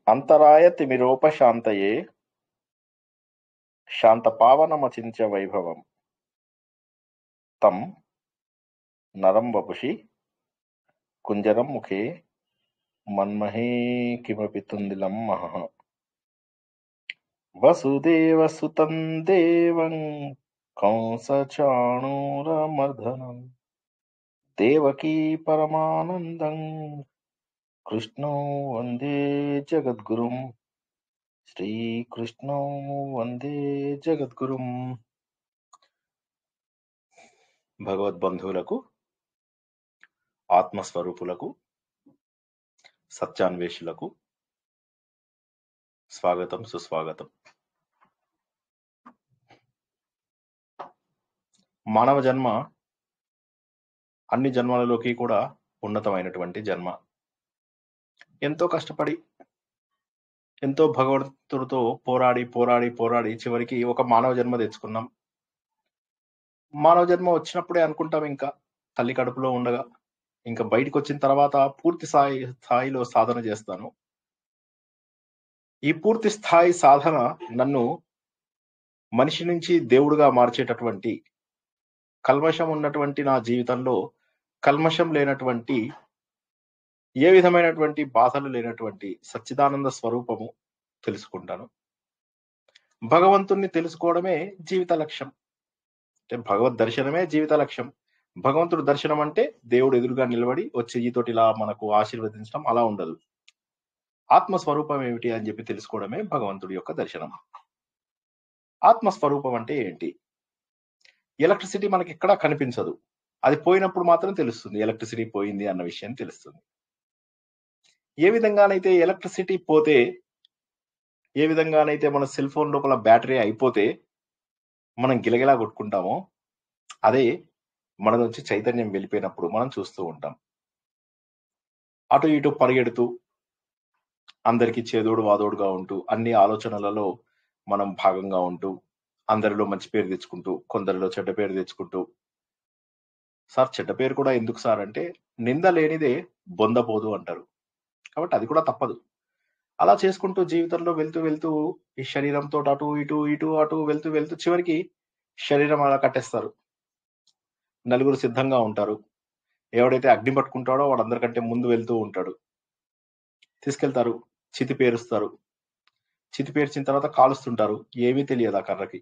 అంతరాయ తిమిరోపశాంతయే శాంతపావనమచింత్య వైభవం తం నరం వపుషి కుంజరం ముఖే మన్మహే కిమపి తుందిలం మహః. వసుదేవసుతం దేవం కంసచాణూరమర్దనం దేవకీ పరమానందం కృష్ణో వందే జగద్గురుం. శ్రీకృష్ణో వందే జగద్గురుం. భగవద్బంధువులకు, ఆత్మస్వరూపులకు, సత్యాన్వేషులకు స్వాగతం, సుస్వాగతం. మానవ జన్మ అన్ని జన్మలలోకి కూడా ఉన్నతమైనటువంటి జన్మ. ఎంతో కష్టపడి, ఎంతో భగవంతుడితో పోరాడి పోరాడి పోరాడి చివరికి ఒక మానవ జన్మ తెచ్చుకున్నాం. మానవ జన్మ వచ్చినప్పుడే అనుకుంటాం ఇంకా తల్లి కడుపులో ఉండగా, ఇంకా బయటకు వచ్చిన తర్వాత పూర్తి స్థాయిలో సాధన చేస్తాను. ఈ పూర్తి స్థాయి సాధన నన్ను మనిషి నుంచి దేవుడుగా మార్చేటటువంటి, కల్మషం ఉన్నటువంటి నా జీవితంలో కల్మషం లేనటువంటి, ఏ విధమైనటువంటి బాధలు లేనటువంటి సచ్చిదానంద స్వరూపము తెలుసుకుంటాను. భగవంతుణ్ణి తెలుసుకోవడమే జీవిత లక్ష్యం. అంటే భగవద్ దర్శనమే జీవిత లక్ష్యం. భగవంతుడు దర్శనం అంటే దేవుడు ఎదురుగా నిలబడి వచ్చి ఈతోటి ఇలా మనకు ఆశీర్వదించడం అలా ఉండదు. ఆత్మస్వరూపం ఏమిటి అని చెప్పి తెలుసుకోవడమే భగవంతుడి యొక్క దర్శనం. ఆత్మస్వరూపం అంటే ఏంటి? ఎలక్ట్రిసిటీ మనకి ఎక్కడా కనిపించదు, అది పోయినప్పుడు మాత్రం తెలుస్తుంది. ఎలక్ట్రిసిటీ పోయింది అన్న విషయం తెలుస్తుంది. ఏ విధంగానైతే ఎలక్ట్రిసిటీ పోతే, ఏ విధంగానైతే మన సెల్ ఫోన్ లోపల బ్యాటరీ అయిపోతే మనం గిలగిలా కొట్టుకుంటామో, అదే మన నుంచి చైతన్యం వెళ్ళిపోయినప్పుడు మనం చూస్తూ ఉంటాం. అటు ఇటు పరిగెడుతూ, అందరికీ చేదోడు వాదోడుగా ఉంటూ, అన్ని ఆలోచనలలో మనం భాగంగా ఉంటూ, అందరిలో మంచి పేరు తెచ్చుకుంటూ, కొందరిలో చెడ్డ పేరు తెచ్చుకుంటూ. సార్ చెడ్డ పేరు కూడా ఎందుకు సార్ అంటే, నింద లేనిదే బొందపోదు అంటారు. కాబట్టి అది కూడా తప్పదు. అలా చేసుకుంటూ జీవితంలో వెళ్తూ వెళ్తూ ఈ శరీరంతో అటు ఇటు ఇటు అటు వెళ్తూ వెళ్తూ చివరికి శరీరం అలా కట్టేస్తారు. నలుగురు సిద్ధంగా ఉంటారు. ఎవడైతే అగ్ని పట్టుకుంటాడో వాడు అందరికంటే ముందు వెళ్తూ ఉంటాడు. తీసుకెళ్తారు, చితి పేరుస్తారు. చితి పేర్చిన తర్వాత కాలుస్తుంటారు. ఏమీ తెలియదు ఆ కర్రకి.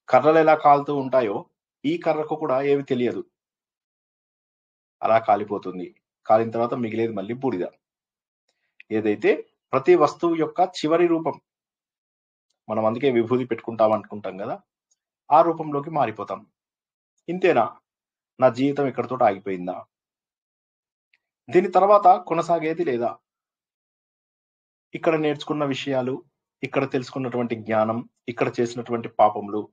కర్రలు ఎలా కాలుతూ ఉంటాయో ఈ కర్రకు కూడా ఏమీ తెలియదు. అలా కాలిపోతుంది. కాలిన తర్వాత మిగిలేది మళ్ళీ బూడిద. ఏదైతే ప్రతి వస్తువు యొక్క చివరి రూపం. మనం అందుకే విభూతి పెట్టుకుంటాం అనుకుంటాం కదా, ఆ రూపంలోకి మారిపోతాం. ఇంతేనా? నా జీవితం ఇక్కడితో ఆగిపోయిందా? దీని తర్వాత కొనసాగేది లేదా? ఇక్కడ నేర్చుకున్న విషయాలు, ఇక్కడ తెలుసుకున్నటువంటి జ్ఞానం, ఇక్కడ చేసినటువంటి పాపములు,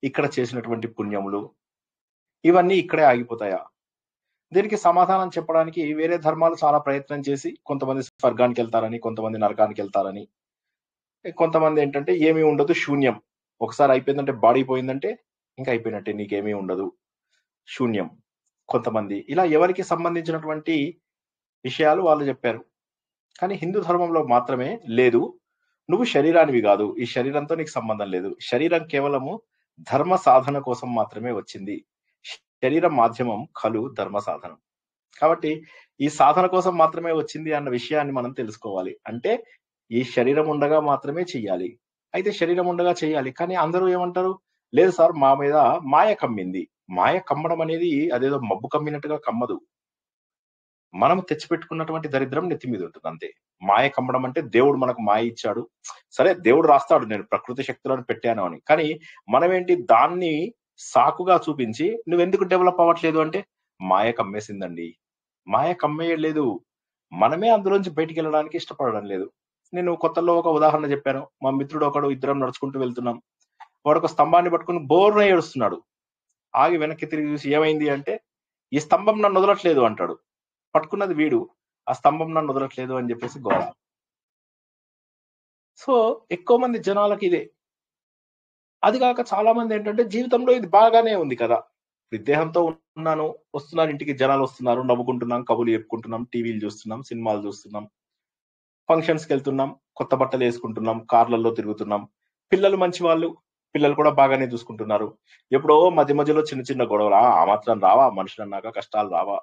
ఇక్కడ చేసినటువంటి పుణ్యములు, ఇవన్నీ ఇక్కడే ఆగిపోతాయా? దీనికి సమాధానం చెప్పడానికి వేరే ధర్మాలు చాలా ప్రయత్నం చేసి, కొంతమంది స్వర్గానికి వెళ్తారని, కొంతమంది నరకానికి వెళ్తారని, కొంతమంది ఏంటంటే ఏమీ ఉండదు, శూన్యం. ఒకసారి అయిపోయిందంటే, బాడీ పోయిందంటే ఇంకా అయిపోయినట్టే, నీకేమీ ఉండదు, శూన్యం. కొంతమంది ఇలా ఎవరికి సంబంధించినటువంటి విషయాలు వాళ్ళు చెప్పారు. కానీ హిందూ ధర్మంలో మాత్రమే లేదు, నువ్వు శరీరానివి కాదు, ఈ శరీరంతో నీకు సంబంధం లేదు, శరీరం కేవలము ధర్మ సాధన కోసం మాత్రమే వచ్చింది, శరీరం మాధ్యమం ఖలు ధర్మ సాధనం. కాబట్టి ఈ సాధన కోసం మాత్రమే వచ్చింది అన్న విషయాన్ని మనం తెలుసుకోవాలి. అంటే ఈ శరీరం ఉండగా మాత్రమే చెయ్యాలి. అయితే శరీరం ఉండగా చేయాలి, కానీ అందరూ ఏమంటారు, లేదు సార్ మా మీద మాయ కమ్మింది. మాయ కమ్మడం అనేది అదేదో మబ్బు కమ్మినట్టుగా కమ్మదు. మనం తెచ్చిపెట్టుకున్నటువంటి దరిద్రం నెత్తి మీద ఉంటుంది అంతే. మాయ కమ్మడం అంటే దేవుడు మనకు మాయ ఇచ్చాడు, సరే దేవుడు రాస్తాడు నేను ప్రకృతి శక్తులను పెట్టాను అని, కానీ మనమేంటి దాన్ని సాకుగా చూపించి నువ్వెందుకు డెవలప్ అవ్వట్లేదు అంటే, మాయ కమ్మేసిందండి. మాయ కమ్మేయలేదు, మనమే అందులోంచి బయటికి వెళ్ళడానికి ఇష్టపడడం లేదు. నేను కొత్తలో ఒక ఉదాహరణ చెప్పాను. మా మిత్రుడు ఒకడు, ఇద్దరం నడుచుకుంటూ వెళ్తున్నాం. వాడు ఒక స్తంభాన్ని పట్టుకుని బోర్న ఏడుస్తున్నాడు. ఆగి వెనక్కి తిరిగి చూసి ఏమైంది అంటే, ఈ స్తంభం నన్ను వదలట్లేదు అంటాడు. పట్టుకున్నది వీడు, ఆ స్తంభం నన్ను వదలట్లేదు అని చెప్పేసి గోడ. సో ఎక్కువ మంది జనాలకి ఇదే. అది కాక చాలా మంది ఏంటంటే జీవితంలో ఇది బాగానే ఉంది కదా, దేహంతో ఉన్నాను, వస్తున్నాను ఇంటికి, జనాలు వస్తున్నారు, నవ్వుకుంటున్నాం, కబుర్లు చెప్పుకుంటున్నాం, టీవీలు చూస్తున్నాం, సినిమాలు చూస్తున్నాం, ఫంక్షన్స్కి వెళ్తున్నాం, కొత్త బట్టలు వేసుకుంటున్నాం, కార్లలో తిరుగుతున్నాం. పిల్లలు మంచి వాళ్ళు, పిల్లలు కూడా బాగానే చూసుకుంటున్నారు. ఎప్పుడో మధ్య మధ్యలో చిన్న చిన్న గొడవలు, ఆ మాత్రం రావా, మనుషులు అన్నాక కష్టాలు రావా?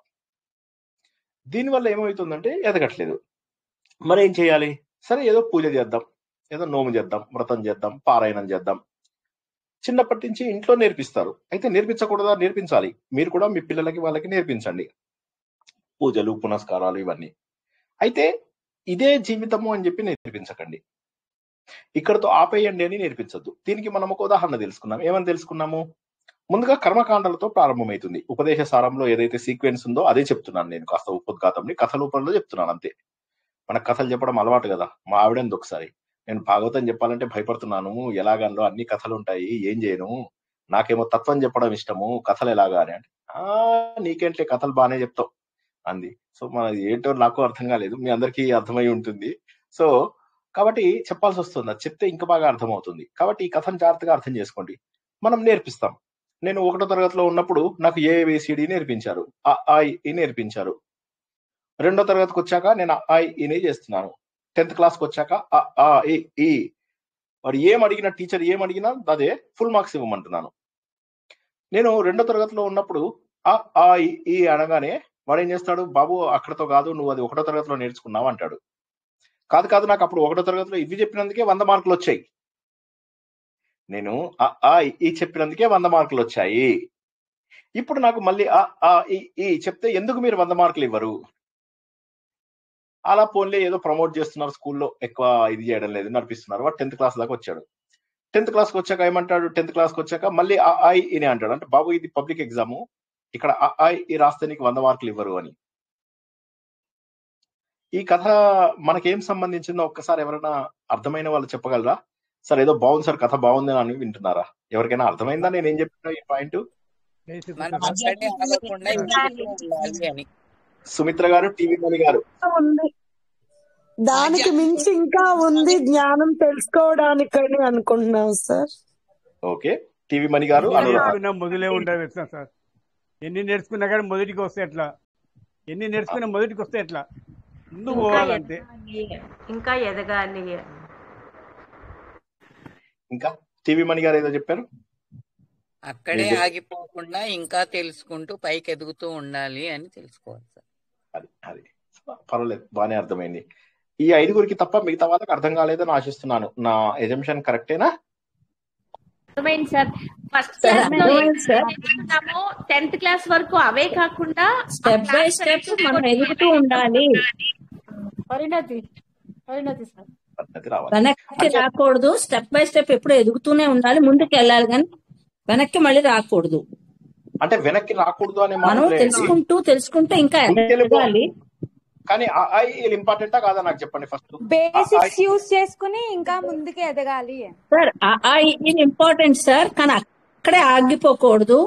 దీనివల్ల ఏమవుతుందంటే ఎదగట్లేదు. మరి ఏం చేయాలి? సరే, ఏదో పూజ చేద్దాం, ఏదో నోము చేద్దాం, వ్రతం చేద్దాం, పారాయణం చేద్దాం. చిన్నప్పటి నుంచి ఇంట్లో నేర్పిస్తారు. అయితే నేర్పించకూడదా? నేర్పించాలి. మీరు కూడా మీ పిల్లలకి వాళ్ళకి నేర్పించండి పూజలు, పునస్కారాలు ఇవన్నీ. అయితే ఇదే జీవితము అని చెప్పి నేర్పించకండి. ఇక్కడతో ఆపేయండి అని నేర్పించద్దు. దీనికి మనం ఒక ఉదాహరణ తెలుసుకున్నాం. ఏమని తెలుసుకున్నాము? ముందుగా కర్మకాండలతో ప్రారంభమవుతుంది. ఉపదేశ సారంలో ఏదైతే సీక్వెన్స్ ఉందో అదే చెప్తున్నాను నేను. కాస్త ఉపోద్ఘాతంని కథ రూపంలో చెప్తున్నాను అంతే. మనకు కథలు చెప్పడం అలవాటు కదా. మా ఆవిడంది ఒకసారి, నేను భాగవతం చెప్పాలంటే భయపడుతున్నాను, ఎలాగంలో అన్ని కథలు ఉంటాయి, ఏం చేయను, నాకేమో తత్వం చెప్పడం ఇష్టము, కథలు ఎలాగా అని అంటే, నీకేంటే కథలు బాగానే చెప్తావు అంది. సో మన ఏంటో నాకు అర్థం కాలేదు, మీ అందరికీ అర్థమై ఉంటుంది. సో కాబట్టి చెప్పాల్సి వస్తుంది. అది చెప్తే ఇంకా బాగా అర్థమవుతుంది. కాబట్టి ఈ కథను జాగ్రత్తగా అర్థం చేసుకోండి. మనం నేర్పిస్తాం. నేను 1వ తరగతిలో ఉన్నప్పుడు నాకు ABCD నేర్పించారు, ఈ నేర్పించారు. 2వ తరగతికి వచ్చాక నేను ఈనే చేస్తున్నాను. 10th క్లాస్కి వచ్చాక ఈ వాడు ఏం అడిగినా, టీచర్ ఏం అడిగినా అదే ఫుల్ మార్క్స్ ఇవ్వమంటున్నాను. నేను 2వ తరగతిలో ఉన్నప్పుడు ఈ అనగానే వాడు ఏం చేస్తాడు, బాబు అక్కడతో కాదు, నువ్వు అది 1వ తరగతిలో నేర్చుకున్నావు అంటాడు. కాదు, నాకు అప్పుడు 1వ తరగతిలో ఇవి చెప్పినందుకే 100 మార్కులు వచ్చాయి. నేను ఈ చెప్పినందుకే 100 మార్కులు వచ్చాయి. ఇప్పుడు నాకు మళ్ళీ ఈ చెప్తే ఎందుకు మీరు 100 మార్కులు ఇవ్వరు? అలా పోన్లే, ఏదో ప్రమోట్ చేస్తున్నారు స్కూల్లో, ఎక్కువ ఇది చేయడం లేదు, నడిపిస్తున్నారు. వాడు 10th క్లాస్ దాకా వచ్చాడు. 10th క్లాస్కి వచ్చాక ఏమంటాడు? 10th క్లాస్కి వచ్చాక మళ్ళీ ఇనే అంటాడు. అంటే బాబు ఇది పబ్లిక్ ఎగ్జాము, ఇక్కడ ఈ రాస్తే నీకు 100 మార్కులు ఇవ్వరు అని. ఈ కథ మనకేం సంబంధించిందో ఒక్కసారి ఎవరైనా అర్థమైన వాళ్ళు చెప్పగలరా? సార్ ఏదో బాగుంది సార్, కథ బాగుంది అని వింటున్నారా? ఎవరికైనా అర్థమైందా నేనేం చెప్పినా ఈ పాయింట్? సుమిత్ర గారు, టీవీ మణి గారు, దానికి మించి ఇంకా ఉంది జ్ఞానం తెలుసుకోవడానికని అనుకుంటున్నాం సార్. ఓకే, టీవీ మణి గారు. మొదలే ఉండదు సార్, ఎన్ని నేర్చుకున్నా కానీ మొదటికి వస్తే ఎట్లా, ఎన్ని నేర్చుకున్నా మొదటికి వస్తే ఎట్లా, ముందు పోవాలంటే. ఇంకా ఎదగాలి. ఇంకా టీవీ మణి గారు ఏదో చెప్పారు. అక్కడే ఆగిపోకుండా ఇంకా తెలుసుకుంటూ పైకి ఎదుగుతూ ఉండాలి అని తెలుసుకోవాలి సార్. అది పర్వాలేదు, బాగానే అర్థమైంది. ఈ 5గురికి తప్ప మిగతా వాళ్ళకి అర్థం కాలేదని ఆశిస్తున్నాను. నా ఎజంప్షన్ కరెక్టేనా? అర్థమైంది సార్. ఫస్ట్ క్లాస్ లో 10th క్లాస్ వరకు అవే కాకుండా స్టెప్ బై స్టెప్ మనం ఎదుగుతూ ఉండాలి. పరిణతి సార్, వెనక్కి రాకూడదు. స్టెప్ బై స్టెప్ ఎప్పుడు ఎదుగుతూనే ఉండాలి, ముందుకు వెళ్ళాలి, కానీ వెనక్కి మళ్ళీ రాకూడదు. అంటే వెనక్కి రాకూడదు అని మనం తెలుసుకుంటూ ఇంకా ఎదగాలి. కానీ ఇంపార్టెంటా కాదా నాకు చెప్పండి. ఫస్ట్ బేసిక్స్ యూజ్ చేసుకుని ఇంకా ముందుకు ఎదగాలి సార్. ఇంపార్టెంట్ సార్, కానీ అక్కడే ఆగిపోకూడదు.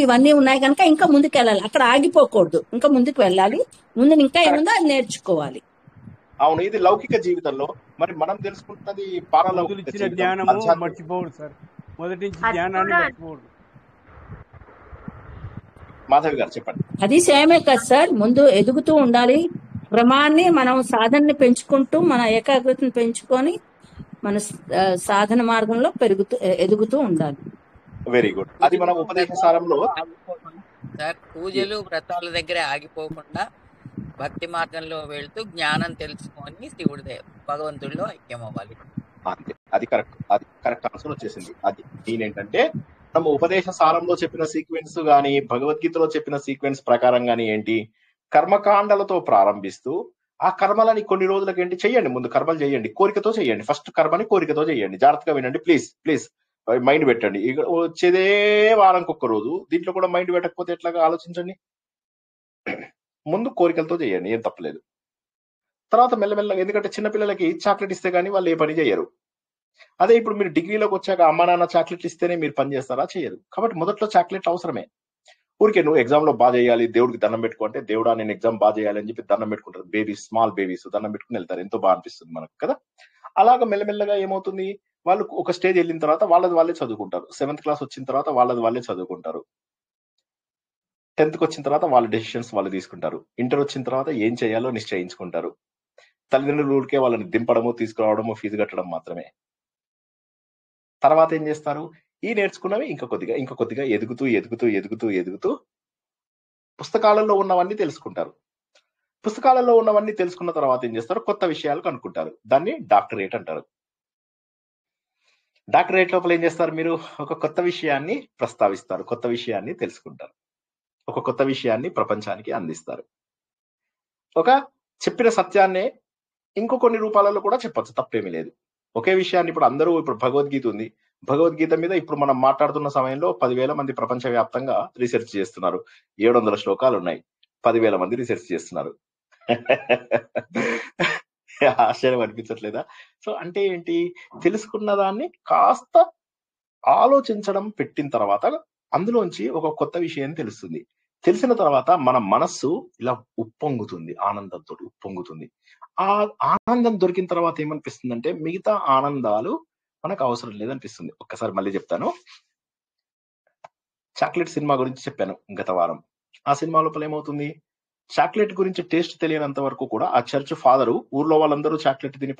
ఇవన్నీ ఉన్నాయి కనుక ఇంకా ముందుకు వెళ్ళాలి, అక్కడ ఆగిపోకూడదు, ఇంకా ముందుకు వెళ్ళాలి. ముందు ఇంకా ఏముందో అది నేర్చుకోవాలి. అవును, ఇది లౌకిక జీవితంలో. మరి మనం తెలుసుకుంటున్నది పారలౌకిక జ్ఞానము మర్చిపోవద్దు సార్, మొదటి నుంచి జ్ఞానాన్ని మర్చిపోవద్దు. మాధవి గారు చెప్పండి. అది సేమే కదా సార్, ముందు ఎదుగుతూ ఉండాలి. క్రమాన్ని మనం సాధనని పెంచుకుంటూ, మన ఏకాగ్రతను పెంచుకొని మన సాధన మార్గంలో ఎదుగుతూ ఉండాలి. Very good. అది మనం ఉపదేశ సారంలో సార్, పూజలు వ్రతాల దగ్గర ఆగిపోకుండా భక్తి మార్గంలో వెళ్తూ జ్ఞానం తెలుసుకొని శివుడి భగవంతుడిలో ఐక్యం అవ్వాలి. అంతే, అది కరెక్ట్ ఆన్సర్ వచ్చేసింది. అది నేనేంటంటే మనం ఉపదేశ సారంలో చెప్పిన సీక్వెన్స్ గాని, భగవద్గీతలో చెప్పిన సీక్వెన్స్ ప్రకారం గాని ఏంటి, కర్మకాండలతో ప్రారంభిస్తూ ఆ కర్మలని కొన్ని రోజులకి ఏంటి చెయ్యండి. ముందు కర్మలు చేయండి, కోరికతో చేయండి. ఫస్ట్ కర్మని కోరికతో చేయండి. జాగ్రత్తగా వినండి ప్లీజ్, మైండ్ పెట్టండి. ఇక వచ్చేదే వారానికి ఒక్క రోజు, దీంట్లో కూడా మైండ్ పెట్టకపోతే ఎట్లాగా ఆలోచించండి. ముందు కోరికలతో చేయండి, ఏం తప్పలేదు. తర్వాత మెల్లమెల్లగా, ఎందుకంటే చిన్నపిల్లలకి చాక్లెట్ ఇస్తే గానీ వాళ్ళు ఏ పని చేయరు. అదే ఇప్పుడు మీరు డిగ్రీలోకి వచ్చాక అమ్మా నాన్న చాక్లెట్ ఇస్తేనే మీరు పని చేస్తారా? చేయరు. కాబట్టి మొదట్లో చాక్లెట్ అవసరమే. ఊరికే నువ్వు ఎగ్జామ్ లో బాగా చేయాలి, దేవుడికి దండం పెట్టుకో అంటే, దేవుడా నేను ఎగ్జామ్ బాగా చేయాలి అని చెప్పి దండం పెట్టుకుంటారు. బేబీస్, స్మాల్ బేబీస్ దండం పెట్టుకుని వెళ్తారు, ఎంతో బాగా అనిపిస్తుంది మనకు కదా. అలాగా మెల్లమెల్లగా ఏమవుతుంది, వాళ్ళు ఒక స్టేజ్ వెళ్ళిన తర్వాత వాళ్ళే చదువుకుంటారు. 7th క్లాస్ వచ్చిన తర్వాత వాళ్ళే చదువుకుంటారు. 10th వచ్చిన తర్వాత వాళ్ళ డెసిషన్స్ వాళ్ళు తీసుకుంటారు. ఇంటర్ వచ్చిన తర్వాత ఏం చేయాలో నిశ్చయించుకుంటారు. తల్లిదండ్రులు ఊరికే వాళ్ళని దింపడము, తీసుకురావడము, ఫీజు కట్టడం మాత్రమే. తర్వాత ఏం చేస్తారు? ఈ నేర్చుకున్నవి ఇంకా కొద్దిగా ఎదుగుతూ ఎదుగుతూ ఎదుగుతూ ఎదుగుతూ పుస్తకాలలో ఉన్నవన్నీ తెలుసుకుంటారు. పుస్తకాలలో ఉన్నవన్నీ తెలుసుకున్న తర్వాత ఏం చేస్తారు? కొత్త విషయాలు కనుక్కుంటారు. దాన్ని డాక్టరేట్ అంటారు. డాక్టరేట్ లోపల ఏం చేస్తారు? మీరు ఒక కొత్త విషయాన్ని ప్రస్తావిస్తారు, కొత్త విషయాన్ని తెలుసుకుంటారు, ఒక కొత్త విషయాన్ని ప్రపంచానికి అందిస్తారు. ఒక చెప్పిన సత్యాన్నే ఇంకో కొన్ని రూపాలలో కూడా చెప్పొచ్చు, తప్పేమీ లేదు. ఒకే విషయాన్ని ఇప్పుడు భగవద్గీత ఉంది. భగవద్గీత మీద ఇప్పుడు మనం మాట్లాడుతున్న సమయంలో 10,000 మంది ప్రపంచవ్యాప్తంగా రీసెర్చ్ చేస్తున్నారు. 700 శ్లోకాలు ఉన్నాయి. 10,000 మంది రీసెర్చ్ చేస్తున్నారు. ఆశ్చర్యం అనిపించట్లేదా? సో అంటే ఏంటి? తెలుసుకున్న దాన్ని కాస్త ఆలోచించడం పెట్టిన తర్వాత అందులోంచి ఒక కొత్త విషయం తెలుస్తుంది. తెలిసిన తర్వాత మన మనస్సు ఇలా ఉప్పొంగుతుంది, ఆనందంతో ఉప్పొంగుతుంది. ఆ ఆనందం దొరికిన తర్వాత ఏమనిపిస్తుందంటే మిగతా ఆనందాలు మనకు అవసరం లేదనిపిస్తుంది. ఒక్కసారి మళ్ళీ చెప్తాను. చాక్లెట్ సినిమా గురించి చెప్పాను గత వారం. ఆ సినిమా లోపల ఏమవుతుంది? చాక్లెట్ గురించి టేస్ట్ తెలియనంత వరకు కూడా ఆ చర్చ్ ఫాదరు ఊర్లో వాళ్ళందరూ చాక్లెట్ తిని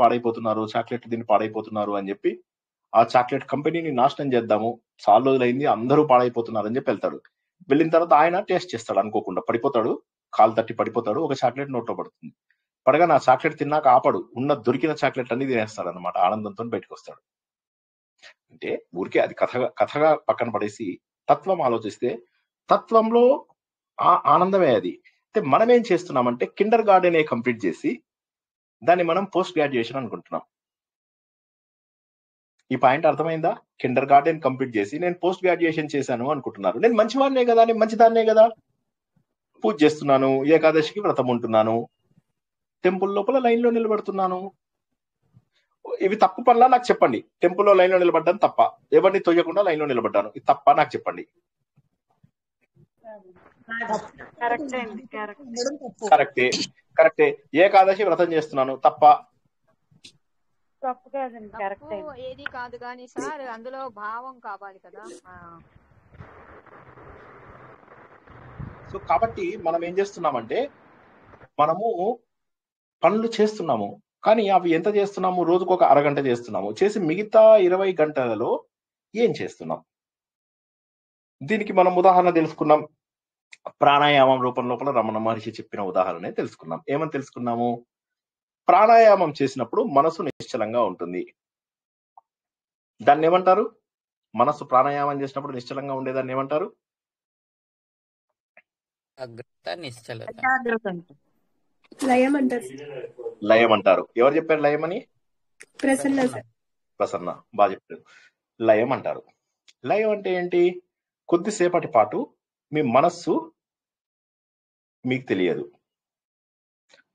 పాడైపోతున్నారు అని చెప్పి ఆ చాక్లెట్ కంపెనీని నాశనం చేద్దాము, చాలా రోజులైంది, అందరూ పాడైపోతున్నారు అని చెప్పి వెళ్తాడు. వెళ్ళిన తర్వాత ఆయన టేస్ట్ చేస్తాడు, అనుకోకుండా పడిపోతాడు, కాలు తట్టి పడిపోతాడు, ఒక చాక్లెట్ నోట్లో పడుతుంది. పడగా నా చాక్లెట్ తిన్నాక ఆపడు, దొరికిన చాక్లెట్ అన్ని తినేస్తాడు అనమాట. ఆనందంతో బయటకు వస్తాడు. అంటే ఊరికే అది కథగా పక్కన పడేసి తత్వం ఆలోచిస్తే తత్వంలో ఆ ఆనందమే అది. అంటే మనం ఏం చేస్తున్నామంటే కిండర్ గార్డెన్ కంప్లీట్ చేసి దాన్ని మనం పోస్ట్ గ్రాడ్యుయేషన్ అనుకుంటున్నాం. ఈ పాయింట్ అర్థమైందా? కిండర్ గార్డెన్ కంప్లీట్ చేసి నేను పోస్ట్ గ్రాడ్యుయేషన్ చేశాను అనుకుంటున్నారు. నేను మంచివాడినే కదా, నేను మంచిదాన్నే కదా, పూజ చేస్తున్నాను, ఏకాదశికి వ్రతం ఉంటున్నాను, టెంపుల్ లోపల లైన్ లో నిలబడుతున్నాను. ఇవి తప్పు పనులా నాకు చెప్పండి. టెంపుల్లో లైన్ లో నిలబడ్డాను తప్ప, ఎవరిని తొయ్యకుండా లైన్ లో నిలబడ్డాను, ఇది తప్ప నాకు చెప్పండి. కరెక్టే. ఏకాదశి వ్రతం చేస్తున్నాను తప్ప? తప్పు ఏది కాదు కానీ సార్, అందులో భావం కావాలి కదా. సో కాబట్టి మనం ఏం చేస్తున్నామంటే మనము పనులు చేస్తున్నాము, కానీ అవి ఎంత చేస్తున్నాము? రోజుకు ఒక అరగంట చేస్తున్నాము. చేసి మిగతా 20 గంటలలో ఏం చేస్తున్నాం? దీనికి మనం ఉదాహరణ తెలుసుకున్నాం. ప్రాణాయామం రూపం లోపల రమణ మహర్షి చెప్పిన ఉదాహరణే తెలుసుకున్నాం. ఏమని తెలుసుకున్నాము? ప్రాణాయామం చేసినప్పుడు మనసు నిశ్చలంగా ఉంటుంది. దాన్ని ఏమంటారు? మనసు ప్రాణాయామం చేసినప్పుడు నిశ్చలంగా ఉండేదాన్ని ఏమంటారు? లయం అంటారు. లయం అంటారు. ఎవరు చెప్పారు లయం అని? ప్రసన్న బాగా చెప్పారు. లయం అంటారు. లయం అంటే ఏంటి? కొద్దిసేపటి పాటు మీ మనస్సు మీకు తెలియదు.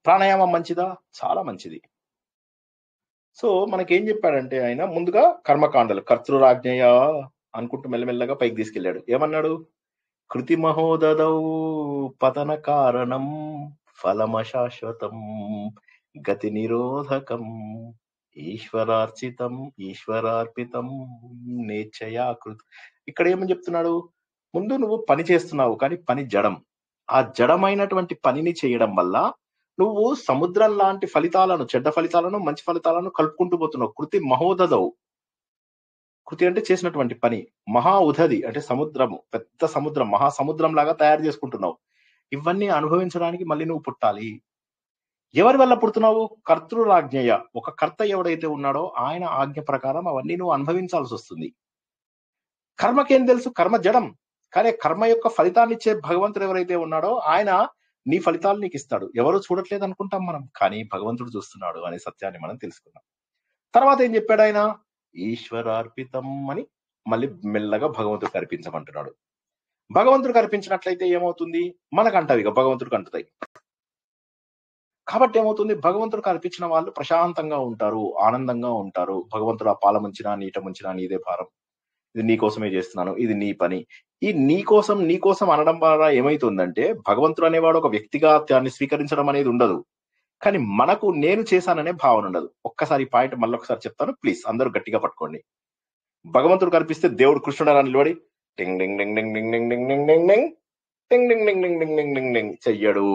ప్రాణాయామం మంచిదా? చాలా మంచిది. సో మనకేం చెప్పాడంటే ఆయన ముందుగా కర్మకాండలు కర్తృరాజ్ఞయ అనుకుంటూ మెల్లమెల్లగా పైకి తీసుకెళ్లాడు. ఏమన్నాడు? కృతి మహోదౌ పతన కారణం ఫలమశాశ్వతం గతి నిరోధకం ఈశ్వరార్పితం నేచ్చయాకృత్. ఇక్కడ ఏమని చెప్తున్నాడు? ముందు నువ్వు పని చేస్తున్నావు, కానీ పని జడం. ఆ జడమైనటువంటి పనిని చేయడం వల్ల నువ్వు సముద్రం లాంటి ఫలితాలను, చెడ్డ ఫలితాలను, మంచి ఫలితాలను కలుపుకుంటూ పోతున్నావు. కృతి మహోదౌ, కృతి అంటే చేసినటువంటి పని, మహా ఉదది అంటే సముద్రము, పెద్ద సముద్రం, మహాసముద్రం లాగా తయారు చేసుకుంటున్నావు. ఇవన్నీ అనుభవించడానికి మళ్ళీ నువ్వు పుట్టాలి. ఎవరి వల్ల పుడుతున్నావు? కర్తృరాజ్ఞయ. ఒక కర్త ఎవడైతే ఉన్నాడో ఆయన ఆజ్ఞ ప్రకారం అవన్నీ నువ్వు అనుభవించాల్సి వస్తుంది. కర్మకేం తెలుసు? కర్మ జడం. కానీ కర్మ యొక్క ఫలితాన్ని ఇచ్చే భగవంతుడు ఎవరైతే ఉన్నాడో ఆయన నీ ఫలితాలు నీకు ఇస్తాడు. ఎవరు చూడట్లేదు అనుకుంటాం మనం, కానీ భగవంతుడు చూస్తున్నాడు అనే సత్యాన్ని మనం తెలుసుకున్నాం. తర్వాత ఏం చెప్పాడు ఆయన? ఈశ్వరార్పితం అని మళ్ళీ మెల్లగా భగవంతుడికి అర్పించమంటున్నాడు. భగవంతుడికి అర్పించినట్లయితే ఏమవుతుంది? మనకంటవి ఇక భగవంతుడికి అంటుతాయి. కాబట్టి ఏమవుతుంది? భగవంతుడికి అర్పించిన వాళ్ళు ప్రశాంతంగా ఉంటారు, ఆనందంగా ఉంటారు. భగవంతుడు ఆ పాల ముంచినా నీట ముంచినా నీదే భారం, ఇది నీకోసమే చేస్తున్నాను, ఇది నీ పని. ఈ నీకోసం అనడం ద్వారా ఏమైతుందంటే భగవంతుడు అనేవాడు ఒక వ్యక్తిగా దాన్ని స్వీకరించడం అనేది ఉండదు, కానీ మనకు నేను చేశాననే భావన ఉండదు. ఒక్కసారి పాయింట్ మళ్ళీ ఒకసారి చెప్తాను, ప్లీజ్ అందరూ గట్టిగా పట్టుకోండి. భగవంతుడు కనిపిస్తే దేవుడు కృష్ణుడు అని నిలబడి టింగ్ డింగ్ డింగ్ డింగ్ డింగ్ డింగ్ డింగ్ డింగ్ డింగ్ డింగ్ డింగ్ డింగ్ డింగ్ డింగ్ డింగ్ డింగ్ డింగ్ డింగ్ డింగ్ చెయ్యడు.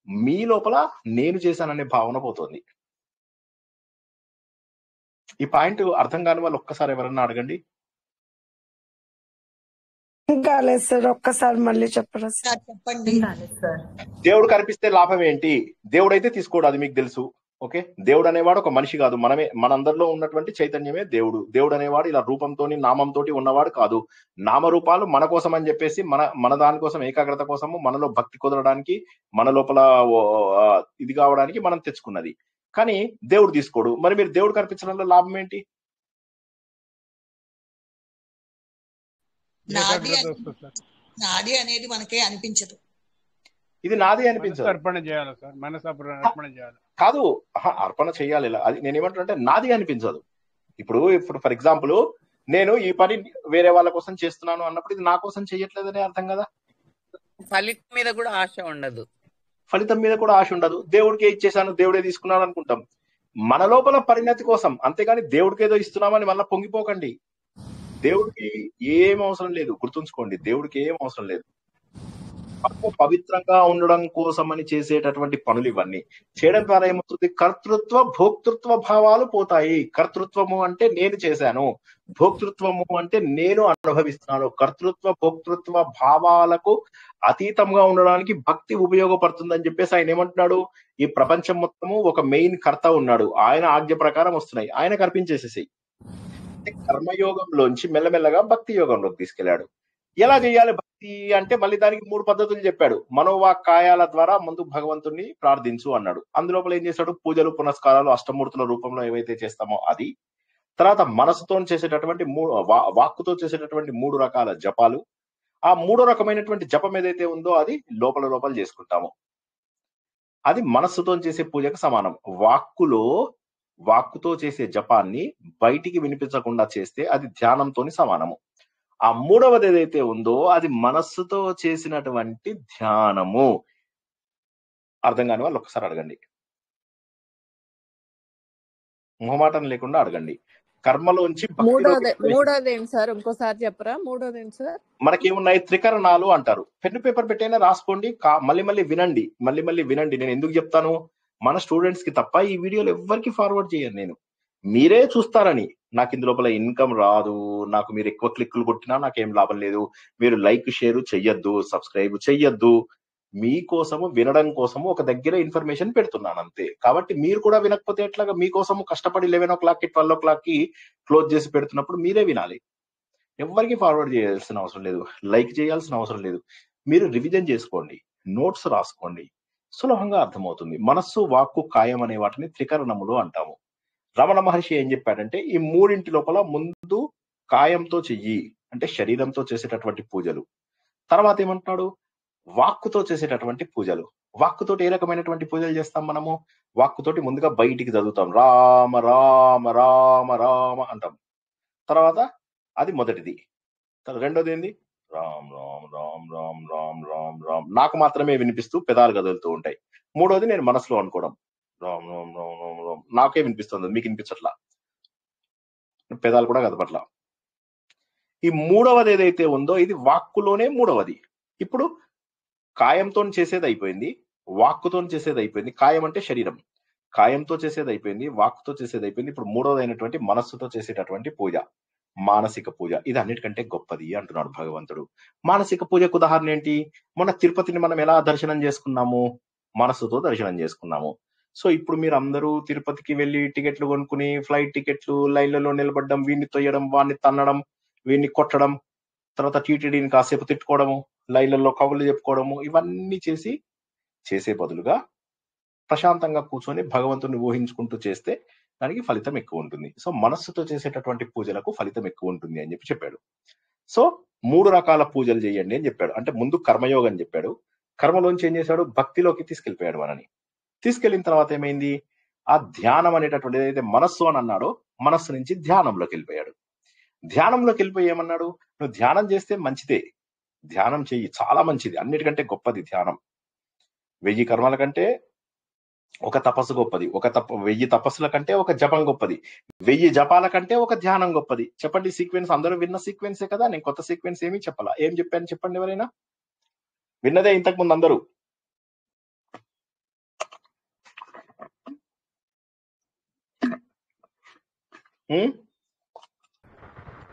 మీ లోపల నేను చేశాననే భావన పోతుంది. ఈ పాయింట్ అర్థం కాని వాళ్ళు ఒక్కసారి ఎవరన్నా అడగండి. కాలేదు సార్, ఒక్కసారి మళ్ళీ చెప్పరా సార్? సార్ చెప్పండి. దేవుడు కనిపిస్తే లాభం ఏంటి? దేవుడైతే తీసుకోడు, అది మీకు తెలుసు. ఓకే, దేవుడు అనేవాడు ఒక మనిషి కాదు, మనమే, మనందరిలో ఉన్నటువంటి చైతన్యమే దేవుడు. దేవుడు అనేవాడు ఇలా రూపంతోని నామంతోటి ఉన్నవాడు కాదు. నామరూపాలు మన కోసం అని చెప్పేసి మన దానికోసం, ఏకాగ్రత కోసము, మనలో భక్తి కుదరడానికి, మన లోపల ఇది కావడానికి మనం తెచ్చుకున్నది. కానీ దేవుడు తీసుకోడు. మరి మీరు దేవుడు కనిపించడంలో లాభం ఏంటి? నాది అనేది మనకే అనిపించదు. ఇది నాది అనిపించదు. అర్పణ చేయాలి సార్, మనసు అర్పణ చేయాలి కాదు, అర్పణ చేయాలి. అది నేను ఏమంటున్నా, నాది అనిపించదు. ఇప్పుడు ఫర్ ఎగ్జాంపుల్ నేను ఈ పని వేరే వాళ్ళ కోసం చేస్తున్నాను అన్నప్పుడు ఇది నా కోసం చెయ్యట్లేదనే అర్థం కదా. ఫలితం మీద కూడా ఆశ ఉండదు. ఫలితం మీద కూడా ఆశ ఉండదు. దేవుడికి ఇచ్చేసాను, దేవుడే తీసుకున్నాడు అనుకుంటాం. మన లోపల పరిణతి కోసం, అంతేగాని దేవుడికి ఏదో ఇస్తున్నామని మళ్ళీ పొంగిపోకండి. దేవుడికి ఏం అవసరం లేదు, గుర్తుంచుకోండి. దేవుడికి ఏం అవసరం లేదు. పవిత్రంగా ఉండడం కోసం అని చేసేటటువంటి పనులు ఇవన్నీ చేయడం ద్వారా ఏమవుతుంది? కర్తృత్వ భోక్తృత్వ భావాలు పోతాయి. కర్తృత్వము అంటే నేను చేశాను, భోక్తృత్వము అంటే నేను అనుభవిస్తున్నాను. కర్తృత్వ భోక్తృత్వ భావాలకు అతీతంగా ఉండడానికి భక్తి ఉపయోగపడుతుందని చెప్పేసి ఆయన ఏమంటున్నాడు? ఈ ప్రపంచం మొత్తము ఒక మెయిన్ కర్త ఉన్నాడు, ఆయన ఆజ్ఞ ప్రకారం వస్తున్నాయి, ఆయన కల్పించేసేసి కర్మయోగంలోంచి మెల్లమెల్లగా భక్తి యోగంలోకి తీసుకెళ్లాడు. ఎలా చేయాలి భక్తి అంటే మళ్ళీ దానికి 3 పద్ధతులు చెప్పాడు. మనోవాక్కాయాల ద్వారా ముందు భగవంతుణ్ణి ప్రార్థించు అన్నాడు. అందులోపల ఏం చేశాడు? పూజలు పునస్కారాలు అష్టమూర్తుల రూపంలో ఏవైతే చేస్తామో అది. తర్వాత మనసుతో చేసేటటువంటి వాక్కుతో చేసేటటువంటి 3 రకాల జపాలు. ఆ 3వ రకమైనటువంటి జపం ఏదైతే ఉందో అది లోపల చేసుకుంటాము. అది మనస్సుతో చేసే పూజకు సమానం. వాక్కుతో చేసే జపాన్ని బయటికి వినిపించకుండా చేస్తే అది ధ్యానంతోని సమానము. ఆ 3వది ఏదైతే ఉందో అది మనస్సుతో చేసినటువంటి ధ్యానము. అర్థం కాని వాళ్ళు ఒకసారి అడగండి, మొహమాటం లేకుండా అడగండి. కర్మలోంచి మూడోది ఏంటి సార్? ఇంకోసారి చెప్పరా? మూడోది ఏంటి సార్? మనకేమున్నాయి? త్రికరణాలు అంటారు. పెన్ను పేపర్ పెట్టైనా రాసుకోండి, మళ్ళీ వినండి, మళ్ళీ వినండి. నేను ఎందుకు చెప్తాను? మన స్టూడెంట్స్ కి తప్ప ఈ వీడియోలు ఎవ్వరికి ఫార్వర్డ్ చేయను నేను. మీరే చూస్తారని. నాకు ఇందులోపల ఇన్కమ్ రాదు, నాకు మీరు ఎక్కువ క్లిక్లు కొట్టినా నాకేం లాభం లేదు, మీరు లైక్ షేర్ చెయ్యొద్దు, సబ్స్క్రైబ్ చెయ్యొద్దు. మీకోసము వినడం కోసము ఒక దగ్గర ఇన్ఫర్మేషన్ పెడుతున్నాను అంతే. కాబట్టి మీరు కూడా వినకపోతే ఎట్లాగా? మీకోసము కష్టపడి 11 o'clock 12 o'clock క్లోజ్ చేసి పెడుతున్నప్పుడు మీరే వినాలి. ఎవరికి ఫార్వర్డ్ చేయాల్సిన అవసరం లేదు, లైక్ చేయాల్సిన అవసరం లేదు. మీరు రివిజన్ చేసుకోండి, నోట్స్ రాసుకోండి, సులభంగా అర్థమవుతుంది. మనస్సు, వాక్కు, కాయం అనే వాటిని త్రికరణములు అంటాము. రమణ మహర్షి ఏం చెప్పాడంటే ఈ 3 లోపల ముందు కాయంతో చెయ్యి అంటే శరీరంతో చేసేటటువంటి పూజలు. తర్వాత ఏమంటున్నాడు? వాక్కుతో చేసేటటువంటి పూజలు. వాక్కుతోటి ఏ రకమైనటువంటి పూజలు చేస్తాం మనము? వాక్కుతోటి ముందుగా బయటికి చదువుతాం, రామ రామ రామ రామ అంటాం. తర్వాత అది మొదటిది. రెండోది ఏంది? రామ్ రామ్ రామ్ రామ్ రామ్ రామ్ రామ్ నాకు మాత్రమే వినిపిస్తూ పెదాలు కదులుతూ ఉంటాయి. మూడోది నేను మనసులో అనుకోవడం, రామ్ రామ్ రామ్ రామ్ రామ్ నాకే వినిపిస్తుంది, మీకు వినిపించట్లా, పెదాలు కూడా కదపట్లా. ఈ 3వది ఏదైతే ఉందో ఇది వాక్కులోనే 3వది. ఇప్పుడు కాయంతో చేసేది అయిపోయింది, వాక్కుతో చేసేది అయిపోయింది. కాయం అంటే శరీరం, కాయంతో చేసేది అయిపోయింది, వాక్కుతో చేసేది అయిపోయింది. ఇప్పుడు 3వది అయినటువంటి మనస్సుతో చేసేటటువంటి పూజ, మానసిక పూజ. ఇది అన్నిటికంటే గొప్పది అంటున్నాడు భగవంతుడు. మానసిక పూజకు ఉదాహరణ ఏంటి? మన తిరుపతిని మనం ఎలా దర్శనం చేసుకున్నాము? మనస్సుతో దర్శనం చేసుకున్నాము. సో ఇప్పుడు మీరు అందరూ తిరుపతికి వెళ్ళి టికెట్లు కొనుక్కుని, ఫ్లైట్ టికెట్లు, లైన్లలో నిలబడడం, వీడిని తొయ్యడం, వాడిని తన్నడం, వీడిని కొట్టడం, తర్వాత టీటీడీని కాసేపు తిట్టుకోవడము, లైన్లలో కబుర్లు చెప్పుకోవడము, ఇవన్నీ చేసే బదులుగా ప్రశాంతంగా కూర్చొని భగవంతుని ఊహించుకుంటూ చేస్తే దానికి ఫలితం ఎక్కువ ఉంటుంది. సో మనస్సుతో చేసేటటువంటి పూజలకు ఫలితం ఎక్కువ ఉంటుంది అని చెప్పాడు. సో 3 రకాల పూజలు చేయండి అని చెప్పాడు. అంటే ముందు కర్మయోగం చెప్పాడు, కర్మలోంచి ఏం చేశాడు? భక్తిలోకి తీసుకెళ్లిపోయాడు మనని. తీసుకెళ్లిన తర్వాత ఏమైంది? ఆ ధ్యానం అనేటటువంటి ఏదైతే మనస్సు అని అన్నాడో మనస్సు నుంచి ధ్యానంలోకి వెళ్ళిపోయాడు. ధ్యానంలోకి వెళ్ళిపోయి ఏమన్నాడు? నువ్వు ధ్యానం చేస్తే మంచిదే, ధ్యానం చెయ్యి, చాలా మంచిది, అన్నిటికంటే గొప్పది ధ్యానం. 1000 కర్మల కంటే ఒక తపస్సు గొప్పది, 1000 తపస్సుల కంటే ఒక జపం గొప్పది, 1000 జపాల కంటే ఒక ధ్యానం గొప్పది. చెప్పండి, సీక్వెన్స్ అందరూ విన్న సీక్వెన్సే కదా, నేను కొత్త సీక్వెన్స్ ఏమీ చెప్పాలా? ఏం చెప్పాను చెప్పండి, ఎవరైనా విన్నదే ఇంతకు ముందు అందరూ. ఉం?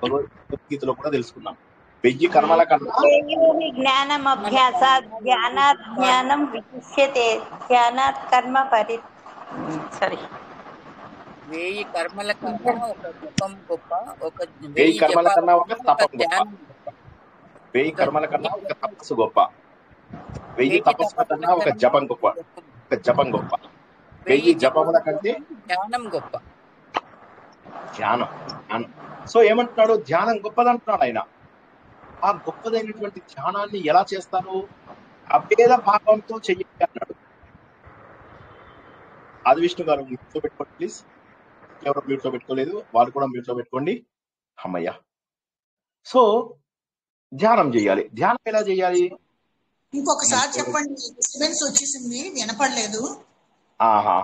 భగవద్గీతలో కూడా తెలుసుకున్నాం 1000 కర్మల కన్నా శ్రేయోహి జ్ఞానం అభ్యాసాత్ జ్ఞానాత్ జ్ఞానం విశిష్యతే ధ్యానాత్ కర్మ సారీ 1000 కర్మల కన్నా ఒక జపం గొప్ప, ఒక 1000 1000 కర్మల జపాల కన్నా ఒక కన్నా ఒక తపం గొప్ప, ధ్యానం గొప్ప, 1000 ఒక కర్మల కన్నా 1000 ఒక జపాల తపస్సు గొప్ప, 1000 1000 తపస్సుల తపస్సుల కన్నా ఒక కన్నా జపం ఒక గొప్ప, జపం, ఒక జపం గొప్ప, 1000 1000 జపముల జపాల కంటే కన్నా ధ్యానం గొప్ప. ధ్యానం. సో ఏమంటున్నాడు? ధ్యానం గొప్పదంటున్నాడు ఆయన. ఆ గొప్పదైనటువంటి ధ్యానాన్ని ఎలా చేస్తారు? అభేద భావంతో చెయ్యండి అన్నాడు. ఆది విష్ణు గారు మ్యూట్ లో పెట్టుకోండి ప్లీజ్. ఎవరు మ్యూట్ లో పెట్టుకోలేదు వాళ్ళు కూడా మ్యూట్ లో పెట్టుకోండి. అమ్మయ్య. సో ధ్యానం చేయాలి. ధ్యానం ఎలా చేయాలి? ఇంకొకసారి చెప్పండి, డిస్టర్బెన్స్ వచ్చేసింది, వినపడలేదు. ఆహా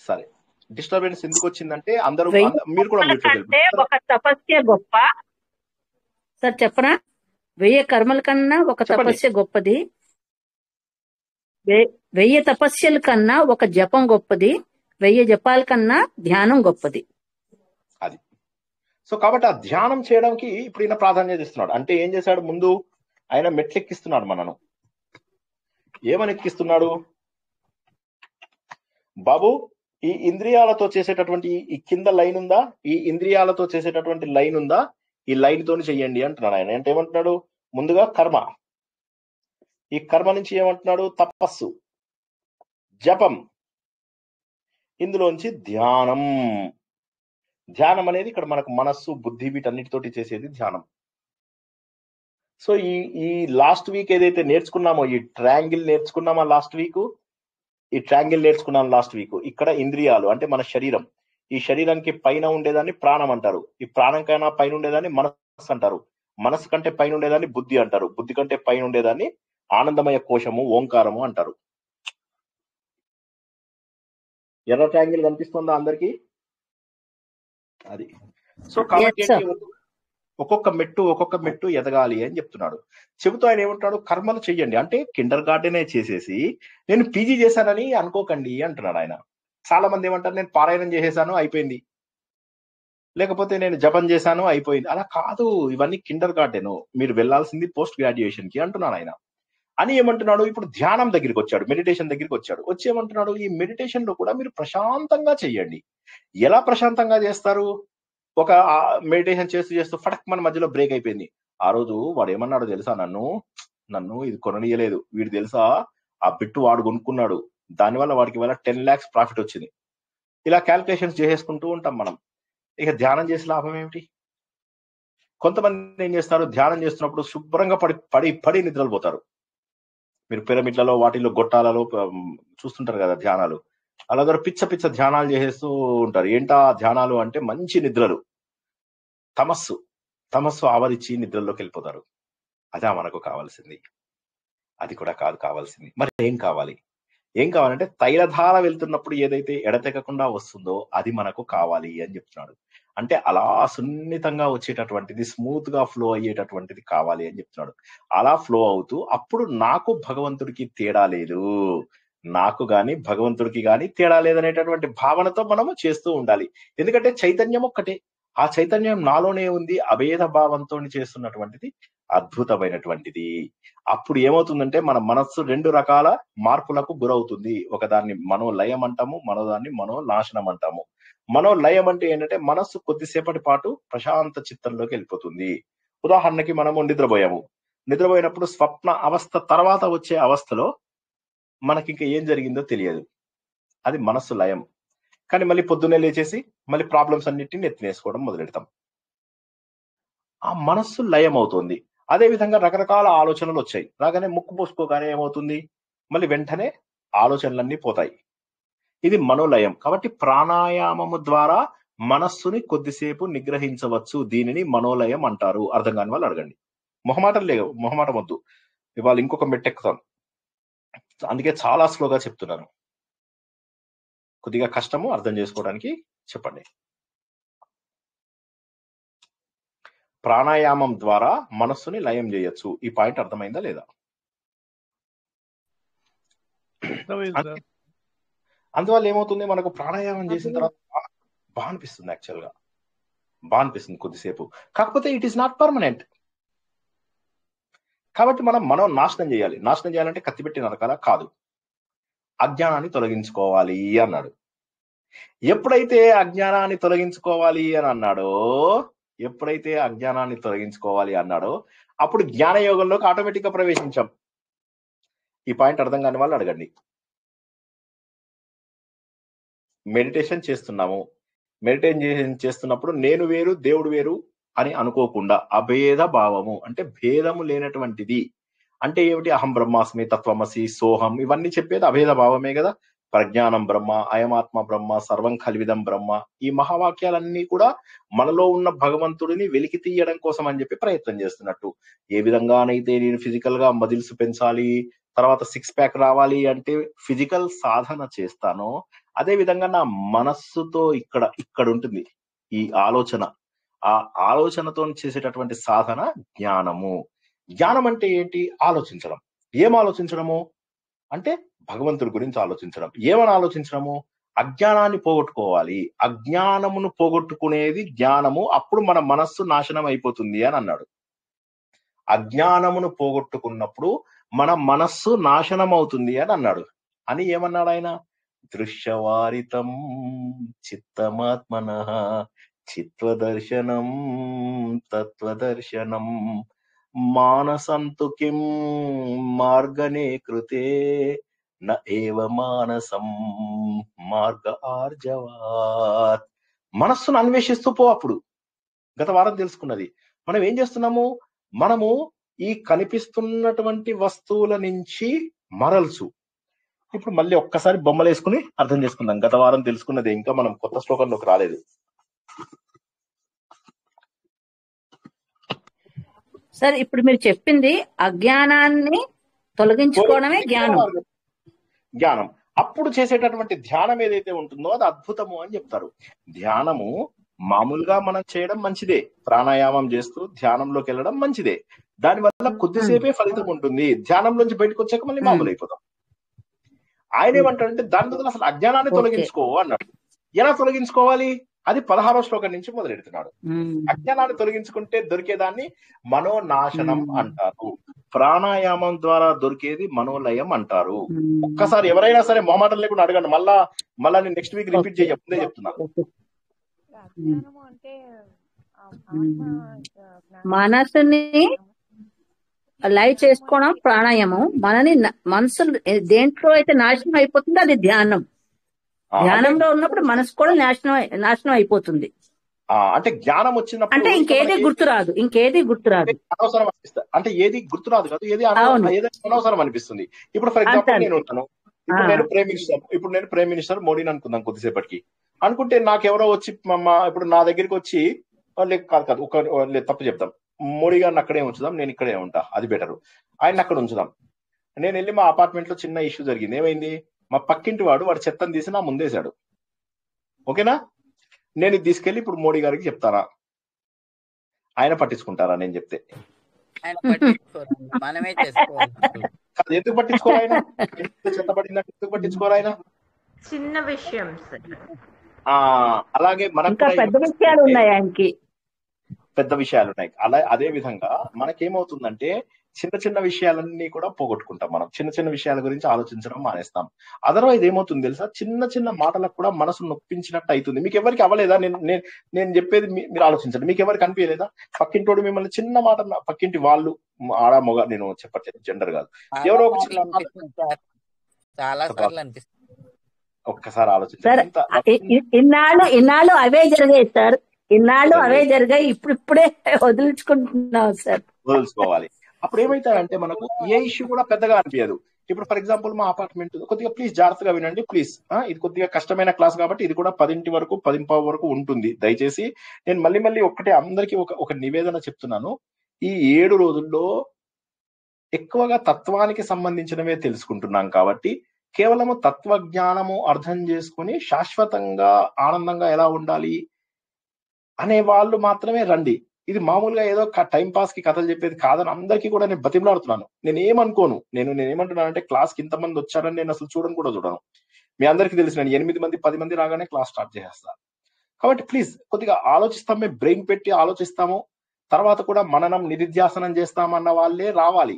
సరే. డిస్టర్బెన్స్ ఎందుకు వచ్చిందంటే అందరూ వెయ్యి మీరు కూడా కర్మల మ్యూట్ లో కంటే ఒక తపస్య గొప్ప. సార్ చెప్పనా? 1000 కర్మల కన్నా ఒక చెప్పండి. తపస్య గొప్పది. 1000 తపస్యల కన్నా ఒక జపం గొప్పది. 1000 జపాల కన్నా ధ్యానం గొప్పది. అది. సో కాబట్టి ఆ ధ్యానం చేయడానికి ఇప్పుడు ఈయన ప్రాధాన్యత ఇస్తున్నాడు. అంటే ఏం చేశాడు? ముందు ఆయన మెట్లెక్కిస్తున్నాడు మనను. ఏమని ఎక్కిస్తున్నాడు? బాబు ఈ ఇంద్రియాలతో చేసేటటువంటి ఈ కింద లైన్ ఉందా? ఈ ఇంద్రియాలతో చేసేటటువంటి లైన్ ఉందా? ఈ లైన్ తోని చెయ్యండి అంటున్నాడు ఆయన. అంటే ఏమంటున్నాడు? ముందుగా కర్మ, ఈ కర్మ నుంచి ఏమంటున్నాడు? తపస్సు, జపం, ఇందులోంచి ధ్యానం. ధ్యానం అనేది ఇక్కడ మనకు మనస్సు, బుద్ధి వీటన్నిటితోటి చేసేది ధ్యానం. సో ఈ లాస్ట్ వీక్ ఏదైతే నేర్చుకున్నామో, ఈ ట్రయాంగిల్ నేర్చుకున్నామా లాస్ట్ వీక్? ఈ ట్రయాంగిల్ నేర్చుకున్నాం లాస్ట్ వీక్. ఇక్కడ ఇంద్రియాలు అంటే మన శరీరం. ఈ శరీరానికి పైన ఉండేదాన్ని ప్రాణం అంటారు. ఈ ప్రాణం కన్నా పైన ఉండేదాన్ని మనస్సు అంటారు. మనస్సు కంటే పైన ఉండేదాన్ని బుద్ధి అంటారు. బుద్ధి కంటే పైన ఉండేదాన్ని ఆనందమయ కోశము, ఓంకారము అంటారు. ఎర్ర ట్రయాంగిల్ కనిపిస్తుందా అందరికి? అది. సో కాబట్టి Yes, sir. ఒక్కొక్క మెట్టు ఎదగాలి అని చెప్తున్నాడు. చెబుతూ ఆయన ఏమంటాడు? కర్మలు చెయ్యండి. అంటే కిండర్ గార్డెనే చేసేసి నేను పీజీ చేశానని అనుకోకండి అంటున్నాడు ఆయన. చాలా మంది ఏమంటారు? నేను పారాయణం చేసేసాను అయిపోయింది, లేకపోతే నేను జపం చేశాను అయిపోయింది. అలా కాదు, ఇవన్నీ కిండర్ గార్డెన్, మీరు వెళ్లాల్సింది పోస్ట్ గ్రాడ్యుయేషన్ కి అంటున్నాడు ఆయన. అని ఏమంటున్నాడు? ఇప్పుడు ధ్యానం దగ్గరికి వచ్చాడు, మెడిటేషన్ దగ్గరికి వచ్చాడు. వచ్చి ఏమంటున్నాడు? ఈ మెడిటేషన్ లో కూడా మీరు ప్రశాంతంగా చెయ్యండి. ఎలా ప్రశాంతంగా చేస్తారు? ఒక మెడిటేషన్ చేస్తూ ఫటక్ మన మధ్యలో బ్రేక్ అయిపోయింది. ఆ రోజు వాడు ఏమన్నాడు తెలుసా? నన్ను ఇది కొననీయలేదు. వీడు తెలుసా ఆ బిట్టు వాడు కొనుక్కున్నాడు, దానివల్ల వాడికి ఇవాళ 10 lakhs ప్రాఫిట్ వచ్చింది. ఇలా క్యాల్కులేషన్స్ చేసేసుకుంటూ ఉంటాం మనం. ఇక ధ్యానం చేసే లాభం ఏమిటి? కొంతమంది ఏం చేస్తారు? ధ్యానం చేస్తున్నప్పుడు శుభ్రంగా పడి నిద్రలు పోతారు. మీరు పిరమిడ్లలో వాటిలో గొట్టాలలో చూస్తుంటారు కదా ధ్యానాలు. అలా పిచ్చ ధ్యానాలు చేసేస్తూ ఉంటారు. ఏంటా ధ్యానాలు అంటే మంచి నిద్రలు, తమస్సు ఆవరించి నిద్రలోకి వెళ్ళిపోతారు. అదే మనకు కావాల్సింది. అది కూడా కాదు కావాల్సింది. మరి ఏం కావాలంటే తైలధార వెళ్తున్నప్పుడు ఏదైతే ఎడతెగకుండా వస్తుందో అది మనకు కావాలి అని చెప్తున్నాడు. అంటే అలా సున్నితంగా వచ్చేటటువంటిది, స్మూత్ గా ఫ్లో అయ్యేటటువంటిది కావాలి అని చెప్తున్నాడు. అలా ఫ్లో అవుతూ అప్పుడు నాకు భగవంతుడికి తేడా లేదు, నాకు గాని భగవంతుడికి గాని తేడా లేదనేటటువంటి భావనతో మనము చేస్తూ ఉండాలి. ఎందుకంటే చైతన్యం ఒక్కటే, ఆ చైతన్యం నాలోనే ఉంది. అభేద భావంతో చేస్తున్నటువంటిది అద్భుతమైనటువంటిది. అప్పుడు ఏమవుతుందంటే మన మనస్సు 2 రకాల మార్పులకు గురవుతుంది. ఒకదాన్ని మనోలయం అంటాము, మరోదాన్ని మనోనాశనం అంటాము. మనోలయం అంటే ఏంటంటే మనస్సు కొద్దిసేపటి పాటు ప్రశాంత చిత్తంలోకి వెళ్ళిపోతుంది. ఉదాహరణకి మనము నిద్రపోయినప్పుడు స్వప్న అవస్థ తర్వాత వచ్చే అవస్థలో మనకి ఇంకా ఏం జరిగిందో తెలియదు. అది మనస్సు లయం. కానీ మళ్ళీ పొద్దున్నే లేచేసి మళ్ళీ ప్రాబ్లమ్స్ అన్నిటిని ఎత్తినేసుకోవడం మొదలెడతాం. ఆ మనస్సు లయం అవుతుంది. అదే విధంగా రకరకాల ఆలోచనలు వచ్చాయి. రాగానే ముక్కు పోసుకోగానే ఏమవుతుంది? మళ్ళీ వెంటనే ఆలోచనలన్నీ పోతాయి. ఇది మనోలయం. కాబట్టి ప్రాణాయామము ద్వారా మనస్సుని కొద్దిసేపు నిగ్రహించవచ్చు. దీనిని మనోలయం అంటారు. అర్థం కాని వాళ్ళు అడగండి. మొహమాటం వద్దు. ఇవాళ ఇంకొక మెట్టెక్కుతాను, అందుకే చాలా స్లోగా చెప్తున్నాను. కొద్దిగా కష్టము అర్థం చేసుకోవడానికి చెప్పండి. ప్రాణాయామం ద్వారా మనస్సుని లయం చేయొచ్చు. ఈ పాయింట్ అర్థమైందా లేదా? అందువల్ల ఏమవుతుంది? మనకు ప్రాణాయామం చేసిన తర్వాత బాగా అనిపిస్తుంది యాక్చువల్ గా. బాగా అనిపిస్తుంది కొద్దిసేపు, కాకపోతే ఇట్ ఈస్ నాట్ పర్మనెంట్. కాబట్టి మనం నాశనం చేయాలి. నాశనం చేయాలంటే కత్తి పెట్టి నరకాల కాదు, అజ్ఞానాన్ని తొలగించుకోవాలి అన్నాడు. ఎప్పుడైతే అజ్ఞానాన్ని తొలగించుకోవాలి అని అన్నాడో అప్పుడు జ్ఞాన యోగంలోకి ఆటోమేటిక్ గా ప్రవేశించాం. ఈ పాయింట్ అర్థం కాని వాళ్ళు అడగండి. మెడిటేషన్ చేస్తున్నప్పుడు నేను వేరు దేవుడు వేరు అని అనుకోకుండా అభేద భావము అంటే భేదము లేనటువంటిది అంటే ఏమిటి? అహం బ్రహ్మాస్మి, తత్వమసి, సోహం, ఇవన్నీ చెప్పేది అభేద భావమే కదా. ప్రజ్ఞానం బ్రహ్మ, అయమాత్మ బ్రహ్మ, సర్వం కల్విదం బ్రహ్మ, ఈ మహావాక్యాలన్నీ కూడా మనలో ఉన్న భగవంతుడిని వెలికి తీయడం కోసం అని చెప్పి ప్రయత్నం చేస్తున్నట్టు. ఏ విధంగానైతే నేను ఫిజికల్ గా మజిల్స్ పెంచాలి, తర్వాత 6 ప్యాక్ రావాలి అంటే ఫిజికల్ సాధన చేస్తానో, అదే విధంగా నా మనస్సుతో ఇక్కడ ఉంటుంది ఈ ఆలోచన. ఆ ఆలోచనతో చేసేటటువంటి సాధన జ్ఞానము. జ్ఞానం అంటే ఏంటి? ఆలోచించడం. ఏం ఆలోచించడము అంటే భగవంతుడి గురించి ఆలోచించడం. ఏమని ఆలోచించడము? అజ్ఞానాన్ని పోగొట్టుకోవాలి. అజ్ఞానమును పోగొట్టుకునేది జ్ఞానము. అప్పుడు మన మనస్సు నాశనం అయిపోతుంది అని అన్నాడు. అజ్ఞానమును పోగొట్టుకున్నప్పుడు మన మనస్సు నాశనం అవుతుంది అని అన్నాడు. అని ఏమన్నాడు ఆయన? దృశ్యవారితం చిత్తమాత్మనః చిత్వదర్శనం తత్వదర్శనం మానసంతు కిం మార్గనే కృతే న ఏవ మానసం మార్గ ఆర్జవాత్. మనస్సును అన్వేషిస్తూ పో. అప్పుడు గత వారం తెలుసుకున్నది. మనం ఏం చేస్తున్నాము? మనము ఈ కనిపిస్తున్నటువంటి వస్తువుల నుంచి మరల్చు. ఇప్పుడు మళ్ళీ ఒక్కసారి బొమ్మలు వేసుకుని అర్థం చేసుకుందాం. గత వారం తెలుసుకున్నది, ఇంకా మనం కొత్త శ్లోకంలోకి రాలేదు. సార్ ఇప్పుడు మీరు చెప్పింది అజ్ఞానాన్ని తొలగించుకోవడమే జ్ఞానం. అప్పుడు చేసేటటువంటి ధ్యానం ఏదైతే ఉంటుందో అది అద్భుతము అని చెప్తారు. ధ్యానము మామూలుగా మనం చేయడం మంచిదే, ప్రాణాయామం చేస్తూ ధ్యానంలోకి వెళ్ళడం మంచిదే. దానివల్ల కొద్దిసేపే ఫలితం ఉంటుంది. ధ్యానంలోంచి బయటకు వచ్చాక మళ్ళీ మామూలు అయిపోతాం. ఆయన ఏమంటాడంటే దాని బదులు అసలు అజ్ఞానాన్ని తొలగించుకో అన్నాడు. ఎలా తొలగించుకోవాలి? అది 16వ శ్లోకం నుంచి మొదలెడుతున్నాడు. అజ్ఞానాన్ని తొలగించుకుంటే దొరికేదాన్ని మనోనాశనం అంటారు. ప్రాణాయామం ద్వారా దొరికేది మనోలయం అంటారు. ఒక్కసారి ఎవరైనా సరే మొహమాటం లేకుండా అడగండి. మళ్ళా నేను నెక్స్ట్ వీక్ రిపీట్ చేయకుందే చెప్తున్నాను. మనసుని లైవ్ చేసుకోవడం ప్రాణాయామం. మనసు దేంట్లో అయితే నాశనం అయిపోతుందో అది ధ్యానం. ధ్యానంలో ఉన్నప్పుడు మనసు కూడా నాశనం అయిపోతుంది. అంటే జ్ఞానం వచ్చినప్పుడు అంటే ఇంకేది గుర్తురాదు అనవసరం అనిపిస్తుంది. అంటే ఏది గుర్తురాదు కాదు, ఏది అనవసరం అనిపిస్తుంది. ఇప్పుడు ఫర్ ఎగ్జాంపుల్ నేను ఉంటాను, ఇప్పుడు నేను ప్రైమ్ మినిస్టర్ మోడీని అనుకుందాం కొద్దిసేపటికి. అనుకుంటే నాకెవరో వచ్చి ఇప్పుడు నా దగ్గరికి వచ్చి కాదు తప్పు చెప్తాం, మోడీ గారిని అక్కడే ఉంచుదాం, నేను ఇక్కడే ఉంటా, అది బెటర్. ఆయన అక్కడ ఉంచుదాం. నేను వెళ్ళి మా అపార్ట్మెంట్ లో చిన్న ఇష్యూ జరిగింది. ఏమైంది? మా పక్కింటి వాడు చెత్తను తీసి నా ముందేశాడు. ఓకేనా? నేను ఇది తీసుకెళ్లి ఇప్పుడు మోడీ గారికి చెప్తానా? ఆయన పట్టించుకుంటారా నేను చెప్తే? ఎందుకు పట్టించుకోరు ఆయన? చెత్త పడిందంటే ఎందుకు పట్టించుకోరు ఆయన? చిన్న విషయం. అలాగే మనకు పెద్ద విషయాలు ఉన్నాయి. అదే విధంగా మనకేమవుతుందంటే చిన్న చిన్న విషయాలన్నీ కూడా పోగొట్టుకుంటాం. మనం చిన్న చిన్న విషయాల గురించి ఆలోచించడం మానేస్తాం. అదర్వైజ్ ఏమవుతుంది తెలుసా? చిన్న చిన్న మాటలకు కూడా మనసు నొప్పించినట్టు అవుతుంది. మీకు ఎవరికి అవ్వలేదా? నేను చెప్పేది మీరు ఆలోచించండి. మీకు ఎవరికి అనిపించలేదా? పక్కింటోడు మిమ్మల్ని చిన్న మాట, పక్కింటి వాళ్ళు ఆడ మొగ, నేను చెప్పట్లేదు జెండర్ కాదు, ఎవరో ఒక ఒక్కసారి ఆలోచించండి. ఇన్నాళ్ళు అవే జరిగాయి సార్, అవే జరిగాయి. ఇప్పుడే వదులుచుకోవాలి. అప్పుడు ఏమైతాయంటే మనకు ఏ ఇష్యూ కూడా పెద్దగా అనిపించదు. ఇప్పుడు ఫర్ ఎగ్జాంపుల్ మా అపార్ట్మెంట్ కొద్దిగా ప్లీజ్ జాగ్రత్తగా వినండి ప్లీజ్. ఇది కొద్దిగా కష్టమైన క్లాస్ కాబట్టి ఇది కూడా 10 వరకు 10 వరకు ఉంటుంది. దయచేసి నేను మళ్ళీ ఒక్కటే అందరికీ ఒక నివేదన చెప్తున్నాను. ఈ 7 రోజుల్లో ఎక్కువగా తత్వానికి సంబంధించినవే తెలుసుకుంటున్నాం కాబట్టి కేవలము తత్వజ్ఞానము అర్థం చేసుకుని శాశ్వతంగా ఆనందంగా ఎలా ఉండాలి అనే వాళ్ళు మాత్రమే రండి. ఇది మామూలుగా ఏదో టైం పాస్ కి కథలు చెప్పేది కాదని అందరికీ కూడా నేను బతిమలాడుతున్నాను. నేనేమనుకోను, నేనేమంటున్నాను అంటే క్లాస్ కి ఇంతమంది వచ్చారని నేను అసలు చూడను. మీ అందరికీ తెలుసు, నేను 8 మంది 10 మంది రాగానే క్లాస్ స్టార్ట్ చేసేస్తా. కాబట్టి ప్లీజ్ కొద్దిగా ఆలోచిస్తాం, మేము బ్రెయిన్ పెట్టి ఆలోచిస్తాము, తర్వాత కూడా మననం నిధిధ్యాసనం చేస్తామన్న వాళ్ళే రావాలి.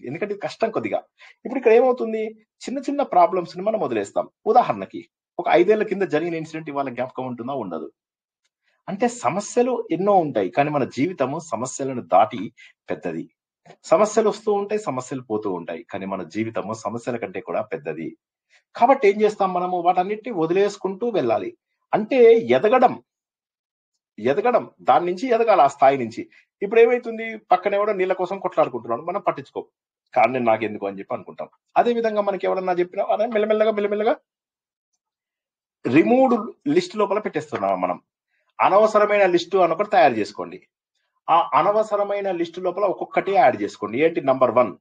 ఎందుకంటే ఇది కష్టం కొద్దిగా. ఇప్పుడు ఇక్కడ ఏమవుతుంది, చిన్న చిన్న ప్రాబ్లమ్స్ ని మనం వదిలేస్తాం. ఉదాహరణకి ఒక 5 ఏళ్ల కింద జరిగిన ఇన్సిడెంట్ ఇవాళ జ్ఞాపకం ఉంటుందా? ఉండదు. అంటే సమస్యలు ఎన్నో ఉంటాయి, కానీ మన జీవితము సమస్యలను దాటి పెద్దది. సమస్యలు వస్తూ ఉంటాయి, సమస్యలు పోతూ ఉంటాయి, కానీ మన జీవితము సమస్యల కంటే కూడా పెద్దది. కాబట్టి ఏం చేస్తాం మనము, వాటన్నిటిని వదిలేసుకుంటూ వెళ్ళాలి. అంటే ఎదగడం దాని నుంచి ఎదగాలి, ఆ స్థాయి నుంచి. ఇప్పుడు ఏమైతుంది, పక్కన ఎవడో నీళ్ళ కోసం కొట్లాడుకుంటున్నాడు, మనం పట్టించుకో, కానీ నేను నాకెందుకు అని చెప్పి అనుకుంటాం. అదే విధంగా మనకి ఎవరన్నా చెప్పినా అదే మెల్లమెల్లగా రిమూవ్డ్ లిస్ట్ లోపల పెట్టేస్తున్నాం మనం. అనవసరమైన లిస్టు అనొకటి తయారు చేసుకోండి. ఆ అనవసరమైన లిస్టు లోపల ఒక్కొక్కటి యాడ్ చేసుకోండి. ఏంటి? నంబర్ 1,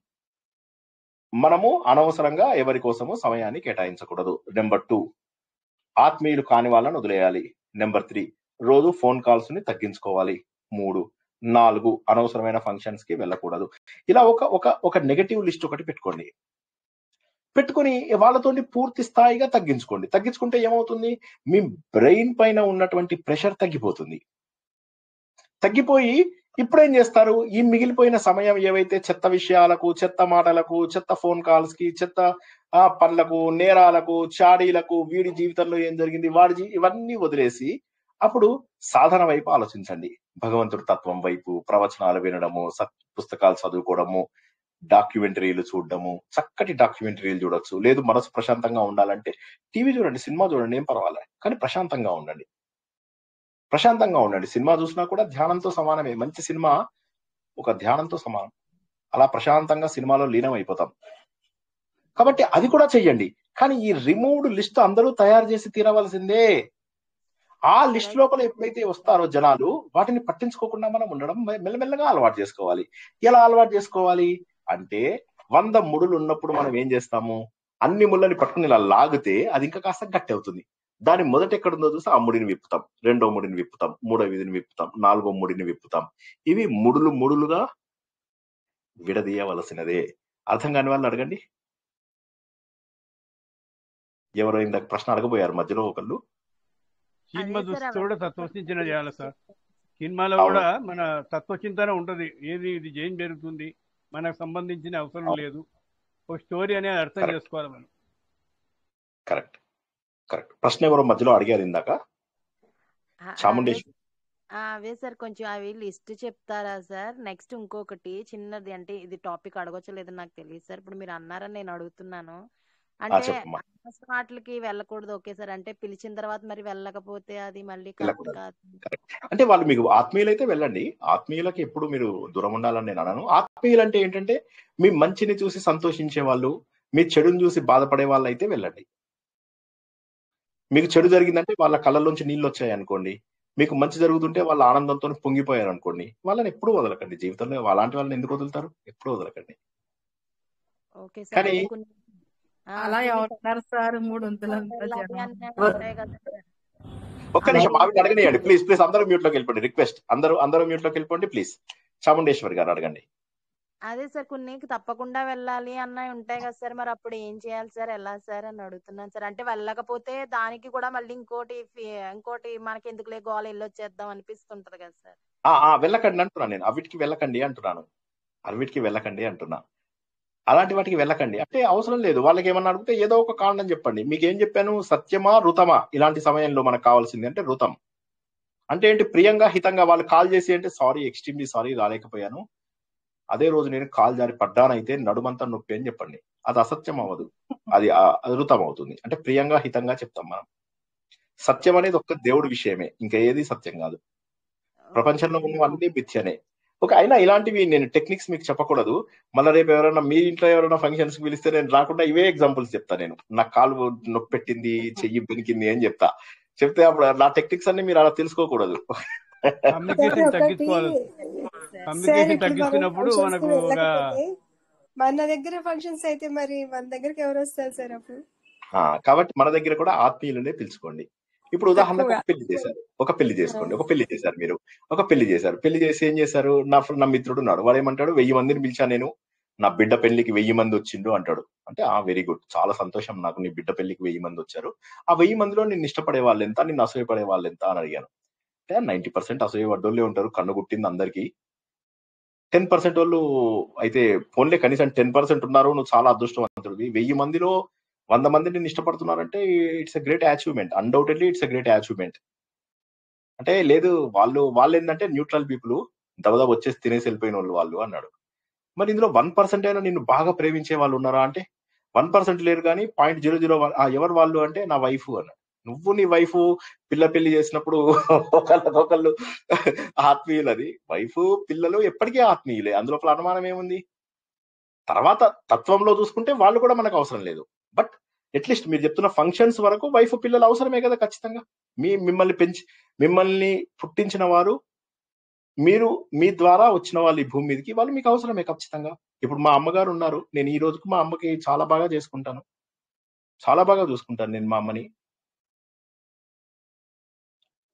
మనము అనవసరంగా ఎవరి కోసము సమయాన్ని కేటాయించకూడదు. నెంబర్ 2, ఆత్మీయులు కాని వాళ్ళని వదిలేయాలి. నెంబర్ 3, రోజు ఫోన్ కాల్స్ ని తగ్గించుకోవాలి. 3, 4, అనవసరమైన ఫంక్షన్స్ కి వెళ్ళకూడదు. ఇలా ఒక నెగటివ్ లిస్ట్ ఒకటి పెట్టుకొని వాళ్ళతో పూర్తి స్థాయిగా తగ్గించుకోండి. తగ్గించుకుంటే ఏమవుతుంది, మీ బ్రెయిన్ పైన ఉన్నటువంటి ప్రెషర్ తగ్గిపోయి ఇప్పుడేం చేస్తారు, ఈ మిగిలిపోయిన సమయం ఏవైతే చెత్త విషయాలకు, చెత్త మాటలకు, చెత్త ఫోన్ కాల్స్ కి, చెత్త పనులకు, నేరాలకు, చాడీలకు, వీడి జీవితంలో ఏం జరిగింది, ఇవన్నీ వదిలేసి అప్పుడు సాధన వైపు ఆలోచించండి. భగవంతుడి తత్వం వైపు, ప్రవచనాలు వినడము, పుస్తకాలు చదువుకోవడము, డాక్యుమెంటరీలు చూడడము, చక్కటి డాక్యుమెంటరీలు చూడొచ్చు. లేదు మనసు ప్రశాంతంగా ఉండాలంటే టీవీ చూడండి, సినిమా చూడండి, ఏం పర్వాలేదు, కానీ ప్రశాంతంగా ఉండండి. సినిమా చూసినా కూడా ధ్యానంతో సమానమే. మంచి సినిమా ఒక ధ్యానంతో సమానం. అలా ప్రశాంతంగా సినిమాలో లీనం అయిపోతాం. కాబట్టి అది కూడా చెయ్యండి. కానీ ఈ రిమూవ్డ్ లిస్ట్ అందరూ తయారు చేసి తీరవలసిందే. ఆ లిస్ట్ లోపల ఎప్పుడైతే వస్తారో జనాలు, వాటిని పట్టించుకోకుండా మనం ఉండడం మెల్లమెల్లగా అలవాటు చేసుకోవాలి. ఎలా అలవాటు చేసుకోవాలి అంటే, 100 ముడులు ఉన్నప్పుడు మనం ఏం చేస్తాము, అన్ని ముళ్ళని పట్టుకుని ఇలా లాగితే అది ఇంకా కాస్త గట్టి అవుతుంది. దాని మొదట ఎక్కడుందో చూసి ఆ ముడిని విప్పుతాం, 2వ ముడిని విప్పుతాం, 3వ ముడిని విప్పుతాం, 4వ ముడిని విప్పుతాం. ఇవి ముడులుగా విడదీయవలసినదే. అర్థం కాని వాళ్ళని అడగండి. ఎవరో ఇందాక ప్రశ్న అడగబోయారు మధ్యలో ఒకళ్ళు. సినిమా చూస్తే కూడా తత్వచింతన చేయాలి సార్. సినిమాలో కూడా మన తత్వచింతన ఉంటది. ఇది ఏం జరుగుతుంది, మనకు సంబంధించిన అవసరం లేదు, ఒక స్టోరీ అనేది అర్థం చేసుకోవాలి మనం. కరెక్ట్. ప్రశ్న ఎవరో మధ్యలో అడిగారు ఇందాక, చాముండేశ్వరి. అవే సార్, కొంచెం అవి లిస్ట్ చెప్తారా సార్? నెక్స్ట్ ఇంకొకటి చిన్నది, అంటే ఇది టాపిక్ అడగొచ్చో లేదో నాకు తెలియదు సార్. ఇప్పుడు మీరు అన్నారని నేను అడుగుతున్నాను. అంటే వాటికి వెళ్ళకూడదు, ఓకే సార్. అంటే పిలిచిన తర్వాత మరి వెళ్ళకపోతే అది మళ్ళీ కరెక్ట్ కాదు. అంటే వాళ్ళు మీకు ఆత్మీయులైతే వెళ్ళండి. ఆత్మీయులకి ఎప్పుడు మీరు దూరం ఉండాలని నేను అనను. ఆత్మీయులు అంటే ఏంటంటే, మీ మంచిని చూసి సంతోషించే వాళ్ళు, మీ చెడుని చూసి బాధపడే వాళ్ళు అయితే వెళ్ళండి. మీకు చెడు జరిగిందంటే వాళ్ళ కళ్ళల్లోంచి నీళ్ళు వచ్చాయి అనుకోండి, మీకు మంచి జరుగుతుంటే వాళ్ళ ఆనందంతో పొంగిపోయారు అనుకోండి, వాళ్ళని ఎప్పుడు వదలకండి. జీవితంలో అలాంటి వాళ్ళని ఎందుకు వదులుతారు? ఎప్పుడు వదలకండి. కానీ అలా ఎవరు సార్, 300 ఒక్క నిమిషం ఆవిడ అడగనియండి ప్లీజ్. అందరూ మ్యూట్ లోకి వెళ్ళిపోండి. రిక్వెస్ట్, అందరూ మ్యూట్ లోకి వెళ్ళిపోండి ప్లీజ్. చాముండేశ్వరి గారు అడగండి. అదే సార్, కొన్ని తప్పకుండా వెళ్ళాలి అన్నవి ఉంటాయి కదా సార్, మరి అప్పుడు ఏం చేయాలి సార్, ఎలా సార్ అని అడుగుతున్నాను సార్. అంటే వెళ్ళకపోతే దానికి కూడా మళ్ళీ ఇంకోటి మనకి ఎందుకులే గోల వెళ్ళొచ్చేద్దాం అనిపిస్తుంటది కదా సార్. వెళ్ళకండి అంటున్నాను నేను. అవిటికి వెళ్ళకండి అంటున్నా. అలాంటి వాటికి వెళ్ళకండి. అంటే అవసరం లేదు. వాళ్ళకి ఏమన్నా అడిగితే ఏదో ఒక కారణం చెప్పండి. మీకేం చెప్పాను, సత్యమా ఋతమా? ఇలాంటి సమయంలో మనకు కావాల్సింది అంటే ఋతం. అంటే ఏంటి, ప్రియంగా హితంగా. వాళ్ళు కాల్ చేసి అంటే సారీ, ఎక్స్ట్రీమ్లీ సారీ, రాలేకపోయాను, అదే రోజు నేను కాల్ జారి పడ్డానైతే నడుమంతా నొప్పి అని చెప్పండి. అది అసత్యం అవ్వదు, అది ఋతం అవుతుంది. అంటే ప్రియంగా హితంగా చెప్తాం మనం. సత్యం అనేది ఒక్క దేవుడి విషయమే, ఇంకా ఏది సత్యం కాదు. ప్రపంచంలో ఉన్నవన్నీ మిథ్యనే. అయినా ఇలాంటివి నేను టెక్నిక్స్ మీకు చెప్పకూడదు. మళ్ళీ రేపు ఎవరైనా మీ ఇంట్లో ఎవరైనా ఫంక్షన్స్ కి పిలిస్తే నేను రాకుండా ఇవే ఎగ్జాంపుల్స్ చెప్తా. నేను నా కాలు నొప్పి పెట్టింది, చెయ్యి బెనికింది అని చెప్తే అప్పుడు నా టెక్నిక్స్ అన్ని మీరు అలా తెలుసుకోకూడదు. కమ్యూనికేషన్ తగ్గిస్తున్నప్పుడు మనకు మన దగ్గర ఫంక్షన్స్ అయితే మరి మన దగ్గరికి ఎవరు వస్తారు సార్ అప్పుడు? కాబట్టి మన దగ్గర కూడా ఆత్మీయులనే పిలుచుకోండి. ఇప్పుడు ఉదాహరణకు ఒక పెళ్లి చేసుకోండి. మీరు ఒక పెళ్లి చేశారు. పెళ్లి చేసి ఏం చేశారు, నా మిత్రుడు ఉన్నాడు, వాడు ఏమంటాడు, 1000 మందిని పిలిచా నేను, నా బిడ్డ పెళ్లికి 1000 మంది వచ్చిండు అంటాడు. అంటే వెరీ గుడ్, చాలా సంతోషం, నాకు నీ బిడ్డ పెళ్లికి 1000 మంది వచ్చారు. ఆ 1000 మందిలో నిన్ను ఇష్టపడే వాళ్ళు ఎంత, నిన్ను అసూయపడే వాళ్ళు ఎంత అని అడిగాను. అంటే 90% అసూయపడ్డోళ్ళే ఉంటారు, కన్ను గుట్టింది అందరికి. 10% వాళ్ళు అయితే ఫోన్లే, కనీసం 10% ఉన్నారు, నువ్వు చాలా అదృష్టవంతుడివి. 1000 మందిలో 100 మంది నిన్ను ఇష్టపడుతున్నారంటే it's a great achievement, undoubtedly it's a great achievement. అంటే లేదు, వాళ్ళు ఏంటంటే న్యూట్రల్ పీపుల్, దబదబ వచ్చేసి తినేసి వెళ్ళిపోయిన వాళ్ళు అన్నాడు. మరి ఇందులో 1% అయినా నిన్ను బాగా ప్రేమించే వాళ్ళు ఉన్నారా అంటే 1% లేరు, కానీ 0.001 ఎవరు వాళ్ళు అంటే నా వైఫ్ అన్నాడు. నువ్వు నీ వైఫ్ పిల్ల పెళ్లి చేసినప్పుడు ఒకళ్ళకొకళ్ళు ఆత్మీయులు, అది వైఫ్ పిల్లలు ఎప్పటికీ ఆత్మీయులే, అందులో అనుమానం ఏముంది. తర్వాత తత్వంలో చూసుకుంటే వాళ్ళు కూడా మనకు అవసరం లేదు, బట్ అట్లీస్ట్ మీరు చెప్తున్న ఫంక్షన్స్ వరకు వైఫ్ పిల్లలు అవసరమే కదా ఖచ్చితంగా. మిమ్మల్ని పుట్టించిన వారు, మీరు మీ ద్వారా వచ్చిన వాళ్ళు ఈ భూమి మీదకి, వాళ్ళు మీకు అవసరమే ఖచ్చితంగా. ఇప్పుడు మా అమ్మగారు ఉన్నారు, నేను ఈ రోజుకు మా అమ్మకి చాలా బాగా చేసుకుంటాను, చాలా బాగా చూసుకుంటాను నేను మా అమ్మని.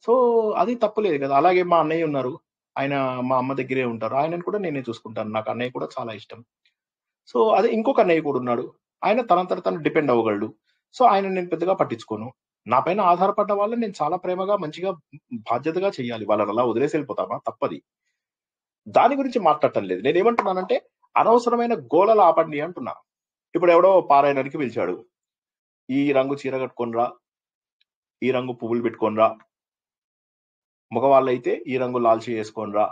సో అది తప్పులేదు కదా. అలాగే మా అన్నయ్య ఉన్నారు, ఆయన మా అమ్మ దగ్గరే ఉంటారు, ఆయనను కూడా నేనే చూసుకుంటాను, నాకు అన్నయ్య కూడా చాలా ఇష్టం. సో అదే ఇంకొక అన్నయ్య కూడా ఉన్నాడు, ఆయన తనంతట తను డిపెండ్ అవ్వగలడు. సో ఆయన నేను పెద్దగా పట్టించుకోను. నా పైన ఆధారపడ్డ వాళ్ళని నేను చాలా ప్రేమగా, మంచిగా, బాధ్యతగా చేయాలి. వాళ్ళని అలా వదిలేసి వెళ్ళిపోతామా? తప్పది. దాని గురించి మాట్లాడటం లేదు. నేనేమంటున్నానంటే అనవసరమైన గోళలు ఆపండి అంటున్నా. ఇప్పుడు ఎవడో పారాయణానికి పిలిచాడు, ఈ రంగు చీర కట్టుకోనరా, ఈ రంగు పువ్వులు పెట్టుకోనరా, మగవాళ్ళైతే ఈ రంగు లాల్చీ వేసుకోనరా,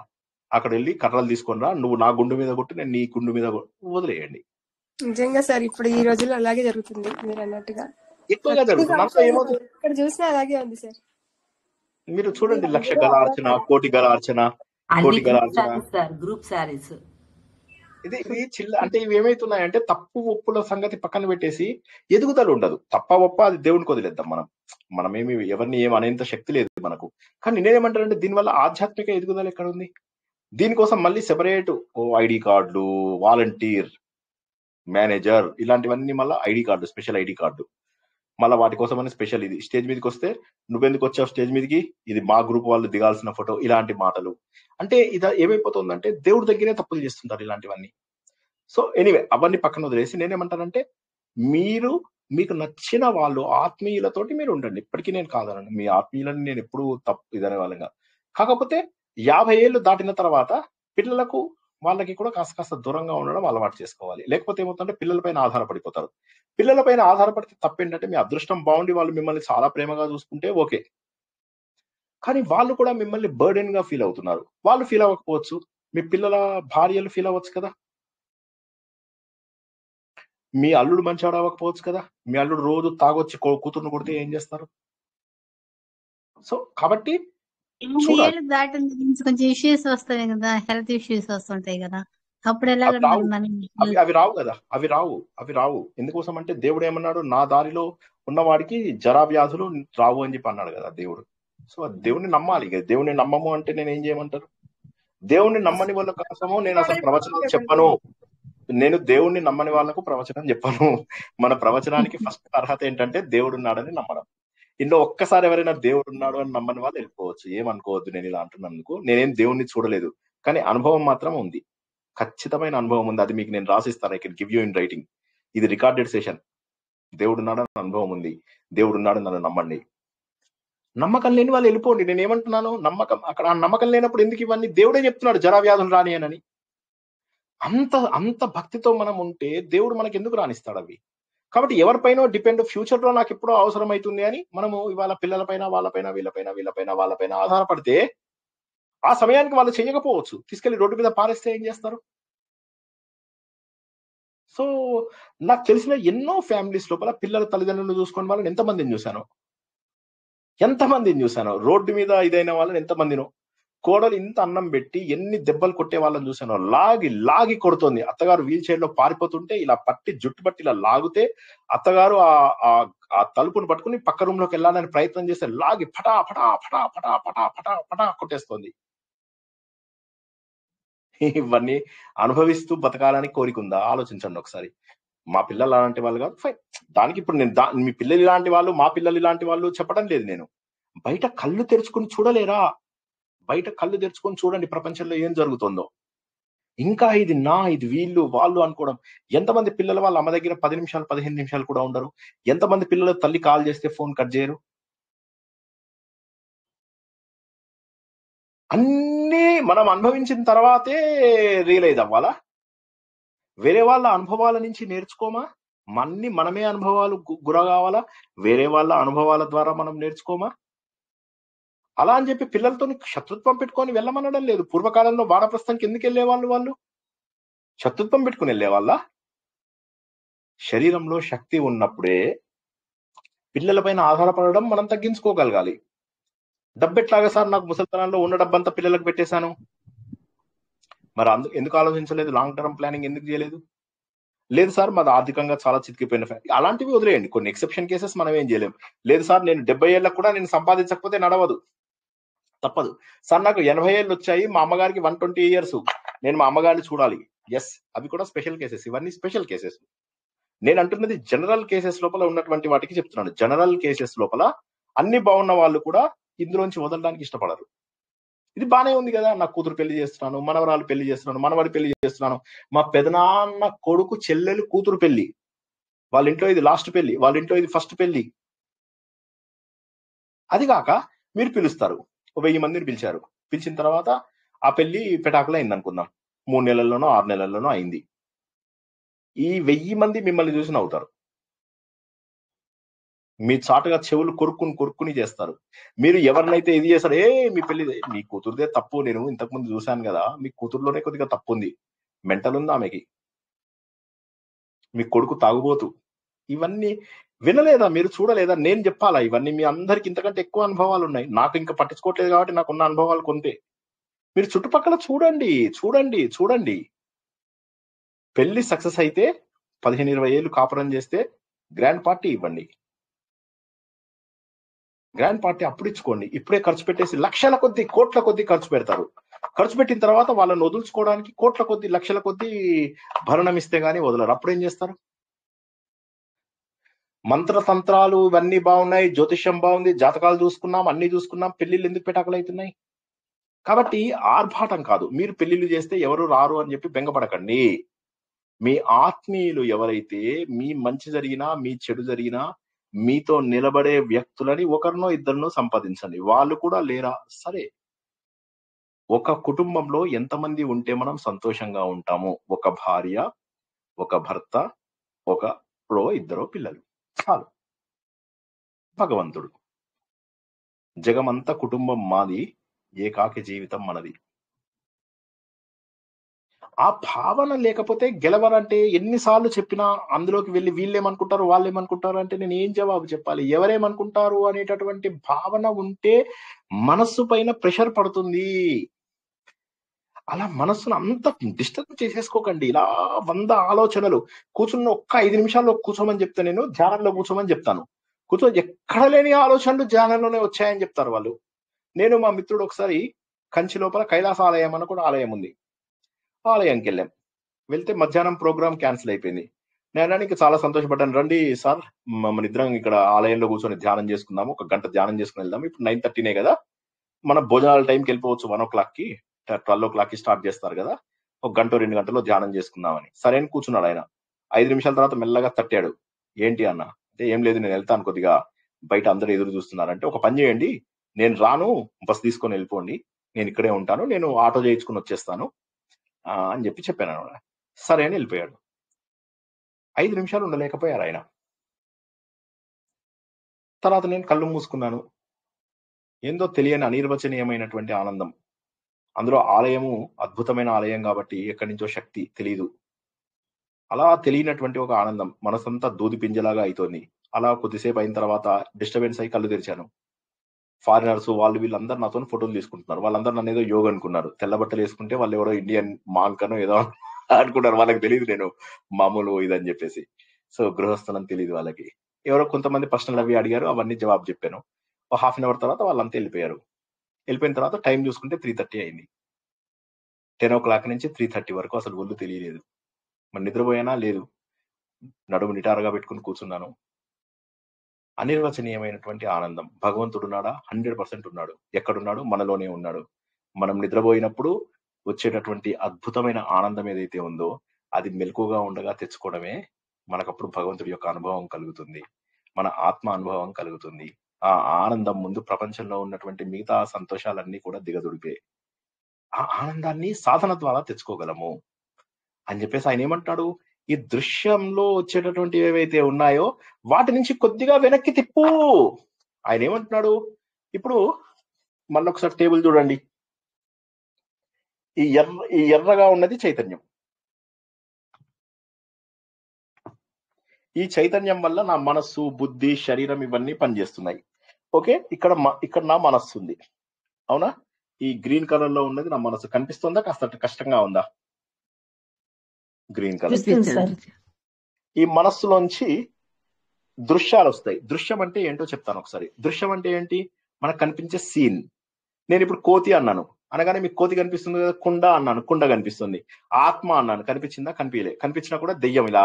అక్కడ వెళ్ళి కర్రలు తీసుకొనిరా, నువ్వు నా గుండు మీద కొట్టు, నేను నీ గుండు మీద వదిలేయండి. నిజంగా సార్ ఇప్పుడు ఈ రోజుల్లో అలాగే జరుగుతుంది మీరు అన్నట్టుగా, ఎక్కువగా జరుగుతుంది. అంతా ఏమవుతుంది, ఇక్కడ చూసినా అలాగే ఉంది సార్. మీరు చూడండి, 1,00,000 గల అర్చన, కోటి గల అర్చన, కోటి గల అర్చన, గ్రూప్ సారీస్, ఇది అంటే ఇవి ఏమైతున్నాయంటే తప్పు ఒప్పుల సంగతి పక్కన పెట్టేసి ఎదుగుదల ఉండదు. తప్ప ఒప్ప అది దేవునికి వదిలేద్దాం. మనమేమి ఎవరిని అనేంత శక్తి లేదు మనకు. కానీ నేనేమంటానంటే దీనివల్ల ఆధ్యాత్మిక ఎదుగుదల ఎక్కడ ఉంది? దీనికోసం మళ్ళీ సెపరేట్ ఐడి కార్డులు, వాలంటీర్, మేనేజర్, ఇలాంటివన్నీ మళ్ళీ ID card, special ID card, మళ్ళీ వాటి కోసం అని స్పెషల్ ఇది. స్టేజ్ మీదకి వస్తే నువ్వెందుకు వచ్చావు స్టేజ్ మీదకి, ఇది మా గ్రూప్ వాళ్ళు దిగాల్సిన ఫోటో, ఇలాంటి మాటలు. అంటే ఇది ఏమైపోతుందంటే దేవుడి దగ్గరే తప్పులు చేస్తుంటారు ఇలాంటివన్నీ. సో ఎనీవే అవన్నీ పక్కన వదిలేసి నేనేమంటానంటే మీకు నచ్చిన వాళ్ళు ఆత్మీయులతోటి మీరు ఉండండి. ఇప్పటికీ నేను కాదనండి, మీ ఆత్మీయులని నేను ఎప్పుడు ఇదనే వాళ్ళగా. కాకపోతే 50 ఏళ్ళు దాటిన తర్వాత పిల్లలకు వాళ్ళకి కూడా కాస్త దూరంగా ఉండడం అలవాటు చేసుకోవాలి. లేకపోతే ఏమవుతుందంటే పిల్లలపైన ఆధారపడిపోతారు. పిల్లలపైన ఆధారపడితే తప్పేంటంటే మీ అదృష్టం బాగుండి వాళ్ళు మిమ్మల్ని చాలా ప్రేమగా చూసుకుంటే ఓకే, కానీ వాళ్ళు కూడా మిమ్మల్ని బర్డెన్ గా ఫీల్ అవుతున్నారు. వాళ్ళు ఫీల్ అవ్వకపోవచ్చు, మీ పిల్లల భార్యలు ఫీల్ అవ్వచ్చు కదా, మీ అల్లుడు మంచివాడు అవ్వకపోవచ్చు కదా, మీ అల్లుడు రోజు తాగొచ్చి కూతుర్ను కొడితే ఏం చేస్తారు? సో కాబట్టి ఏళ్ళు దాటిన కొంచెం ఇష్యూస్ వస్తాయి కదా, హెల్త్ ఇష్యూస్ వస్తుంటాయి కదా, అప్పుడు ఎలా అవి రావు. ఎందుకోసం అంటే దేవుడు ఏమన్నాడు, నా దారిలో ఉన్నవాడికి జరా వ్యాధులు రావు అని చెప్పి అన్నాడు కదా దేవుడు. సో దేవుడిని నమ్మాలి. దేవుడిని నమ్మము అంటే నేను ఏం చేయమంటారు? దేవుణ్ణి నమ్మని వాళ్ళ కోసము నేను అసలు ప్రవచనాలు చెప్పను. నేను దేవుణ్ణి నమ్మని వాళ్ళకు ప్రవచనం చెప్పను. మన ప్రవచనానికి ఫస్ట్ అర్హత ఏంటంటే దేవుడు ఉన్నాడని నమ్మడం. ఇంట్లో ఒక్కసారి ఎవరైనా దేవుడు ఉన్నాడు అని నమ్మని వాళ్ళు వెళ్ళిపోవచ్చు, ఏమనుకోవద్దు నేను ఇలా అంటున్నందుకు. నేనేం దేవుణ్ణి చూడలేదు, కానీ అనుభవం మాత్రం ఉంది, ఖచ్చితమైన అనుభవం ఉంది. అది మీకు నేను రాసిస్తాను, I can give you in writing. ఇది రికార్డెడ్ సెషన్. దేవుడు ఉన్నాడని అనుభవం ఉంది, దేవుడు ఉన్నాడు నన్ను నమ్మండి. నమ్మకం లేని వాళ్ళు వెళ్ళిపోండి. నేను ఏమంటున్నాను, నమ్మకం అక్కడ నమ్మకం లేనప్పుడు ఎందుకు ఇవన్నీ? దేవుడే చెప్తున్నాడు జరా వ్యాధులు రాని అని. అంత భక్తితో మనం ఉంటే దేవుడు మనకి ఎందుకు రాణిస్తాడు అవి? కాబట్టి ఎవరిపైన డిపెండ్, ఫ్యూచర్ లో నాకు ఎప్పుడో అవసరం అవుతుంది అని మనము ఇవాళ పిల్లలపైన, వాళ్ళపైన, వీళ్ళపైన ఆధారపడితే ఆ సమయానికి వాళ్ళు చేయకపోవచ్చు, తీసుకెళ్లి రోడ్డు మీద పారేస్తే ఏం చేస్తారు? సో నాకు తెలిసిన ఎన్నో ఫ్యామిలీస్ లోపల పిల్లల తల్లిదండ్రులు చూసుకుని వాళ్ళని ఎంతమందిని చూశాను, రోడ్డు మీద ఇదైన వాళ్ళని ఎంతమందినో. కోడలు ఇంత అన్నం పెట్టి ఎన్ని దెబ్బలు కొట్టే వాళ్ళని చూశాను, లాగి కొడుతోంది. అత్తగారు వీల్ చైర్ లో పారిపోతుంటే ఇలా జుట్టు పట్టి ఇలా లాగితే అత్తగారు ఆ తలుపును పట్టుకుని పక్క రూమ్ లోకి వెళ్ళాలని ప్రయత్నం చేస్తే లాగి ఫటా ఫటా ఫటా ఫటా ఫటా ఫటా ఫటా కొట్టేస్తోంది. ఇవన్నీ అనుభవిస్తూ బతకాలని కోరికుందా? ఆలోచించండి ఒకసారి. మా పిల్లలు అలాంటి వాళ్ళు కాదు, ఫైన్. దానికి ఇప్పుడు నేను మీ పిల్లలు ఇలాంటి వాళ్ళు, మా పిల్లలు ఇలాంటి వాళ్ళు చెప్పడం లేదు. నేను బయట కళ్ళు తెరుచుకుని చూడలేరా? బయట కళ్ళు తెరుచుకొని చూడండి ప్రపంచంలో ఏం జరుగుతుందో. ఇంకా ఇది ఇది వీళ్ళు వాళ్ళు అనుకోవడం. ఎంతమంది పిల్లలు వాళ్ళ అమ్మ దగ్గర 10 నిమిషాలు 15 నిమిషాలు కూడా ఉండరు. ఎంతమంది పిల్లలు తల్లి కాల్ చేస్తే ఫోన్ కట్ చేయరు. అన్నీ మనం అనుభవించిన తర్వాతే రియలైజ్ అవ్వాలా? వేరే వాళ్ళ అనుభవాల నుంచి నేర్చుకోమా? మనమే అనుభవాలు గుర కావాలా? వేరే వాళ్ళ అనుభవాల ద్వారా మనం నేర్చుకోమా? అలా అని చెప్పి పిల్లలతో శత్రుత్వం పెట్టుకొని వెళ్ళమనడం లేదు. పూర్వకాలంలో వానప్రస్థానికి ఎందుకు వెళ్ళేవాళ్ళు? వాళ్ళు శత్రుత్వం పెట్టుకుని వెళ్ళేవాళ్ళ? శరీరంలో శక్తి ఉన్నప్పుడే పిల్లల పైన ఆధారపడడం మనం తగ్గించుకోగలగాలి. డబ్బెట్లాగా సార్, నాకు ముసలితనంలో ఉన్న డబ్బంతా పిల్లలకు పెట్టేశాను. మరి ఎందుకు ఆలోచించలేదు? లాంగ్ టర్మ్ ప్లానింగ్ ఎందుకు చేయలేదు? లేదు సార్, మాది ఆర్థికంగా చాలా చితికిపోయిన అలాంటివి వదిలేయండి. కొన్ని ఎక్సెప్షన్ కేసెస్ మనం ఏం చేయలేం. లేదు సార్, నేను 70 ఏళ్ళకు కూడా నేను సంపాదించకపోతే నడవదు, తప్పదు. సార్, నాకు 80 ఏళ్ళు వచ్చాయి, మా అమ్మగారికి 120 ఇయర్స్, నేను మా అమ్మగారిని చూడాలి. ఎస్, అవి కూడా స్పెషల్ కేసెస్. ఇవన్నీ స్పెషల్ కేసెస్. నేను అంటున్నది జనరల్ కేసెస్ లోపల ఉన్నటువంటి వాటికి చెప్తున్నాను. జనరల్ కేసెస్ లోపల అన్ని బాగున్న వాళ్ళు కూడా ఇందులోంచి వదలడానికి ఇష్టపడరు. ఇది బానే ఉంది కదా, నా కూతురు పెళ్లి చేస్తున్నాను, మనవరాలు పెళ్లి చేస్తున్నాను, మనవాడి పెళ్లి చేస్తున్నాను, మా పెదనాన్న కొడుకు చెల్లెలు కూతురు పెళ్లి, వాళ్ళ ఇంట్లో ఇది లాస్ట్ పెళ్లి, వాళ్ళ ఇంట్లో ఇది ఫస్ట్ పెళ్లి. అది కాక మీరు పిలుస్తారు, 1000 మందిని పిలిచారు. పిలిచిన తర్వాత ఆ పెళ్లి పెటాకులు అయింది అనుకుందాం, 3 నెలల్లోనో 6 నెలల్లోనో అయింది. ఈ 1000 మంది మిమ్మల్ని చూసి నవ్వుతారు. మీ చాటుగా చెవులు కొరుక్కుని చేస్తారు. మీరు ఎవరినైతే ఇది చేస్తారు, మీ పెళ్లి, మీ కూతురుదే తప్పు, నేను ఇంతకుముందు చూశాను కదా, మీ కూతురులోనే కొద్దిగా తప్పు ఉంది, మెంటల్ ఉంది ఆమెకి, మీ కొడుకు తాగుబోతు. ఇవన్నీ వినలేదా మీరు? చూడలేదా? నేను చెప్పాలా ఇవన్నీ? మీ అందరికి ఇంతకంటే ఎక్కువ అనుభవాలు ఉన్నాయి. నాకు ఇంకా పట్టించుకోవట్లేదు కాబట్టి నాకున్న అనుభవాలు కొంతే. మీరు చుట్టుపక్కల చూడండి. పెళ్లి సక్సెస్ అయితే 15-20 ఏళ్ళు కాపురం చేస్తే గ్రాండ్ పార్టీ ఇవ్వండి. గ్రాండ్ పార్టీ అప్పుడు ఇచ్చుకోండి. ఇప్పుడే ఖర్చు పెట్టేసి లక్షల కొద్ది కోట్ల కొద్ది ఖర్చు పెడతారు. ఖర్చు పెట్టిన తర్వాత వాళ్ళని వదులుచుకోవడానికి కోట్ల కొద్ది లక్షల కొద్ది భరణం ఇస్తే గానీ వదలరు. అప్పుడు ఏం చేస్తారు? మంత్రతంత్రాలు ఇవన్నీ బాగున్నాయి, జ్యోతిష్యం బాగుంది, జాతకాలు చూసుకున్నాం, అన్ని చూసుకున్నాం, పెళ్లిళ్ళు ఎందుకు పెటాకులు అవుతున్నాయి? కాబట్టి ఆర్భాటం కాదు. మీరు పెళ్లిళ్ళు చేస్తే ఎవరు రారు అని చెప్పి బెంగపడకండి. మీ ఆత్మీయులు ఎవరైతే మీ మంచి జరిగినా మీ చెడు జరిగినా మీతో నిలబడే వ్యక్తులని ఒకరినో ఇద్దరినో సంపాదించండి. వాళ్ళు కూడా లేరా? సరే, ఒక కుటుంబంలో ఎంతమంది ఉంటే మనం సంతోషంగా ఉంటాము? ఒక భార్య, ఒక భర్త, ఒకరో ఇద్దరో పిల్లలు, చాలు. భగవంతుడు, జగమంతా కుటుంబం మాది, ఏకాకి జీవితం మనది. ఆ భావన లేకపోతే గెలవాలంటే ఎన్నిసార్లు చెప్పినా అందులోకి వెళ్ళి వీళ్ళేమనుకుంటారు వాళ్ళేమనుకుంటారు అంటే నేను ఏం జవాబు చెప్పాలి? ఎవరేమనుకుంటారు అనేటటువంటి భావన ఉంటే మనస్సు పైన ప్రెషర్ పడుతుంది. అలా మనస్సును అంత డిస్టర్బ్ చేసేసుకోకండి. ఇలా 100 ఆలోచనలు కూర్చున్న ఒక్క 5 నిమిషాల్లో కూర్చోమని చెప్తే, నేను ధ్యానంలో కూర్చోమని చెప్తాను. ఎక్కడ లేని ఆలోచనలు ధ్యానంలోనే వచ్చాయని చెప్తారు వాళ్ళు. నేను మా మిత్రుడు ఒకసారి కంచి లోపల కైలాస ఆలయం అని కూడా ఆలయం ఉంది, ఆలయానికి వెళ్ళాం. వెళ్తే మధ్యాహ్నం ప్రోగ్రామ్ క్యాన్సిల్ అయిపోయింది. నేను ఇంకా చాలా సంతోషపడ్డాను. రండి సార్, మన ఇద్దరం ఇక్కడ ఆలయంలో కూర్చొని ధ్యానం చేసుకుందాము, 1 గంట ధ్యానం చేసుకుని వెళ్దాం. ఇప్పుడు 9:30 కదా, మన భోజనాల టైంకి వెళ్ళిపోవచ్చు, 1 o'clockకి 12 o'clockకి స్టార్ట్ చేస్తారు కదా, 1 గంట 2 గంటలో ధ్యానం చేసుకుందామని. సరే అని కూర్చున్నాడు ఆయన. 5 నిమిషాల తర్వాత మెల్లగా తట్టాడు. ఏంటి అన్న అంటే, ఏం లేదు, నేను వెళ్తాను, కొద్దిగా బయట అందరూ ఎదురు చూస్తున్నారంటే, ఒక పని చేయండి, నేను రాను, బస్ తీసుకొని వెళ్ళిపోండి, నేను ఇక్కడే ఉంటాను, నేను ఆటో చేయించుకుని వచ్చేస్తాను అని చెప్పాను. సరే అని వెళ్ళిపోయాడు. 5 నిమిషాలు ఉండలేకపోయారు ఆయన. తర్వాత నేను కళ్ళు మూసుకున్నాను. ఏందో తెలియని అనిర్వచనీయమైనటువంటి ఆనందం. అందులో ఆలయము అద్భుతమైన ఆలయం కాబట్టి ఎక్కడి నుంచో శక్తి తెలియదు. అలా తెలియనటువంటి ఒక ఆనందం, మనసంతా దూది పింజలాగా అవుతోంది. అలా కొద్దిసేపు అయిన తర్వాత డిస్టర్బెన్స్ అయి కళ్ళు తెరిచాను. ఫారినర్స్ వాళ్ళు వీళ్ళందరూ నాతో ఫోటోలు తీసుకుంటున్నారు. వాళ్ళందరూ నన్ను ఏదో యోగ అనుకున్నారు. తెల్ల బట్టలు వేసుకుంటే వాళ్ళు ఎవరో ఇండియన్ మాంకనో ఏదో అనుకున్నారు. వాళ్ళకి తెలియదు నేను మామూలు ఇదని చెప్పేసి. సో గృహస్థలం తెలియదు వాళ్ళకి. ఎవరో కొంతమంది ప్రశ్నలు అవి అడిగారు, అవన్నీ జవాబు చెప్పాను. ఒక 1/2 hour తర్వాత వాళ్ళంతా వెళ్ళిపోయారు. వెళ్ళిపోయిన తర్వాత టైం చూసుకుంటే 3:30 అయింది. 10 o'clock నుంచి 3:30 వరకు అసలు ఒళ్ళు తెలియలేదు. మరి నిద్రపోయానా? లేదు. నడుము నిటారుగా పెట్టుకుని కూర్చున్నాను. అనిర్వచనీయమైనటువంటి ఆనందం. భగవంతుడు ఉన్నాడా? 100% ఉన్నాడు. ఎక్కడున్నాడు? మనలోనే ఉన్నాడు. మనం నిద్రపోయినప్పుడు వచ్చేటటువంటి అద్భుతమైన ఆనందం ఏదైతే ఉందో అది మెలకుగా ఉండగా తెచ్చుకోవడమే మనకప్పుడు భగవంతుడి యొక్క అనుభవం కలుగుతుంది, మన ఆత్మ అనుభవం కలుగుతుంది. ఆ ఆనందం ముందు ప్రపంచంలో ఉన్నటువంటి మిగతా సంతోషాలన్నీ కూడా దిగదుడిపే. ఆ ఆనందాన్ని సాధన ద్వారా తెచ్చుకోగలము అని చెప్పేసి ఆయన ఏమంటాడు, ఈ దృశ్యంలో వచ్చేటటువంటి ఏవైతే ఉన్నాయో వాటి నుంచి కొద్దిగా వెనక్కి తిప్పు. ఆయన ఏమంటున్నాడు, ఇప్పుడు మళ్ళీ ఒకసారి టేబుల్ చూడండి. ఈ ఎర్రగా ఉన్నది చైతన్యం. ఈ చైతన్యం వల్ల నా మనస్సు, బుద్ధి, శరీరం ఇవన్నీ పనిచేస్తున్నాయి. ఓకే, ఇక్కడ నా మనస్సు ఉంది, అవునా? ఈ గ్రీన్ కలర్ లో ఉన్నది నా మనస్సు. కనిపిస్తుందా? కాస్త కష్టంగా ఉందా? Green colour. ఈ మనస్సులోంచి దృశ్యాలు వస్తాయి. దృశ్యం అంటే ఏంటో చెప్తాను ఒకసారి. దృశ్యం అంటే ఏంటి? మనకు కనిపించే సీన్. నేను ఇప్పుడు కోతి అన్నాను అనగానే మీకు కోతి కనిపిస్తుంది కదా. కుండ అన్నాను, కుండ కనిపిస్తుంది. ఆత్మ అన్నాను, కనిపించిందా? కనిపించలే. కనిపించినా కూడా దెయ్యం ఇలా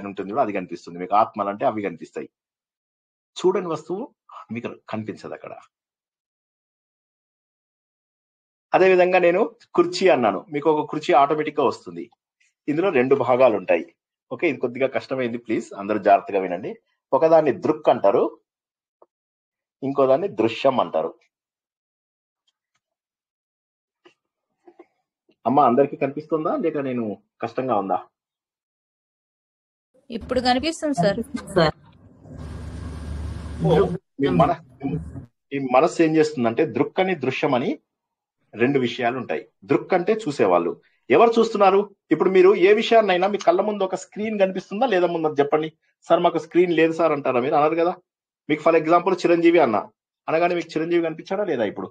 ఉంటుంది, అది కనిపిస్తుంది మీకు. ఆత్మలు అంటే అవి కనిపిస్తాయి. చూడని వస్తువు మీకు కనిపించదు అక్కడ. అదే విధంగా నేను కుర్చీ అన్నాను, మీకు ఒక కుర్చీ ఆటోమేటిక్ గా వస్తుంది. ఇందులో 2 భాగాలు ఉంటాయి. ఓకే, ఇది కొద్దిగా కష్టమైంది, ప్లీజ్ అందరూ జాగ్రత్తగా వినండి. ఒకదాన్ని దృక్ అంటారు, ఇంకో దాన్ని దృశ్యం అంటారు. అమ్మ అందరికీ కనిపిస్తుందా లేక నేను కష్టంగా ఉందా? ఇప్పుడు కనిపిస్తుంది సార్. ఈ మనస్సు ఏం చేస్తుందంటే దృక్ అని దృశ్యం అని 2 విషయాలు ఉంటాయి. దృక్ అంటే చూసేవాళ్ళు. ఎవరు చూస్తున్నారు? ఇప్పుడు మీరు ఏ విషయాన్నైనా మీ కళ్ళ ముందు ఒక స్క్రీన్ కనిపిస్తుందా లేదా? ముందు చెప్పండి. సార్ మాకు స్క్రీన్ లేదు సార్ అంటారా మీరు? అన్నారు కదా. మీకు ఫర్ ఎగ్జాంపుల్ చిరంజీవి అన్నా అనగానే మీకు చిరంజీవి కనిపించాడా లేదా? ఇప్పుడు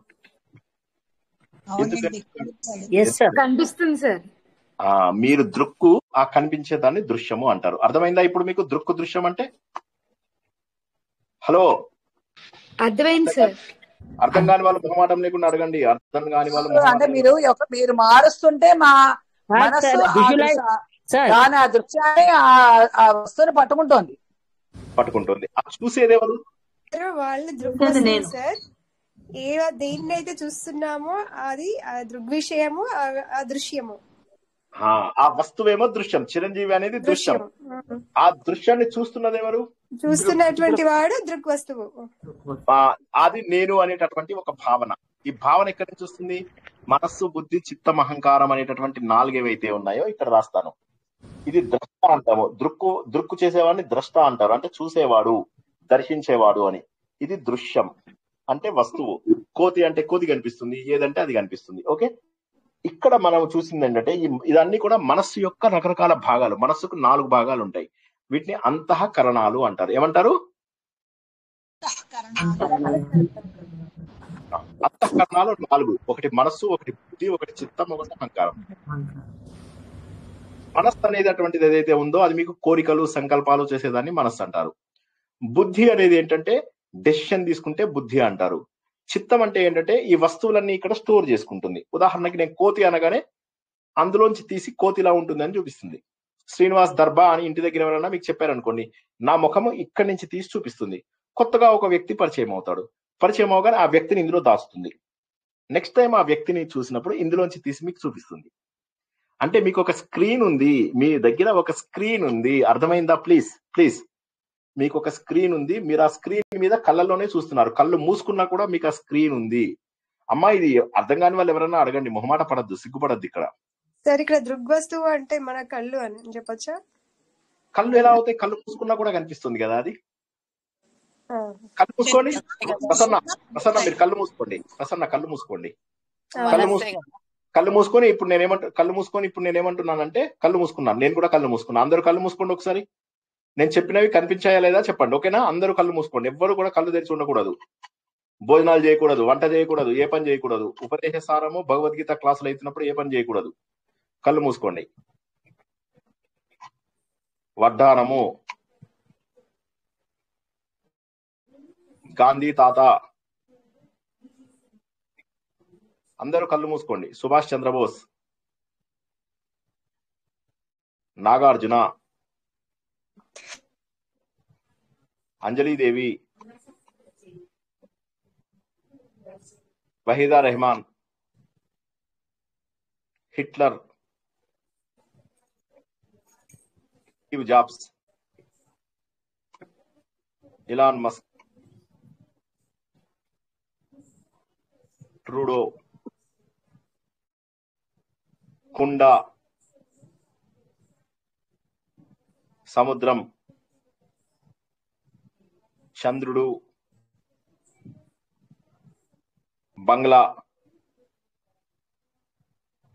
కనిపిస్తుంది సార్. మీరు దృక్కు ఆ కనిపించేదాన్ని దృశ్యము అంటారు. అర్థమైందా ఇప్పుడు మీకు దృక్కు దృశ్యం అంటే? హలో, అర్థమైంది సార్. అర్థం కాని వాళ్ళు మొహమాటం లేకుండా అడగండి. అర్థం కాని వాళ్ళు అంటే మీరు మారుస్తుంటే మా మనస్సు దాని ఆ దృశ్యాన్ని ఆ వస్తువుని పట్టుకుంటోంది. చూసేది ఎవరు? వాళ్ళు దృగ్వస్తువు సార్. దేన్నైతే చూస్తున్నామో అది దృగ్విషయము, ఆ దృశ్యము. ఆ వస్తువేమో దృశ్యం. చిరంజీవి అనేది దృశ్యం. ఆ దృశ్యాన్ని చూస్తున్నది ఎవరు? చూస్తున్నటువంటి వాడు దృగ్వస్తువు. అది నేను అనేటటువంటి ఒక భావన. ఈ భావన ఎక్కడి నుంచి వస్తుంది? మనస్సు, బుద్ధి, చిత్తం, అహంకారం అనేటటువంటి 4 ఏవైతే ఉన్నాయో ఇక్కడ రాస్తాను. ఇది ద్రష్ట అంటాము. దృక్కు చేసేవాడిని ద్రష్ట అంటారు, అంటే చూసేవాడు, దర్శించేవాడు అని. ఇది దృశ్యం అంటే వస్తువు. కోతి అంటే కోతి కనిపిస్తుంది, ఏదంటే అది కనిపిస్తుంది. ఓకే, ఇక్కడ మనం చూసింది ఏంటంటే ఇదన్నీ కూడా మనస్సు యొక్క రకరకాల భాగాలు. మనస్సుకు 4 భాగాలు ఉంటాయి. వీటిని అంతఃకరణాలు అంటారు. ఏమంటారు? అంతఃకరణాలు 4. ఒకటి మనస్సు, ఒకటి బుద్ధి, ఒకటి చిత్తం, ఒకటి అహంకారం. మనస్సు అనేది అటువంటిది ఏదైతే ఉందో అది మీకు కోరికలు, సంకల్పాలు చేసేదాన్ని మనస్సు అంటారు. బుద్ధి అనేది ఏంటంటే డెసిషన్ తీసుకుంటే బుద్ధి అంటారు. చిత్తం అంటే ఏంటంటే ఈ వస్తువులన్నీ ఇక్కడ స్టోర్ చేసుకుంటుంది. ఉదాహరణకి నేను కోతి అనగానే అందులోంచి తీసి కోతిలా ఉంటుంది అని చూపిస్తుంది. శ్రీనివాస్ దర్బా అని ఇంటి దగ్గర ఎవరైనా మీకు చెప్పారనుకోండి, నా ముఖము ఇక్కడి నుంచి తీసి చూపిస్తుంది. కొత్తగా ఒక వ్యక్తి పరిచయం అవుతాడు. పరిచయం అవగానే ఆ వ్యక్తిని ఇందులో దాస్తుంది. నెక్స్ట్ టైం ఆ వ్యక్తిని చూసినప్పుడు ఇందులోంచి తీసి మీకు చూపిస్తుంది. అంటే మీకు ఒక స్క్రీన్ ఉంది, మీ దగ్గర ఒక స్క్రీన్ ఉంది. అర్థమైందా? ప్లీజ్ మీకు ఒక స్క్రీన్ ఉంది. మీరు ఆ స్క్రీన్ మీద కళ్ళలోనే చూస్తున్నారు. కళ్ళు మూసుకున్నా కూడా మీకు ఆ స్క్రీన్ ఉంది. అమ్మా, ఇది అర్థం కాని వాళ్ళు ఎవరైనా అడగండి, మొహమాట పడద్దు, సిగ్గుపడద్దు. ఇక్కడ సార్ ఇక్కడ దృగ్వస్తువు అంటే మన కళ్ళు అని చెప్పొచ్చా? కళ్ళు ఎలా అవుతాయి? కళ్ళు మూసుకున్నా కూడా కనిపిస్తుంది కదా అది. కళ్ళు మూసుకోండి. ప్రసన్న మీరు కళ్ళు మూసుకోండి. కళ్ళు మూసుకోండి. కళ్ళు మూసుకొని ఇప్పుడు నేనేమంటున్నానంటే కళ్ళు మూసుకున్నాను. నేను కూడా కళ్ళు మూసుకున్నాను. అందరూ కళ్ళు మూసుకోండి ఒకసారి. నేను చెప్పినవి కనిపించాయా లేదా చెప్పండి. ఓకేనా? అందరూ కళ్ళు మూసుకోండి. ఎవ్వరు కూడా కళ్ళు తెరిచి ఉండకూడదు. భోజనాలు చేయకూడదు, వంట చేయకూడదు, ఏ పని చేయకూడదు. ఉపదేశ సారము భగవద్గీత క్లాసులు అవుతున్నప్పుడు ఏ పని చేయకూడదు. కళ్ళు మూసుకోండి. వడ్డానము, గాంధీ తాత, అందరూ కళ్ళు మూసుకోండి. Subhash Chandra Bose, Nagarjuna, Anjali Devi, Waheeda Rehman, Hitler, Steve Jobs, Elon Musk, Trudeau, కుండ, సముద్రం, చంద్రుడు, బంగ్లా.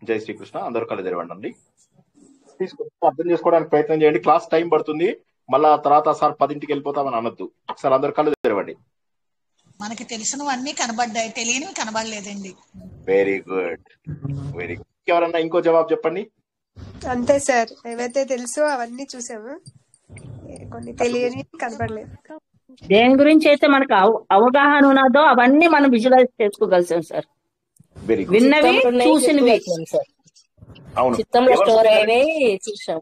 జై శ్రీకృష్ణ. అందరూ కళ్ళు తెరవండి. అర్థం చేసుకోవడానికి ప్రయత్నం చేయండి. క్లాస్ టైం పడుతుంది. మళ్ళా తర్వాత సార్ 10ంటికి వెళ్ళిపోతామని అనొద్దు. సార్ అందరు కళ్ళు తెరవండి. మనకి తెలిసినవన్నీ కనబడ్డాయి, తెలియనివి కనబడలేదండి. Very good, very good. ఎవరన్నా ఇంకో జవాబు చెప్పండి. అంతే సార్, ఏవైతే తెలుసో అవన్నీ చూసాము, కొన్ని తెలియని కనబడలేదు. దేని గురించి అయితే మనకు అవగాహన ఉన్నదో అవన్నీ మనం విజువలైజ్ చేసుకోగలుగుతాం సార్. Very good. విన్నవి చూసినవి అవును, చిత్తంలో స్టోర్ అయినవి చూసాం.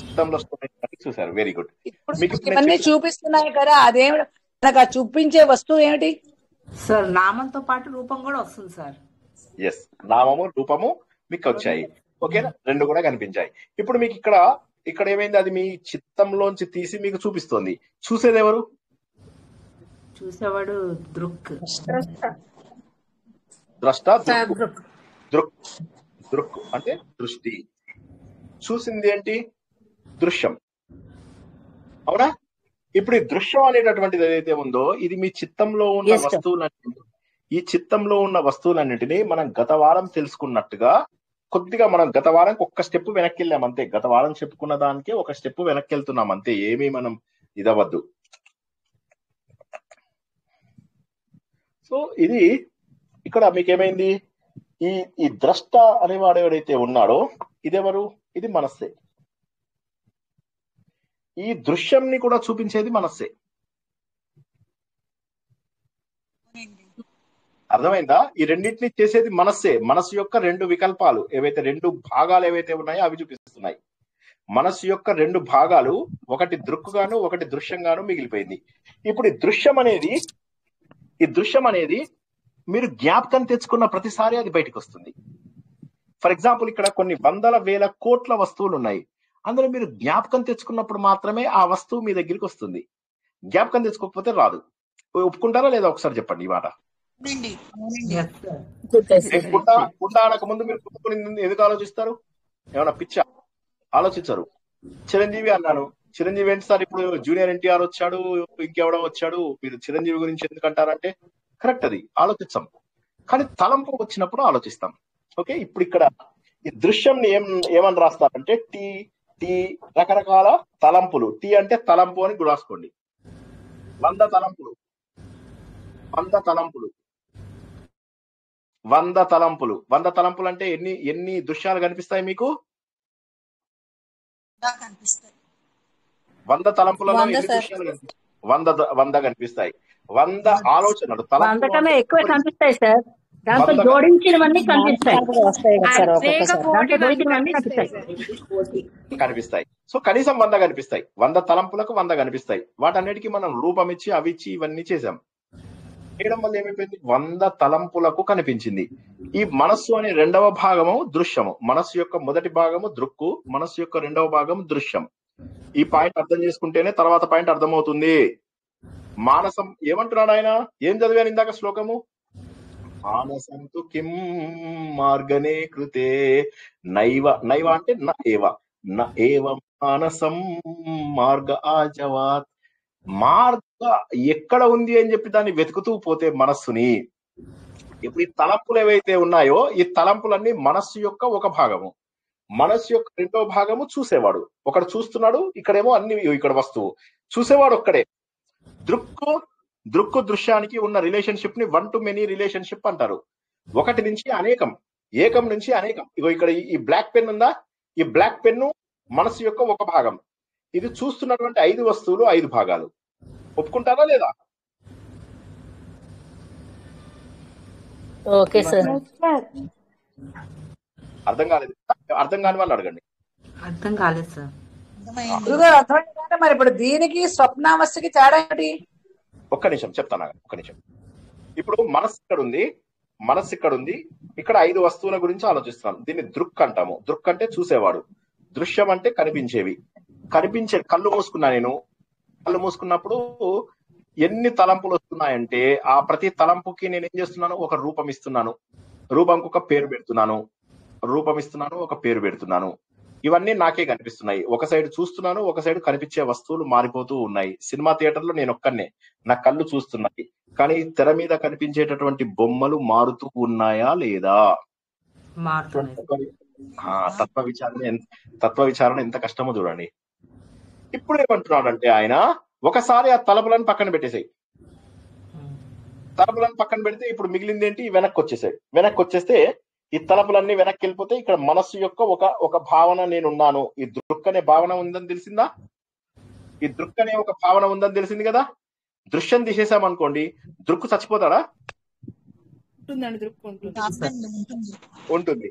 చిత్తంలో స్టోర్ అయినవి చూసారు. Very good. మీకు ఇవన్నీ చూపిస్తున్నాయి కదా, అదేమి మనకు ఆ చూపించే వస్తువు ఏమిటి సార్? నామంతో పాటు రూపం కూడా వస్తుంది సార్. ఎస్, నామము రూపము మీకు వచ్చాయి. ఓకేనా, రెండు కూడా కనిపించాయి. ఇప్పుడు మీకు ఇక్కడ ఏమైంది, అది మీ చిత్తంలోంచి తీసి మీకు చూపిస్తోంది. చూసేది ఎవరు? చూసేవాడు దృక్. ద్రష్ట, దృక్ అంటే దృష్టి. చూసింది ఏంటి? దృశ్యం. అవునా? ఇప్పుడు ఈ దృశ్యం అనేటటువంటిది ఏదైతే ఉందో ఇది మీ చిత్తంలో ఉన్న వస్తువులన్నింటి, ఈ చిత్తంలో ఉన్న వస్తువులన్నింటినీ మనం గత వారం తెలుసుకున్నట్టుగా కొద్దిగా మనం గత వారానికి ఒక్క స్టెప్ వెనక్కి వెళ్ళాం అంతే. గత వారం చెప్పుకున్న దానికే ఒక స్టెప్ వెనక్కి వెళ్తున్నాం అంతే. ఏమీ మనం ఇదవద్దు. సో ఇది ఇక్కడ మీకేమైంది, ఈ ద్రష్ట అనేవాడు ఎవడైతే ఉన్నాడో ఇదెవరు? ఇది మనస్సే. ఈ దృశ్యంని కూడా చూపించేది మనస్సే. అర్థమైందా? ఈ రెండింటిని చేసేది మనస్సే. మనస్సు యొక్క రెండు వికల్పాలు ఏవైతే, రెండు భాగాలు ఏవైతే ఉన్నాయో అవి చూపిస్తున్నాయి. మనస్సు యొక్క రెండు భాగాలు, ఒకటి దృక్కుగాను ఒకటి దృశ్యంగాను మిగిలిపోయింది. ఇప్పుడు ఈ దృశ్యం అనేది మీరు జ్ఞాపకం తెచ్చుకున్న ప్రతిసారి అది బయటకు వస్తుంది. ఫర్ ఎగ్జాంపుల్, ఇక్కడ కొన్ని వందల వేల కోట్ల వస్తువులు ఉన్నాయి. అందులో మీరు జ్ఞాపకం తెచ్చుకున్నప్పుడు మాత్రమే ఆ వస్తువు మీ దగ్గరికి వస్తుంది. జ్ఞాపకం తెచ్చుకోకపోతే రాదు. ఒప్పుకుంటారా లేదా? ఒకసారి చెప్పండి ఈ మాట. కుండ అనక ముందు మీరు కుట్టుకుని ఎందుకు ఆలోచిస్తారు? ఏమన్నా పిచ్చా? ఆలోచించరు. చిరంజీవి అన్నాను. చిరంజీవి ఏంటి సార్, ఇప్పుడు జూనియర్ ఎన్టీఆర్ వచ్చాడు, ఇంకెవడో వచ్చాడు, మీరు చిరంజీవి గురించి ఎందుకంటారంటే కరెక్ట్, అది ఆలోచిస్తాం. కానీ తలంపు వచ్చినప్పుడు ఆలోచిస్తాం. ఓకే, ఇప్పుడు ఇక్కడ ఈ దృశ్యం ఏమని రాస్తారంటే టీ రకరకాల తలంపులు. టీ అంటే తలంపు అని రాసుకోండి. 100 తలంపులు, 100 తలంపులు, 100 తలంపులు. 100 తలంపులు అంటే ఎన్ని దృశ్యాలు కనిపిస్తాయి మీకు? 100 తలంపులలో ఎన్ని దృశ్యాలు కనిపిస్తాయి? 100 కనిపిస్తాయి. 100 ఆలోచనలు, అంతకన్నా ఎక్కువ కనిపిస్తాయి సార్. దాంతో జోడించినవన్నీ కనిపిస్తాయి. సో కనీసం 100 కనిపిస్తాయి. 100 తలంపులకు 100 కనిపిస్తాయి. వాటన్నిటికీ మనం రూపం ఇచ్చి అవి ఇచ్చి ఇవన్నీ చేసాం. చేయడం వల్ల ఏమైపోయింది? 100 తలంపులకు కనిపించింది. ఈ మనస్సు అనే రెండవ భాగము దృశ్యము. మనస్సు యొక్క మొదటి భాగము దృక్కు, మనస్సు యొక్క రెండవ భాగము దృశ్యం. ఈ పాయింట్ అర్థం చేసుకుంటేనే తర్వాత పాయింట్ అర్థమవుతుంది. మానసం ఏమంటున్నాడు ఆయన? ఏం చదివాను ఇందాక శ్లోకము? మానసంతు కిం మార్గనే కృతే నైవ అంటే న ఏవ మానసం మార్గ ఆజవాత్. మార్గ ఎక్కడ ఉంది అని చెప్పి దాన్ని వెతుకుతూ పోతే మనస్సుని, ఇప్పుడు ఈ తలంపులు ఏవైతే ఉన్నాయో ఈ తలంపులన్నీ మనస్సు యొక్క ఒక భాగము. మనస్సు యొక్క రెండో భాగము చూసేవాడు. ఒకడు చూస్తున్నాడు, ఇక్కడేమో అన్ని, ఇక్కడ వస్తువు. చూసేవాడు ఒక్కడే. దృక్కు దృశ్యానికి ఉన్న రిలేషన్షిప్ ని 1 to many రిలేషన్షిప్ అంటారు. ఒకటి నుంచి అనేకం, ఏకం నుంచి అనేకం. ఇగో ఇక్కడ ఈ బ్లాక్ పెన్ ఉందా? ఈ బ్లాక్ పెన్ను మనసు యొక్క ఒక భాగం. ఇది చూస్తున్నటువంటి 5 వస్తువులు 5 భాగాలు. ఒప్పుకుంటారా లేదా? Okay sir. అర్థం కాలేదు? అర్థం కాని వాళ్ళు అడగండి. అర్థం కాలేదు సార్. అర్థమైందంటే మరి ఇప్పుడు దీనికి స్వప్నావస్థకి తేడా ఏంటి? ఒక్క నిమిషం చెప్తాను, ఒక్క నిమిషం. ఇప్పుడు మనస్సు ఇక్కడ ఉంది. మనస్సు ఇక్కడ ఉంది, ఇక్కడ 5 వస్తువుల గురించి ఆలోచిస్తున్నాను. దీన్ని దృక్ అంటాము. దృక్ అంటే చూసేవాడు, దృశ్యం అంటే కనిపించేవి. కనిపించే కళ్ళు మూసుకున్నా నేను, కళ్ళు మూసుకున్నప్పుడు ఎన్ని తలంపులు వస్తున్నాయంటే ఆ ప్రతి తలంపుకి నేను ఏం చేస్తున్నాను, ఒక రూపం ఇస్తున్నాను, రూపంకి ఒక పేరు పెడుతున్నాను, రూపం ఇస్తున్నాను, ఒక పేరు పెడుతున్నాను. ఇవన్నీ నాకే కనిపిస్తున్నాయి. ఒక సైడ్ చూస్తున్నాను, ఒక సైడ్ కనిపించే వస్తువులు మారిపోతూ ఉన్నాయి. సినిమా థియేటర్లో నేను ఒక్కనే, నా కళ్ళు చూస్తున్నాయి, కానీ తెర మీద కనిపించేటటువంటి బొమ్మలు మారుతూ ఉన్నాయా లేదా? తత్వ విచారణ ఎంత కష్టమో చూడండి. ఇప్పుడు ఏమంటున్నాడంటే ఆయన, ఒకసారి ఆ తలపులను పక్కన పెట్టేసాయి. తలపులను పక్కన పెడితే ఇప్పుడు మిగిలింది ఏంటి? వెనక్కి వచ్చేసాయి. వెనక్కి వచ్చేస్తే ఈ తలపులన్నీ వెనక్కి వెళ్ళిపోతే ఇక్కడ మనస్సు యొక్క ఒక భావన నేనున్నాను. ఈ దృక్ అనే భావన ఉందని తెలిసిందా? ఈ దృక్ అనే ఒక భావన ఉందని తెలిసింది కదా. దృశ్యం తీసేసామనుకోండి, దృక్కు చచ్చిపోతాడా? ఉంటుంది,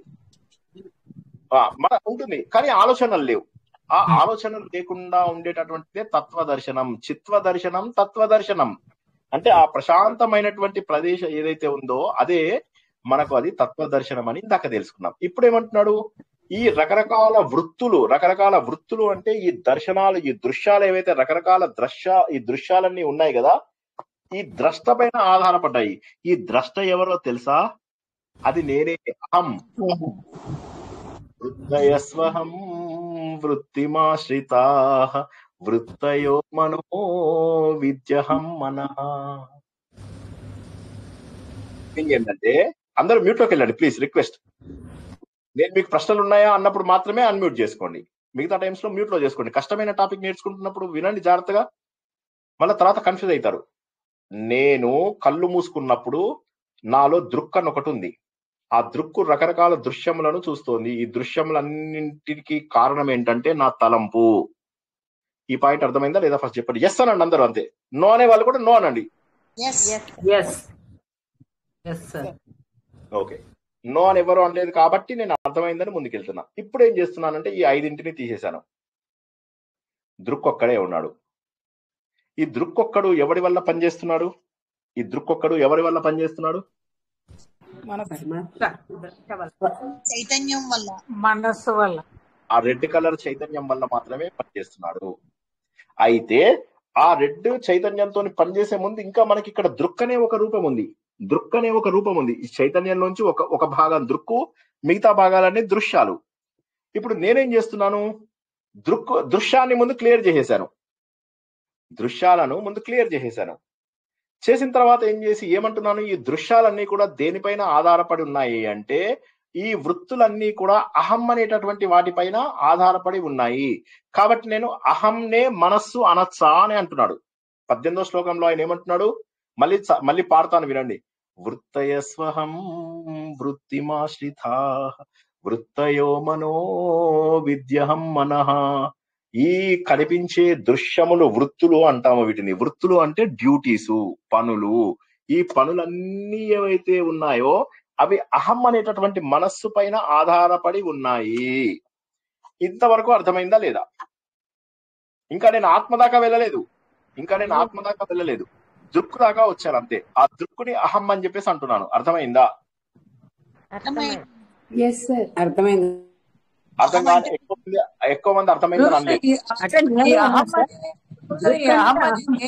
మన ఉంటుంది, కానీ ఆలోచనలు లేవు. ఆ ఆలోచనలు లేకుండా ఉండేటటువంటిదే తత్వదర్శనం. చిత్వదర్శనం, తత్వదర్శనం అంటే ఆ ప్రశాంతమైనటువంటి ప్రదేశం ఏదైతే ఉందో అదే మనకు అది తత్వదర్శనం అని ఇందాక తెలుసుకున్నాం. ఇప్పుడు ఏమంటున్నాడు, ఈ రకరకాల వృత్తులు అంటే ఈ దర్శనాలు, ఈ దృశ్యాలు ఏవైతే రకరకాల ఈ దృశ్యాలన్నీ ఉన్నాయి కదా, ఈ ద్రష్ట పైన ఆధారపడ్డాయి. ఈ ద్రష్ట ఎవరో తెలుసా? అది నేనే, అహం. వృత్తయస్వహం వృత్తిమాశ్రితా వృత్తయో మనో విద్యహం మనః. ఏంటంటే అందరూ మ్యూట్ లోకి వెళ్ళండి ప్లీజ్, రిక్వెస్ట్. నేను మీకు ప్రశ్నలు ఉన్నాయా అన్నప్పుడు మాత్రమే అన్మ్యూట్ చేసుకోండి, మిగతా టైమ్స్ లో మ్యూట్ లో చేసుకోండి. కష్టమైన టాపిక్ నేర్చుకుంటున్నప్పుడు వినండి జాగ్రత్తగా, మళ్ళీ తర్వాత కన్ఫ్యూజ్ అవుతారు. నేను కళ్ళు మూసుకున్నప్పుడు నాలో దృక్ అని ఒకటి ఉంది. ఆ దృక్కు రకరకాల దృశ్యములను చూస్తోంది. ఈ దృశ్యములన్నింటికి కారణం ఏంటంటే నా తలంపు. ఈ పాయింట్ అర్థమైందా లేదా? ఫస్ట్ చెప్పండి. ఎస్ అనండి అందరూ, అంతే. నో అనే వాళ్ళు కూడా నో అనండి. ఓకే, నో అని ఎవరు అనలేదు కాబట్టి నేను అర్థమైందని ముందుకెళ్తున్నా. ఇప్పుడు ఏం చేస్తున్నానంటే ఈ 5 తీసేశాను. దృక్ ఒక్కడే ఉన్నాడు. ఈ దృక్ ఒక్కడు ఎవరి వల్ల పనిచేస్తున్నాడు? ఈ దృక్ ఒక్కడు ఎవరి వల్ల పనిచేస్తున్నాడు? చైతన్యం వల్ల, మనస్సు వల్ల, ఆ రెడ్ కలర్ చైతన్యం వల్ల మాత్రమే పనిచేస్తున్నాడు. అయితే ఆ రెడ్ చైతన్యంతో పనిచేసే ముందు ఇంకా మనకి ఇక్కడ దృక్ అనే ఒక రూపం ఉంది. దృక్ అనే ఒక రూపం ఉంది. ఈ చైతన్యంలోంచి ఒక భాగం దృక్కు, మిగతా భాగాలన్నీ దృశ్యాలు. ఇప్పుడు నేనేం చేస్తున్నాను, దృశ్యాన్ని ముందు క్లియర్ చేసేసాను. దృశ్యాలను ముందు క్లియర్ చేసేసాను. చేసిన తర్వాత ఏమంటున్నాను, ఈ దృశ్యాలన్నీ కూడా దేనిపైన ఆధారపడి ఉన్నాయి అంటే ఈ వృత్తులన్నీ కూడా అహం అనేటటువంటి వాటిపైన ఆధారపడి ఉన్నాయి. కాబట్టి నేను అహంనే మనస్సు అనొచ్చా అని అంటున్నాడు. 18వ శ్లోకంలో ఆయన ఏమంటున్నాడు, మళ్ళీ పాడతాను వినండి. వృత్తయస్వహం వృత్తిమాశ్రితా వృత్తయో మనో విద్యహం మనః. ఈ కనిపించే దృశ్యములు వృత్తులు అంటాము వీటిని. వృత్తులు అంటే డ్యూటీసు, పనులు. ఈ పనులన్నీ ఏవైతే ఉన్నాయో అవి అహం అనేటటువంటి మనస్సు పైన ఆధారపడి ఉన్నాయి. ఇంతవరకు అర్థమైందా లేదా? ఇంకా నేను ఆత్మ దాకా వెళ్ళలేదు, దృక్కు దాకా వచ్చాను అంతే. ఆ దృక్కుని అహం అని చెప్పేసి అంటున్నాను. అర్థమైందా? అర్థం కాదు. ఎక్కువ మంది అర్థమైందని అనలేదు.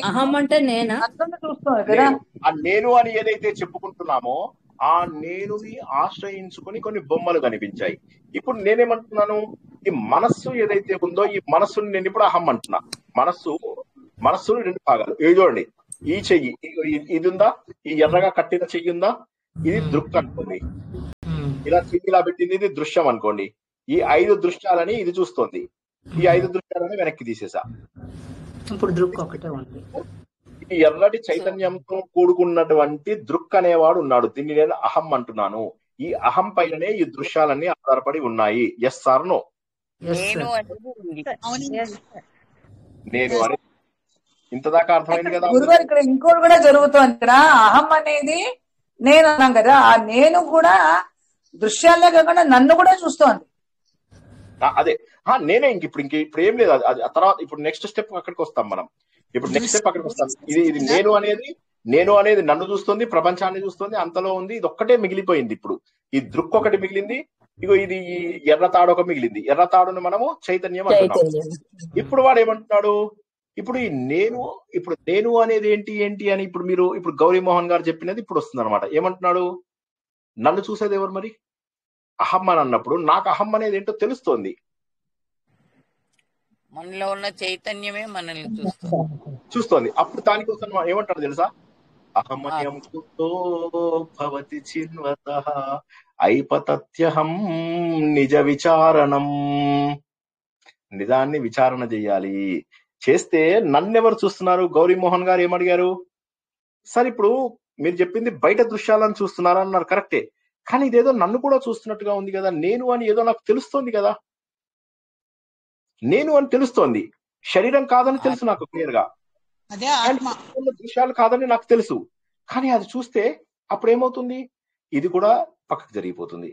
అహం అంటే నేనా? ఆ నేను అని ఏదైతే చెప్పుకుంటున్నామో ఆ నేనుని ఆశ్రయించుకొని కొన్ని బొమ్మలు కనిపించాయి. ఇప్పుడు నేనేమంటున్నాను, ఈ మనస్సు ఏదైతే ఉందో ఈ మనస్సుని నేను ఇప్పుడు అహం అంటున్నా. మనస్సుని 2 భాగాలు. ఇది చూడండి, ఈ చెయ్యి ఇది ఉందా, ఈ ఎర్రగా కట్టిన చెయ్యి ఉందా, ఇది దృక్ అనుకోండి. ఇలా చెయ్యి ఇలా పెట్టింది, ఇది దృశ్యం అనుకోండి. ఈ 5 దృశ్యాలని ఇది చూస్తోంది. ఈ 5 దృశ్యాలని వెనక్కి తీసేసా. ఇప్పుడు దృక్ ఒకటే ఉంది. ఈ ఎర్రటి చైతన్యంతో కూడుకున్నటువంటి దృక్ అనేవాడు ఉన్నాడు. దీన్ని నేను అహం అంటున్నాను. ఈ అహం పైననే ఈ దృశ్యాలన్నీ ఆధారపడి ఉన్నాయి. Yes sir no? నేను అని ఇంతదాకా అర్థమైంది కదా గురుగారు. ఇక్కడ ఇంకోటి కూడా జరుగుతోంది కదా, అహం అనేది నేను అన్నాం కదా, ఆ నేను కూడా దృశ్యాలే కాకుండా నన్ను కూడా చూస్తోంది. అదే నేనే. ఇప్పుడు ఏం లేదు. అది తర్వాత ఇప్పుడు నెక్స్ట్ స్టెప్ అక్కడికి వస్తాం మనం. ఇప్పుడు నెక్స్ట్ స్టెప్ అక్కడికి వస్తాం. ఇది నేను అనేది నేను అనేది నన్ను చూస్తుంది, ప్రపంచాన్ని చూస్తుంది, అంతలో ఉంది. ఇది ఒక్కటే మిగిలిపోయింది. ఇప్పుడు ఈ దృక్ ఒకటి మిగిలింది. ఇగో ఇది ఈ ఎర్ర తాడు ఒక మిగిలింది. ఎర్ర తాడును మనము చైతన్యం అంటున్నాం. ఇప్పుడు వాడు ఏమంటున్నాడు, ఇప్పుడు ఈ నేను అనేది ఏంటి అని ఇప్పుడు గౌరీమోహన్ గారు చెప్పినది ఇప్పుడు వస్తుంది అనమాట. ఏమంటున్నాడు, నన్ను చూసేది ఎవరు మరి? అహం అని అన్నప్పుడు నాకు అహం అనేది ఏంటో తెలుస్తోంది. మనలో ఉన్న చైతన్యమే మనల్ని చూస్తోంది. అప్పుడు దానికోసం ఏమంటాడు తెలుసా, అహమయం కుతో భవతి చిన్వతః ఐపతత్యహం నిజ విచారణం. నిజాన్ని విచారణ చెయ్యాలి. చేస్తే నన్నెవరు చూస్తున్నారు? గౌరీమోహన్ గారు ఏమడిగారు, సరే ఇప్పుడు మీరు చెప్పింది బయట దృశ్యాలను చూస్తున్నారు అన్నారు, కరెక్టే. కానీ ఇదేదో నన్ను కూడా చూస్తున్నట్టుగా ఉంది కదా, నేను అని ఏదో నాకు తెలుస్తోంది కదా, నేను అని తెలుస్తోంది. శరీరం కాదని తెలుసు నాకు క్లియర్ గా, దృశ్యాలు కాదని నాకు తెలుసు. కానీ అది చూస్తే అప్పుడు ఏమవుతుంది, ఇది కూడా పక్కకు జరిగిపోతుంది.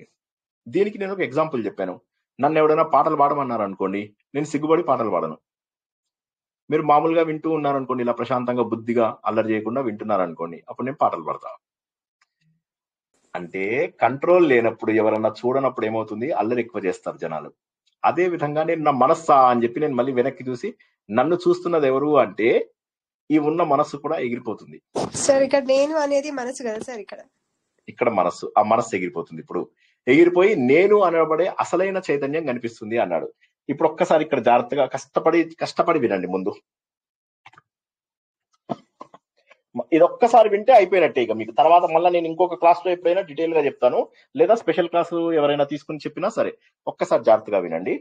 దీనికి నేను ఒక ఎగ్జాంపుల్ చెప్పాను. నన్ను ఎవడైనా పాటలు పాడమన్నారు అనుకోండి, నేను సిగ్గుపడి పాటలు పాడను. మీరు మామూలుగా వింటూ ఉన్నారనుకోండి, ఇలా ప్రశాంతంగా బుద్ధిగా అల్లరి చేయకుండా వింటున్నారనుకోండి, అప్పుడు నేను పాటలు పాడతా. అంటే కంట్రోల్ లేనప్పుడు, ఎవరన్నా చూడనప్పుడు ఏమవుతుంది, అల్లరి ఎక్కువ చేస్తారు జనాలు. అదే విధంగా నేను నా మనస్సా అని చెప్పి నేను మళ్ళీ వెనక్కి చూసి నన్ను చూస్తున్నది ఎవరు అంటే ఈ ఉన్న మనస్సు కూడా ఎగిరిపోతుంది. సార్ ఇక్కడ నేను అనేది మనసు కదా సార్, ఇక్కడ మనస్సు, ఆ మనస్సు ఎగిరిపోతుంది. ఇప్పుడు ఎగిరిపోయి నేను అనబడే అసలైన చైతన్యం కనిపిస్తుంది అన్నాడు. ఇప్పుడు ఒక్కసారి ఇక్కడ జాగ్రత్తగా కష్టపడి వినండి. ముందు ఇది ఒక్కసారి వింటే అయిపోయినట్టే. ఇక మీకు తర్వాత మళ్ళీ నేను ఇంకొక క్లాస్ లో ఎప్పుడైనా డీటెయిల్ గా చెప్తాను, లేదా స్పెషల్ క్లాసు ఎవరైనా తీసుకుని చెప్పినా సరే. ఒక్కసారి జాగ్రత్తగా వినండి.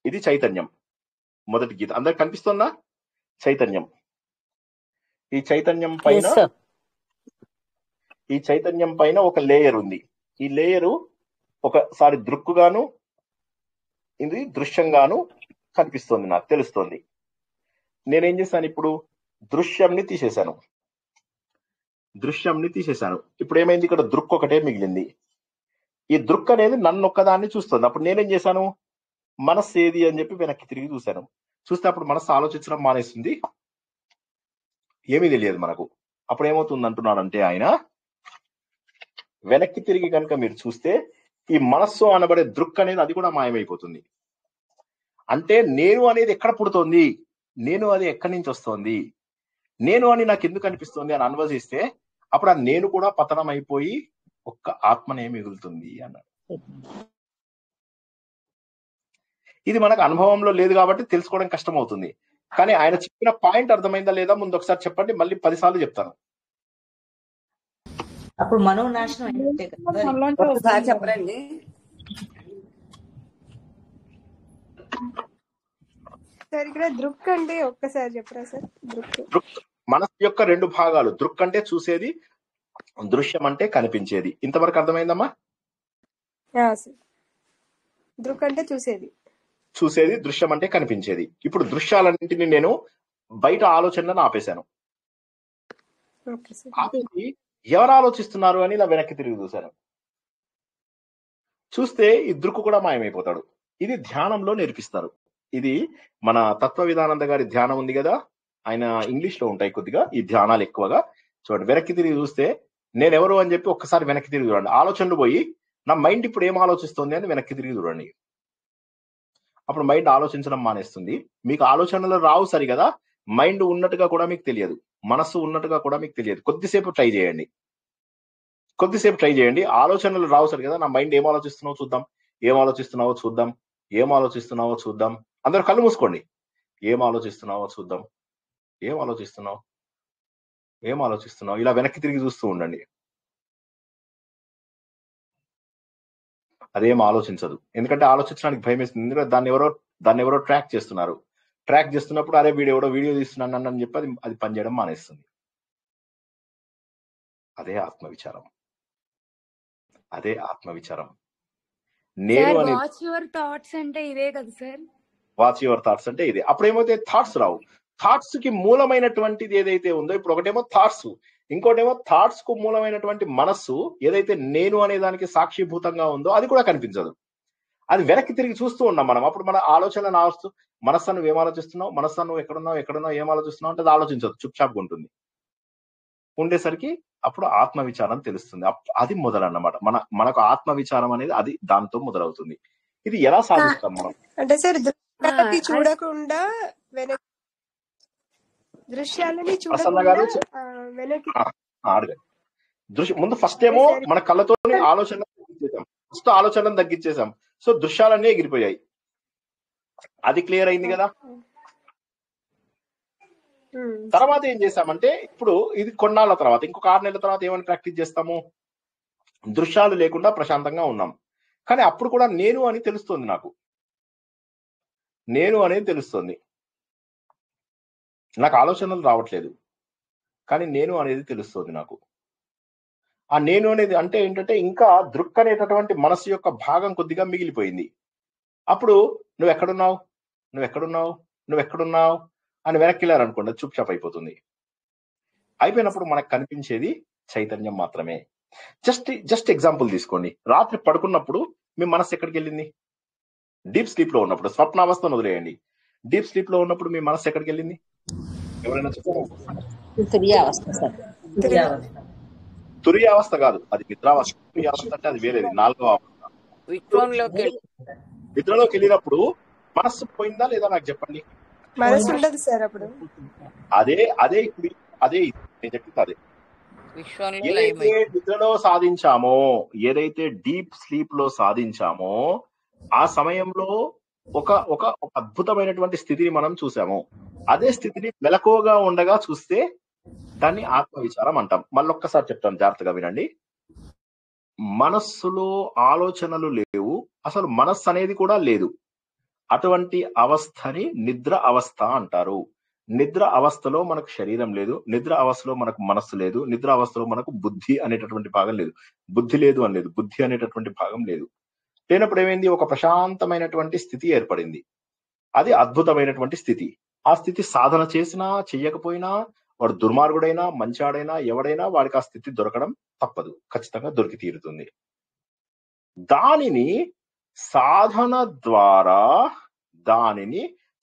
ఇది చైతన్యం, మొదటి గీత అందరికి కనిపిస్తుందా? చైతన్యం. ఈ చైతన్యం పైన ఒక లేయర్ ఉంది. ఈ లేయరు ఒకసారి దృక్కుగాను ఇది దృశ్యంగాను కనిపిస్తుంది, నాకు తెలుస్తోంది. నేనేం చేశాను, ఇప్పుడు దృశ్యంని తీసేశాను. ఇప్పుడు ఏమైంది, ఇక్కడ దృక్ ఒకటే మిగిలింది. ఈ దృక్ అనేది నన్ను ఒక్కదాన్ని చూస్తుంది. అప్పుడు నేనేం చేశాను, మనస్సు ఏది అని చెప్పి వెనక్కి తిరిగి చూశాను. చూస్తే అప్పుడు మనస్సు ఆలోచించడం మానేస్తుంది, ఏమీ తెలియదు మనకు. అప్పుడు ఏమవుతుంది అంటున్నాడంటే ఆయన, వెనక్కి తిరిగి కనుక మీరు చూస్తే ఈ మనస్సు అనబడే దృక్ అనేది అది కూడా మాయమైపోతుంది. అంటే నేను అనేది ఎక్కడ పుడుతోంది, నేను అది ఎక్కడి నుంచి వస్తోంది, నేను అని నాకు ఎందుకు అనిపిస్తుంది అని అనుభవిస్తే అప్పుడు ఆ నేను కూడా పతనం అయిపోయి ఒక్క ఆత్మనే మిగులుతుంది అన్నాడు. ఇది మనకు అనుభవంలో లేదు కాబట్టి తెలుసుకోవడం కష్టం అవుతుంది. కానీ ఆయన చెప్పిన పాయింట్ అర్థమైందా లేదా ముందు ఒకసారి చెప్పండి, మళ్ళీ 10 సార్లు చెప్తాను. అప్పుడు మనోనాశనం అయినట్టే కదా. చెప్పరండి. సార్ ఇక్కడ దృక్ అంటే ఒక్కసారి చెప్పరా సార్? దృక్ మనసు యొక్క 2 భాగాలు. దృక్ అంటే చూసేది, దృశ్యం అంటే కనిపించేది. ఇంతవరకు అర్థమైందమ్మా? దృక్ అంటే చూసేది, దృశ్యం అంటే కనిపించేది. ఇప్పుడు దృశ్యాలన్నింటినీ నేను బయట ఆలోచనలను ఆపేశాను. ఆపేసి ఎవరు ఆలోచిస్తున్నారు అని ఇలా వెనక్కి తిరిగి చూశాను. చూస్తే ఈ దృక్కు కూడా మాయమైపోతాడు. ఇది ధ్యానంలో నేర్పిస్తారు. ఇది మన తత్వ విధానంద గారి ధ్యానం ఉంది కదా, ఆయన ఇంగ్లీష్ లో ఉంటాయి కొద్దిగా ఈ ధ్యానాలు ఎక్కువగా. చూడండి, వెనక్కి తిరిగి చూస్తే నేనెవరు అని చెప్పి ఒక్కసారి వెనక్కి తిరిగి చూడండి. ఆలోచనలు పోయి నా మైండ్ ఇప్పుడు ఏం ఆలోచిస్తుంది అని వెనక్కి తిరిగి చూడండి. అప్పుడు మైండ్ ఆలోచించడం మానేస్తుంది. మీకు ఆలోచనలు రావు సరి కదా, మైండ్ ఉన్నట్టుగా కూడా మీకు తెలియదు, మనస్సు ఉన్నట్టుగా కూడా మీకు తెలియదు. కొద్దిసేపు ట్రై చేయండి. ఆలోచనలు రావు సరి కదా, నా మైండ్ ఏం ఆలోచిస్తున్నావో చూద్దాం. అందరూ కళ్ళు మూసుకోండి. ఏం ఆలోచిస్తున్నావు, ఇలా వెనక్కి తిరిగి చూస్తూ ఉండండి. అదేం ఆలోచించదు, ఎందుకంటే ఆలోచించడానికి భయం వేస్తుంది. ఎందుకంటే దాన్ని ఎవరో ట్రాక్ చేస్తున్నప్పుడు అరే వీడియో తీస్తున్నాను అని చెప్పి అది పనిచేయడం మానేస్తుంది. అదే ఆత్మవిచారం. నేను వాచ్ యువర్ థాట్స్ అంటే ఇదే కదా సార్? వాచ్ యువర్ థాట్స్ అంటే ఇదే. అప్పుడు ఏమైతే థాట్స్ రావు. థాట్స్ కి మూలమైనటువంటిది ఏదైతే ఉందో, ఇప్పుడు ఒకటేమో థాట్స్, ఇంకోటేమో థాట్స్ కు మూలమైనటువంటి మనస్సు ఏదైతే నేను అనే దానికి సాక్షిభూతంగా ఉందో అది కూడా కనిపించదు. అది వెనక్కి తిరిగి చూస్తూ ఉన్నాం మనం. అప్పుడు మన ఆలోచన మనస్సు నువ్వు ఏం ఆలోచిస్తున్నావు, మనస్సు నువ్వు ఎక్కడున్నావు ఏం ఆలోచిస్తున్నావు అంటే అది ఆలోచించదు, చుప్చాప్గా ఉంటుంది. ఉండేసరికి అప్పుడు ఆత్మ విచారం తెలుస్తుంది. అది మొదలన్నమాట. మనకు ఆత్మ విచారం అనేది అది దాంతో మొదలవుతుంది. ఇది ఎలా సాధిస్తాం మనం? అంటే సార్ దృశ్యాలని చూడకుండా వెనక్కి దృశ్యాలని ప్రసన్న చూడకుండా గారు వెనక్కి అడగండి. ముందు ఫస్ట్ ఏమో మన కళ్ళతో ఆలోచన తగ్గించేసాం. ఫస్ట్ ఆలోచనలను తగ్గించేసాం. సో దృశ్యాలన్నీ ఎగిరిపోయాయి. అది క్లియర్ అయింది కదా. తర్వాత ఏం చేస్తామంటే ఇప్పుడు ఇది కొన్నాళ్ళ తర్వాత ఇంకొక 6 నెలల తర్వాత ఏమని ప్రాక్టీస్ చేస్తాము? దృశ్యాలు లేకుండా ప్రశాంతంగా ఉన్నాం. కానీ అప్పుడు కూడా నేను అని తెలుస్తుంది. నాకు నేను అనేది తెలుస్తుంది. నాకు ఆలోచనలు రావట్లేదు, కానీ నేను అనేది తెలుస్తుంది నాకు. ఆ నేను అనేది అంటే ఏంటంటే ఇంకా దృక్ అనేటటువంటి మనసు యొక్క భాగం కొద్దిగా మిగిలిపోయింది. అప్పుడు నువ్వెక్కడున్నావు నువ్వెక్కడున్నావు నువ్వెక్కడున్నావు అని వెనక్కి వెళ్ళారనుకోండి, చూప్చాప్ అయిపోతుంది. అయిపోయినప్పుడు మనకు కనిపించేది చైతన్యం మాత్రమే. జస్ట్ ఎగ్జాంపుల్ తీసుకోండి. రాత్రి పడుకున్నప్పుడు మీ మనసు ఎక్కడికి వెళ్ళింది? డీప్ స్లీప్ లో ఉన్నప్పుడు, స్వప్నావస్థను వదిలేయండి. డీప్ స్లీప్ లో ఉన్నప్పుడు మీ మనసు ఎక్కడికి వెళ్ళింది? ఎవరైనా చెప్పారు? తురియావస్థ కాదు, అది నిద్రావస్థ. తురియావస్థ అంటే అది వేరేది, 4వ అవస్థ. నిద్రలోకి వెళ్ళినప్పుడు మనస్సు పోయిందా లేదా నాకు చెప్పండి. మనసు ఉండదు సార్ అప్పుడు. అదే ఇప్పుడు నేను చెప్పింది అదే. ఏదైతే నిద్రలో సాధించామో, ఏదైతే డీప్ స్లీప్ లో సాధించామో, ఆ సమయంలో ఒక అద్భుతమైనటువంటి స్థితిని మనం చూసాము. అదే స్థితిని మెలకువగా ఉండగా చూస్తే దాన్ని ఆత్మవిచారం అంటాం. మళ్ళొక్కసారి చెప్తాను, జాగ్రత్తగా వినండి. మనస్సులో ఆలోచనలు లేవు, అసలు మనస్సు అనేది కూడా లేదు. అటువంటి అవస్థని నిద్ర అవస్థ అంటారు. నిద్ర అవస్థలో మనకు శరీరం లేదు, నిద్ర అవస్థలో మనకు మనస్సు లేదు, నిద్ర అవస్థలో మనకు బుద్ధి అనేటటువంటి భాగం లేదు. బుద్ధి లేదు అని లేదు, బుద్ధి అనేటటువంటి భాగం లేదు. లేనప్పుడు ఏమైంది? ఒక ప్రశాంతమైనటువంటి స్థితి ఏర్పడింది. అది అద్భుతమైనటువంటి స్థితి. ఆ స్థితి సాధన చేసినా చెయ్యకపోయినా, వాడు దుర్మార్గుడైనా మంచాడైనా ఎవడైనా వాడికి ఆ స్థితి దొరకడం తప్పదు, ఖచ్చితంగా దొరికి తీరుతుంది. దానిని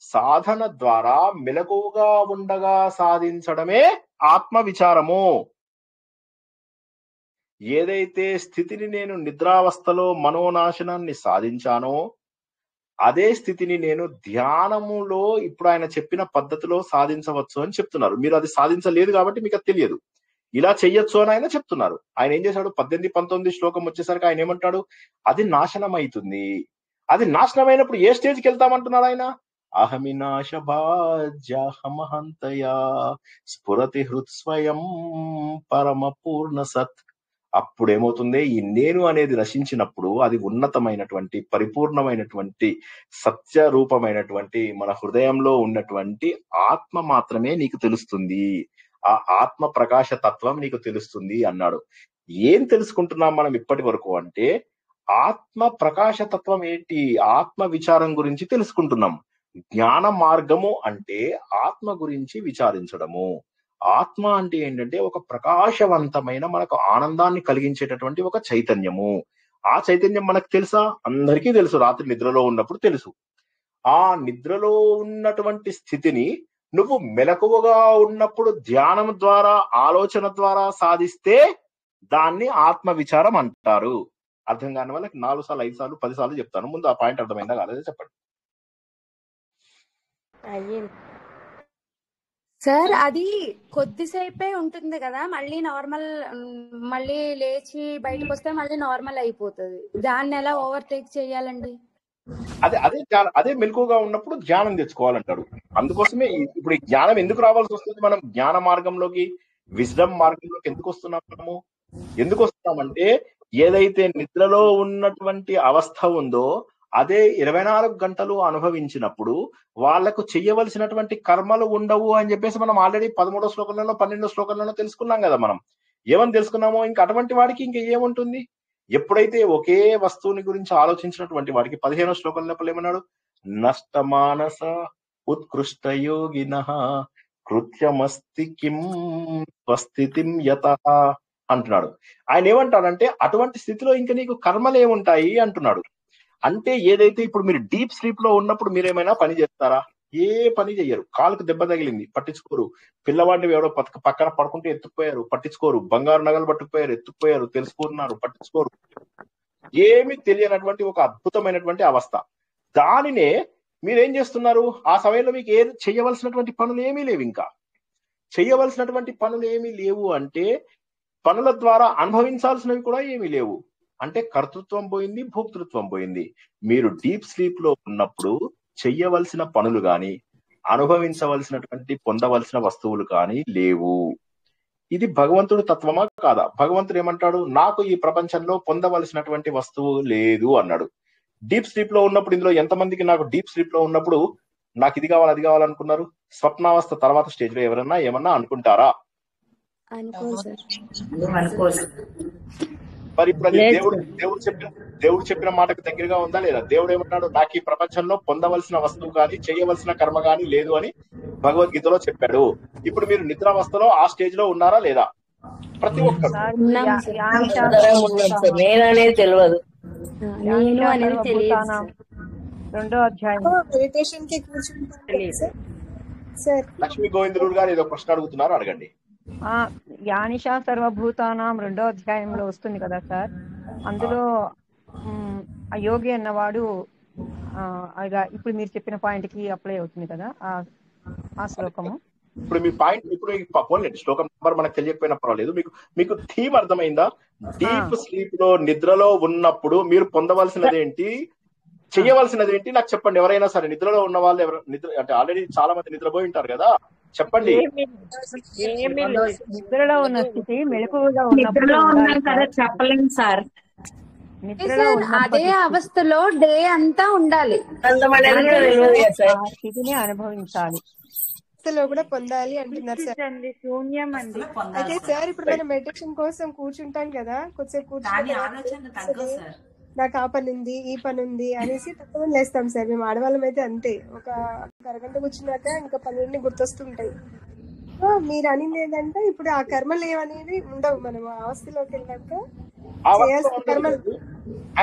సాధన ద్వారా మెలకువగా ఉండగా సాధించడమే ఆత్మ విచారము. ఏదైతే స్థితిని నేను నిద్రావస్థలో మనోనాశనాన్ని సాధించానో, అదే స్థితిని నేను ధ్యానములో ఇప్పుడు ఆయన చెప్పిన పద్ధతిలో సాధించవచ్చు అని చెప్తున్నారు. మీరు అది సాధించలేదు కాబట్టి మీకు అది తెలియదు. ఇలా చెయ్యొచ్చు అని ఆయన చెప్తున్నారు. ఆయన ఏం చేశాడు? 18-19 శ్లోకం వచ్చేసరికి ఆయన ఏమంటాడు? అది నాశనం అవుతుంది. అది నాశనమైనప్పుడు ఏ స్టేజ్కి వెళ్తామంటున్నాడు ఆయన? అహమినాశభాజ్యహమహంతయా స్ఫురతి హృత్స్వయం పరమ పూర్ణ సత్. అప్పుడు ఏమవుతుంది? ఈ నేను అనేది నశించినప్పుడు అది ఉన్నతమైనటువంటి పరిపూర్ణమైనటువంటి సత్య రూపమైనటువంటి మన హృదయంలో ఉన్నటువంటి ఆత్మ మాత్రమే నీకు తెలుస్తుంది. ఆ ఆత్మ ప్రకాశ తత్వం నీకు తెలుస్తుంది అన్నాడు. ఏం తెలుసుకుంటున్నాం మనం ఇప్పటి వరకు అంటే, ఆత్మ ప్రకాశ తత్వం ఏంటి? ఆత్మ విచారం గురించి తెలుసుకుంటున్నాం. జ్ఞాన మార్గము అంటే ఆత్మ గురించి విచారించడము. ఆత్మ అంటే ఏంటంటే ఒక ప్రకాశవంతమైన మనకు ఆనందాన్ని కలిగించేటటువంటి ఒక చైతన్యము. ఆ చైతన్యం మనకు తెలుసా? అందరికీ తెలుసు. రాత్రి నిద్రలో ఉన్నప్పుడు తెలుసు. ఆ నిద్రలో ఉన్నటువంటి స్థితిని నువ్వు మెలకువగా ఉన్నప్పుడు ధ్యానం ద్వారా, ఆలోచన ద్వారా సాధిస్తే దాన్ని ఆత్మ విచారం అంటారు. అర్థం కాని వాళ్ళకి 4 సార్లు 5 సార్లు 10 సార్లు చెప్తాను. ముందు ఆ పాయింట్ అర్థమైందా కాలేదా చెప్పండి. సార్ అది కొద్దిసేపే ఉంటుంది కదా, మళ్ళీ లేచి బయటకు వస్తే మళ్ళీ నార్మల్ అయిపోతుంది. దాన్ని ఎలా ఓవర్టేక్ చేయాలండి? అదే మెలకువగా ఉన్నప్పుడు జ్ఞానం తెచ్చుకోవాలంటాడు. అందుకోసమే ఇప్పుడు ఈ జ్ఞానం ఎందుకు రావాల్సి వస్తుంది? మనం జ్ఞాన మార్గంలోకి, విజ్డమ్ మార్గంలోకి ఎందుకు వస్తున్నాం? మనము ఎందుకు వస్తున్నామంటే, ఏదైతే నిద్రలో ఉన్నటువంటి అవస్థ ఉందో అదే 24 గంటలు అనుభవించినప్పుడు వాళ్లకు చెయ్యవలసినటువంటి కర్మలు ఉండవు అని చెప్పేసి మనం ఆల్రెడీ 13వ శ్లోకంలోనో 12వ శ్లోకంలోనో తెలుసుకున్నాం కదా. మనం ఏమని తెలుసుకున్నామో, ఇంకా అటువంటి వాడికి ఇంకా ఏముంటుంది? ఎప్పుడైతే ఒకే వస్తువుని గురించి ఆలోచించినటువంటి వాడికి 15వ శ్లోకం లోపల ఏమన్నాడు? నష్టమానస ఉత్కృష్ట యోగినః కృత్యమస్తి కిం స్వస్థితిం యతః అంటున్నాడు. ఆయన ఏమంటాడంటే, అటువంటి స్థితిలో ఇంకా నీకు కర్మలు ఏముంటాయి అంటున్నాడు. అంటే ఏదైతే ఇప్పుడు మీరు డీప్ స్లీప్ లో ఉన్నప్పుడు మీరేమైనా పని చేస్తారా? ఏ పని చెయ్యరు. కాలుకు దెబ్బ తగిలింది పట్టించుకోరు. పిల్లవాడిని ఎవరో పక్కన పడుకుంటే ఎత్తుకుపోయారు, పట్టించుకోరు. బంగారు నగలు పట్టుకుపోయారు, ఎత్తుకుపోయారు, తెలుసుకున్నారు, పట్టించుకోరు. ఏమి తెలియనటువంటి ఒక అద్భుతమైనటువంటి అవస్థ. దానినే మీరేం చేస్తున్నారు? ఆ సమయంలో మీకు ఏది చేయవలసినటువంటి పనులు ఏమీ లేవు. ఇంకా చేయవలసినటువంటి పనులు ఏమీ లేవు అంటే పనుల ద్వారా అనుభవించాల్సినవి కూడా ఏమీ లేవు. అంటే కర్తృత్వం పోయింది, భోక్తృత్వం పోయింది. మీరు డీప్ స్లీప్ లో ఉన్నప్పుడు చెయ్యవలసిన పనులు గాని, అనుభవించవలసినటువంటి పొందవలసిన వస్తువులు కానీ లేవు. ఇది భగవంతుడు తత్వమా కాదా? భగవంతుడు ఏమంటాడు? నాకు ఈ ప్రపంచంలో పొందవలసినటువంటి వస్తువు లేదు అన్నాడు. డీప్ స్లీప్ లో ఉన్నప్పుడు ఇందులో ఎంతమందికి నాకు డీప్ స్లీప్ లో ఉన్నప్పుడు నాకు ఇది కావాలి అది కావాలనుకున్నారు? స్వప్నావస్థ తర్వాత స్టేజ్ లో ఎవరన్నా ఏమన్నా అనుకుంటారా? మరి ఇప్పుడు అది దేవుడు చెప్పిన మాటకు దగ్గరగా ఉందా లేదా? దేవుడు ఏమన్నాడు? నాకు ఈ ప్రపంచంలో పొందవలసిన వస్తువు కానీ చేయవలసిన కర్మ కానీ లేదు అని భగవద్గీతలో చెప్పాడు. ఇప్పుడు మీరు నిద్రావస్థలో ఆ స్టేజ్ లో ఉన్నారా లేదా? ప్రతి ఒక్కరు లక్ష్మీ గోవిందుడు గారు ఏదో ప్రశ్న అడుగుతున్నారు, అడగండి. యానిషా సర్వభూతానాం 2వ అధ్యాయంలో వస్తుంది కదా సార్, అందులో అయోగి అన్నవాడు ఇప్పుడు మీరు చెప్పిన పాయింట్ కి అప్లై అవుతుంది కదా ఆ శ్లోకము. ఇప్పుడు మీ పాయింట్ ఇప్పుడు శ్లోకం నెంబర్ మనకు తెలియకపోయినా పర్వాలేదు. మీకు థీమ్ అర్థమైందా? డీప్ స్లీప్ లో నిద్రలో ఉన్నప్పుడు మీరు పొందవలసినది ఏంటి, చెయ్యవలసినది ఏంటి నాకు చెప్పండి. ఎవరైనా సరే నిద్రలో ఉన్న వాళ్ళు నిద్ర అంటే ఆల్రెడీ చాలా మంది నిద్రపోయి ఉంటారు కదా, చెప్పండి. నిద్రలో ఉన్న స్థితి మెలకువగా చెప్పలేం సార్. అదే అవస్థలో డే అంతా ఉండాలి, స్థితిని అనుభవించాలి, కూడా పొందాలి అంటున్నారు సార్. శూన్యం అండి. అయితే సార్ ఇప్పుడు మనం మెడిటేషన్ కోసం కూర్చుంటాం కదా, కొద్దిసేపు కూర్చుని నాకు ఆ పని ఉంది ఈ పని ఉంది అనేసి తక్కువ లేస్తాం సార్. మేము ఆడవాళ్ళం అయితే అంతే, ఒక అరగంట కూర్చున్నాక ఇంకా పనులన్నీ గుర్తొస్తుంటాయి. మీరు అనింది ఏంటంటే ఇప్పుడు ఆ కర్మలు ఏమనేది ఉండవు, మనం ఆ అవస్థలోకి వెళ్ళాక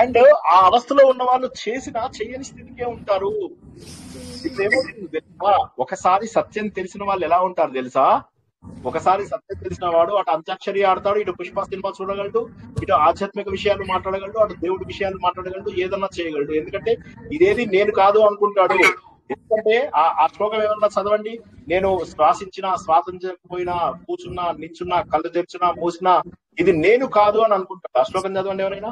అండ్ ఆ అవస్థలో ఉన్న వాళ్ళు చేసినా చెయ్యని స్థితికే ఉంటారు. ఒకసారి సత్యం తెలిసిన వాళ్ళు ఎలా ఉంటారు తెలుసా? ఒకసారి సత్యం తెలిసిన వాడు అటు అంత్యాక్షరి ఆడతాడు, ఇటు పుష్ప సినిమా చూడగలడు, ఇటు ఆధ్యాత్మిక విషయాలు మాట్లాడగలడు, అటు దేవుడి విషయాలు మాట్లాడగలడు, ఏదన్నా చేయగలడు. ఎందుకంటే ఇదేది నేను కాదు అనుకుంటాడు. ఎందుకంటే ఆ శ్లోకం ఏమన్నా చదవండి. నేను శ్వాసించినా శ్వాసించకపోయినా, కూర్చున్నా నించున్నా, కళ్ళు తెరిచినా మూసినా ఇది నేను కాదు అని అనుకుంటాడు. ఆ శ్లోకం చదవండి ఎవరైనా.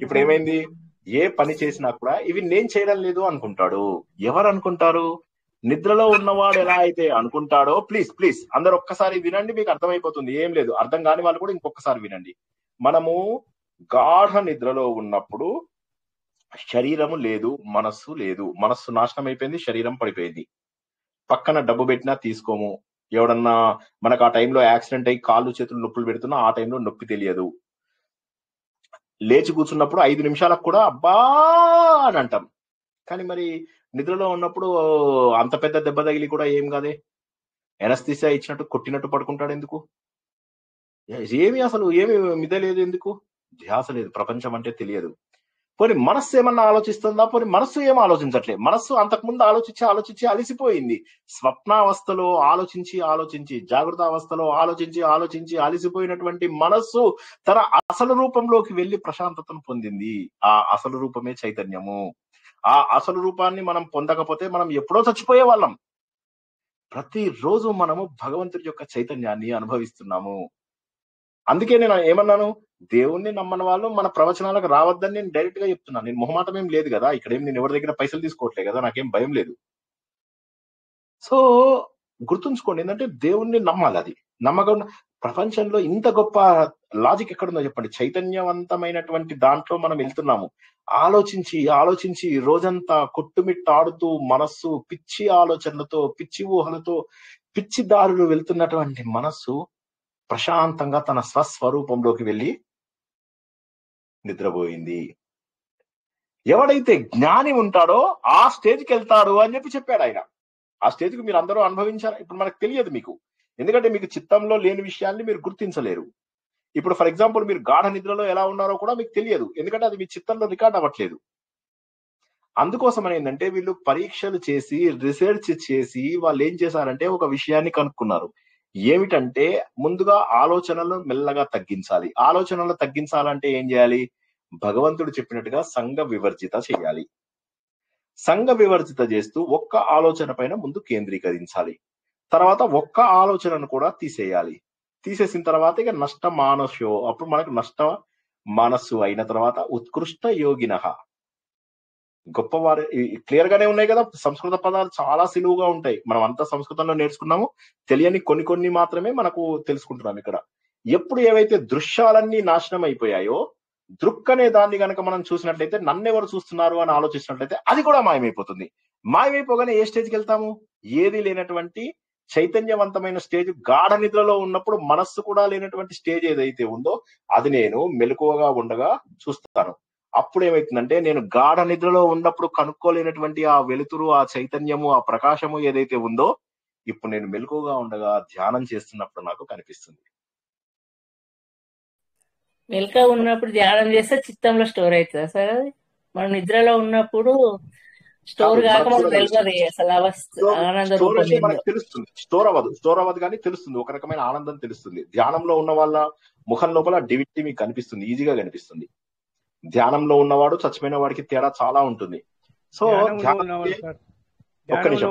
ఇప్పుడు ఏమైంది? ఏ పని చేసినా కూడా ఇవి నేను చేయడం లేదు అనుకుంటాడు. ఎవరు అనుకుంటారు? నిద్రలో ఉన్నవాడు ఎలా అయితే అనుకుంటాడో. ప్లీజ్ అందరు ఒక్కసారి వినండి, మీకు అర్థమైపోతుంది. ఏం లేదు, అర్థం కాని వాళ్ళు కూడా ఇంకొకసారి వినండి. మనము గాఢ నిద్రలో ఉన్నప్పుడు శరీరము లేదు, మనస్సు లేదు. మనస్సు నాశనం అయిపోయింది, శరీరం పడిపోయింది. పక్కన డబ్బు పెట్టినా తీసుకోము. ఎవడన్నా మనకు ఆ టైంలో యాక్సిడెంట్ అయ్యి కాళ్ళు చేతులు నొప్పులు పెడుతున్నా ఆ టైంలో నొప్పి తెలియదు. లేచి కూర్చున్నప్పుడు 5 నిమిషాలకు కూడా అబ్బా అని అంటాం. కానీ మరి నిద్రలో ఉన్నప్పుడు అంత పెద్ద దెబ్బ తగిలి కూడా ఏం కాదే, ఎనస్థీసియా ఇచ్చినట్టు కొట్టినట్టు పడుకుంటాడు. ఎందుకు? అసలు ఏమి మిదలేదు. ఎందుకు? ధ్యాస లేదు, ప్రపంచం అంటే తెలియదు. పోనీ మనస్సు ఏమన్నా ఆలోచిస్తుందా? పోనీ మనస్సు ఏం ఆలోచించట్లేదు. మనస్సు అంతకుముందు ఆలోచించి అలిసిపోయింది. స్వప్నావస్థలో ఆలోచించి జాగృత అవస్థలో ఆలోచించి అలిసిపోయినటువంటి మనస్సు తన అసలు రూపంలోకి వెళ్లి ప్రశాంతతను పొందింది. ఆ అసలు రూపమే చైతన్యము. ఆ అసలు రూపాన్ని మనం పొందకపోతే మనం ఎప్పుడో చచ్చిపోయే వాళ్ళం. ప్రతిరోజు మనము భగవంతుడి యొక్క చైతన్యాన్ని అనుభవిస్తున్నాము. అందుకే నేను ఏమన్నాను, దేవుణ్ణి నమ్మని వాళ్ళు మన ప్రవచనాలకు రావద్దని నేను డైరెక్ట్ గా చెప్తున్నాను. నేను మొహమాటం ఏం లేదు కదా, ఇక్కడేం నేను ఎవరి దగ్గర పైసలు తీసుకోవట్లేదు కదా, నాకేం భయం లేదు. సో గుర్తుంచుకోండి, ఏంటంటే దేవుణ్ణి నమ్మాలి. అది నమ్మకం. ప్రపంచంలో ఇంత గొప్ప లాజిక్ ఎక్కడుందో చెప్పండి. చైతన్యవంతమైనటువంటి దాంట్లో మనం వెళ్తున్నాము. ఆలోచించి రోజంతా కొట్టుమిట్టాడుతూ మనస్సు పిచ్చి ఆలోచనలతో, పిచ్చి ఊహలతో, పిచ్చి దారులు వెళ్తున్నటువంటి మనస్సు ప్రశాంతంగా తన స్వస్వరూపంలోకి వెళ్ళి నిద్రపోయింది. ఎవడైతే జ్ఞాని ఉంటాడో ఆ స్టేజ్కి వెళ్తాడు అని చెప్పాడు ఆయన. ఆ స్టేజ్కి మీరు అందరూ అనుభవించారు. ఇప్పుడు మనకు తెలియదు మీకు, ఎందుకంటే మీకు చిత్తంలో లేని విషయాల్ని మీరు గుర్తించలేరు. ఇప్పుడు ఫర్ ఎగ్జాంపుల్ మీరు గాఢ నిద్రలో ఎలా ఉన్నారో కూడా మీకు తెలియదు, ఎందుకంటే అది మీ చిత్తంలో రికార్డ్ అవ్వట్లేదు. అందుకోసం ఏంటంటే వీళ్ళు పరీక్షలు చేసి రీసెర్చ్ చేసి వాళ్ళు ఏం చేశారంటే ఒక విషయాన్ని కనుక్కున్నారు. ఏమిటంటే ముందుగా ఆలోచనలు మెల్లగా తగ్గించాలి. ఆలోచనలు తగ్గించాలంటే ఏం చేయాలి? భగవంతుడు చెప్పినట్టుగా సంఘ వివర్జిత చేయాలి. సంఘ వివర్జిత చేస్తూ ఒక్క ఆలోచన పైన ముందు కేంద్రీకరించాలి. తర్వాత ఒక్క ఆలోచనను కూడా తీసేయాలి. తీసేసిన తర్వాత ఇక నష్ట మానసో, అప్పుడు మనకు నష్ట మనస్సు అయిన తర్వాత ఉత్కృష్ట యోగినః, గొప్పవారు. క్లియర్ గానే ఉన్నాయి కదా, సంస్కృత పదాలు చాలా సులువుగా ఉంటాయి. మనం అంతా సంస్కృతంలో నేర్చుకున్నాము, తెలియని కొన్ని మాత్రమే మనకు తెలుసుకుంటున్నాం. ఇక్కడ ఎప్పుడు ఏవైతే దృశ్యాలన్నీ నాశనం అయిపోయాయో, దృక్ అనే దాన్ని గనక మనం చూసినట్లయితే, నన్నెవరు చూస్తున్నారు అని ఆలోచించినట్లయితే అది కూడా మాయమైపోతుంది. మాయమైపోగానే ఏ స్టేజ్కి వెళ్తాము? ఏది లేనటువంటి చైతన్యవంతమైన స్టేజ్, గాఢ నిద్రలో ఉన్నప్పుడు మనస్సు కూడా లేనటువంటి స్టేజ్ ఏదైతే ఉందో అది నేను మెలకువగా ఉండగా చూస్తాను. అప్పుడు ఏమైతుందంటే, నేను గాఢ నిద్రలో ఉన్నప్పుడు కనుక్కోలేనటువంటి ఆ వెలుతురు, ఆ చైతన్యము, ఆ ప్రకాశము ఏదైతే ఉందో ఇప్పుడు నేను మెలకువగా ఉండగా ధ్యానం చేస్తున్నప్పుడు నాకు కనిపిస్తుంది. మెలక ఉన్నప్పుడు ధ్యానం చేస్తే చిత్తంలో స్టోర్ అవుతుందా సార్? అది మనం నిద్రలో ఉన్నప్పుడు స్టోర్ కాక మనకు తెలియదు అసలు ఆనంద రూపం మనకు తెలుస్తుంది. స్టోర్ అవ్వదు కానీ తెలుస్తుంది, ఒక రకమైన ఆనందం తెలుస్తుంది. ధ్యానంలో ఉన్న వాళ్ళ ముఖం లోపల డివిటీ మీకు కనిపిస్తుంది, ఈజీగా కనిపిస్తుంది. ధ్యానంలో ఉన్నవాడు చచ్చిపోయిన వాడికి తేడా చాలా ఉంటుంది. సో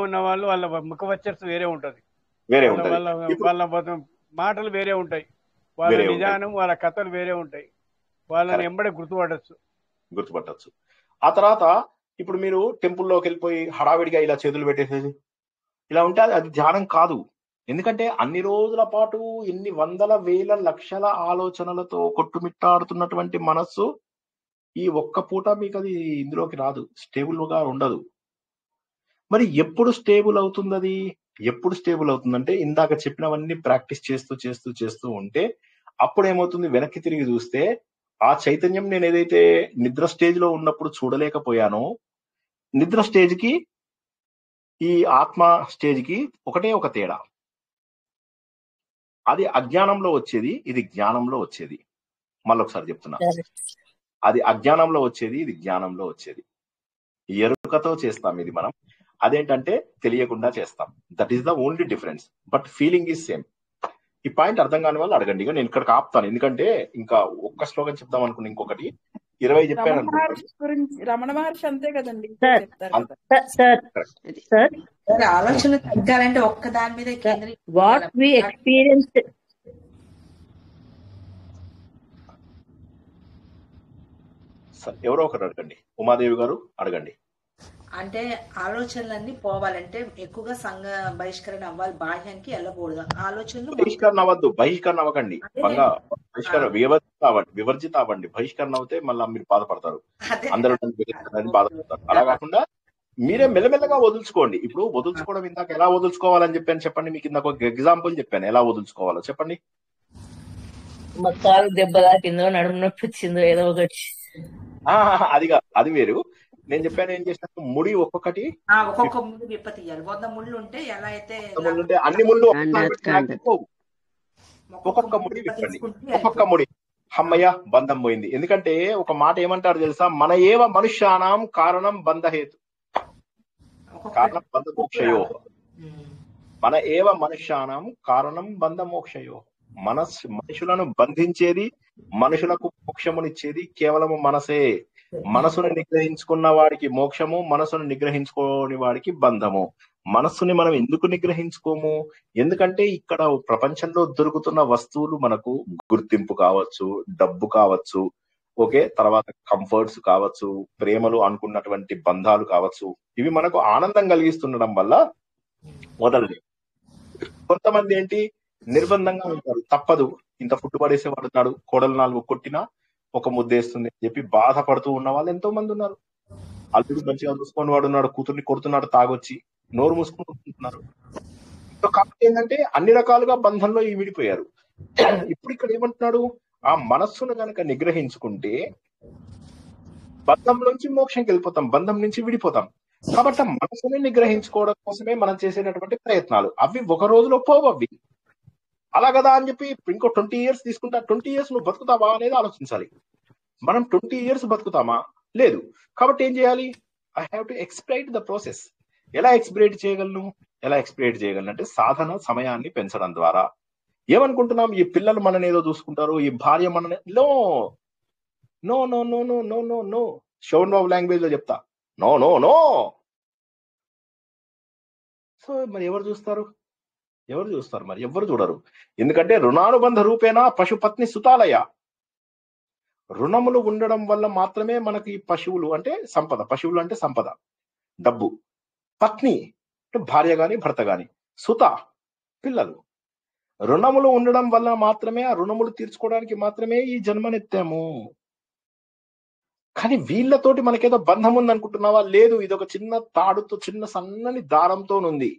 ఉన్న వాళ్ళు వాళ్ళ ముఖ వచ్చర్స్ వేరే ఉంటది, వాళ్ళ మాటలు వేరే ఉంటాయి, వాళ్ళ నిజానం, వాళ్ళ కథలు వేరే ఉంటాయి, వాళ్ళని ఎంబడే గుర్తుపట్టచ్చు. ఆ తర్వాత ఇప్పుడు మీరు టెంపుల్లోకి వెళ్ళిపోయి హడావిడిగా ఇలా చేతులు పెట్టేసేది ఇలా ఉంటే అది ధ్యానం కాదు. ఎందుకంటే అన్ని రోజుల పాటు ఎన్ని వందల వేల లక్షల ఆలోచనలతో కొట్టుమిట్టాడుతున్నటువంటి మనస్సు ఈ ఒక్క పూట మీకు అది ఇందులోకి రాదు, స్టేబుల్ గా ఉండదు. మరి ఎప్పుడు స్టేబుల్ అవుతుంది? అది ఎప్పుడు స్టేబుల్ అవుతుందంటే, ఇందాక చెప్పినవన్నీ ప్రాక్టీస్ చేస్తూ ఉంటే అప్పుడు ఏమవుతుంది? వెనక్కి తిరిగి చూస్తే ఆ చైతన్యం నేను ఏదైతే నిద్ర స్టేజ్ లో ఉన్నప్పుడు చూడలేకపోయానో, నిద్ర స్టేజ్ కి ఈ ఆత్మ స్టేజ్ కి ఒకటే ఒక తేడా. అది అజ్ఞానంలో వచ్చేది, ఇది జ్ఞానంలో వచ్చేది. మళ్ళొకసారి చెప్తున్నా, అది అజ్ఞానంలో వచ్చేది, ఇది జ్ఞానంలో వచ్చేది. ఎరుకతో చేస్తాం ఇది మనం, అదేంటంటే తెలియకుండా చేస్తాం. That is the only difference, but feeling is same. ఈ పాయింట్ అర్థం కాని వాళ్ళు అడగండి. నేను ఇక్కడికి ఆపుతాను, ఎందుకంటే ఇంకా ఒక్క శ్లోకం చెప్దాం అనుకున్నా, ఇంకొకటి 20 చెప్పాను రమణ మహర్షి అంతే కదండి. ఆలోచన తగ్గాలంటే ఒక్క దాని మీద వాట్ వి ఎక్స్పీరియన్స్. ఎవరో ఒకరు అడగండి, ఉమాదేవి గారు అడగండి. అంటే ఆలోచనలన్నీ పోవాలంటే ఎక్కువగా సంఘ బహిష్కరణ అవ్వాలి, బాహ్యానికి వెళ్ళకూడదు. ఆలోచనలు బహిష్కరణ అవ్వద్దు, బహిష్కరణ అవ్వకండి, వివర్జిత అవ్వండి. బహిష్కరణ అవుతే మళ్ళీ మీరు బాధపడతారు, అందరూ బాధపడతారు. అలా కాకుండా మీరే మెల్లమెల్లగా వదులుచుకోండి. ఇప్పుడు వదులుచుకోవడం ఇందాక ఎలా వదులుచుకోవాలని చెప్పాను చెప్పండి. మీకు ఇందాక ఒక ఎగ్జాంపుల్ చెప్పాను ఎలా వదులుచుకోవాలో చెప్పండి. దెబ్బ తాకిందో, నడుము నొప్పి వచ్చిందో, ఏదో ఒకటి. అది వేరు. నేను చెప్పాను ఏం చేసినట్టు, ముడి ఒక్కొక్కటి ఒక్కొక్క ముళ్ళు విప్పతీయాలి. 100 ముళ్ళు ఉంటే ఎలా అయితే అన్ని ముళ్ళు ఒక్కొక్క ముడి విప్పండి, ఒక్కొక్క ముడి. అమ్మయ్య బంధం పోయింది. ఎందుకంటే ఒక మాట ఏమంటారు తెలుసా, మన ఏవ మనుష్యానాం కారణం బంధహేతు, కారణం బంధ మోక్షయో. మన ఏవ మనుష్యానాం కారణం బంధ మోక్షయో. మనుషులను బంధించేది, మనుషులకు మోక్షమునిచ్చేది కేవలము మనసే. మనసును నిగ్రహించుకున్న వాడికి మోక్షము, మనసును నిగ్రహించుకోని వాడికి బంధము. మనస్సుని మనం ఎందుకు నిగ్రహించుకోము? ఎందుకంటే ఇక్కడ ప్రపంచంలో దొరుకుతున్న వస్తువులు మనకు గుర్తింపు కావచ్చు, డబ్బు కావచ్చు, ఓకే, తర్వాత కంఫర్ట్స్ కావచ్చు, ప్రేమలు అనుకున్నటువంటి బంధాలు కావచ్చు, ఇవి మనకు ఆనందం కలిగిస్తుండడం వల్ల వదలలేదు. కొంతమంది ఏంటి, నిర్బంధంగా ఉంటారు, తప్పదు, ఇంత ఫుడ్ పడేసేవాడు ఉన్నాడు, కోడలు 4 కొట్టినా ఒక ముద్దేస్తుంది అని చెప్పి బాధపడుతూ ఉన్న వాళ్ళు ఎంతో మంది ఉన్నారు. అల్లుడు మంచిగా చూసుకొని వాడు ఉన్నాడు, కూతుర్ని కొడుతున్నాడు తాగొచ్చి, నోరు మూసుకుంటున్నారు. కాబట్టి ఏంటంటే అన్ని రకాలుగా బంధంలో విడిపోయారు. ఇప్పుడు ఇక్కడ ఏమంటున్నాడు, ఆ మనస్సును కనుక నిగ్రహించుకుంటే బంధం నుంచి మోక్షంకి వెళ్ళిపోతాం, బంధం నుంచి విడిపోతాం. కాబట్టి మనసుని నిగ్రహించుకోవడం కోసమే మనం చేసేటటువంటి ప్రయత్నాలు. అవి ఒక రోజులో పోవు. అవి అలా కదా అని చెప్పి ఇంకో 20 years తీసుకుంటా, 20 years నువ్వు బతుకుతావా అనేది ఆలోచించాలి. మనం 20 years బతుకుతామా? లేదు. కాబట్టి ఏం చేయాలి? I have to explain the process. ఎలా ఎక్స్ప్లెయిన్ చేయగలను అంటే సాధన సమయాన్ని పెంచడం ద్వారా. ఏమనుకుంటున్నాం, ఈ పిల్లలు మనని ఏదో చూసుకుంటారు, ఈ భార్య మనని no no no no no no no no Shobhan Babu language లో చెప్తా, నో నో నో. సో మరి ఎవరు చూస్తారు? మరి ఎవరు చూడరు. ఎందుకంటే రుణానుబంధ రూపేణా పశుపత్ని సుతాలయ. రుణములు ఉండడం వల్ల మాత్రమే మనకి పశువులు అంటే సంపద, పశువులు అంటే సంపద, డబ్బు, పత్ని అంటే భార్య గాని భర్త గాని, సుత పిల్లలు. రుణములు ఉండడం వల్ల మాత్రమే, ఆ రుణములు తీర్చుకోవడానికి మాత్రమే ఈ జన్మనెత్తాము. కానీ వీళ్ళతోటి మనకేదో బంధం ఉంది అనుకుంటున్నావా? లేదు. ఇది ఒక చిన్న తాడుతో, చిన్న సన్నని దారంతో ఉంది,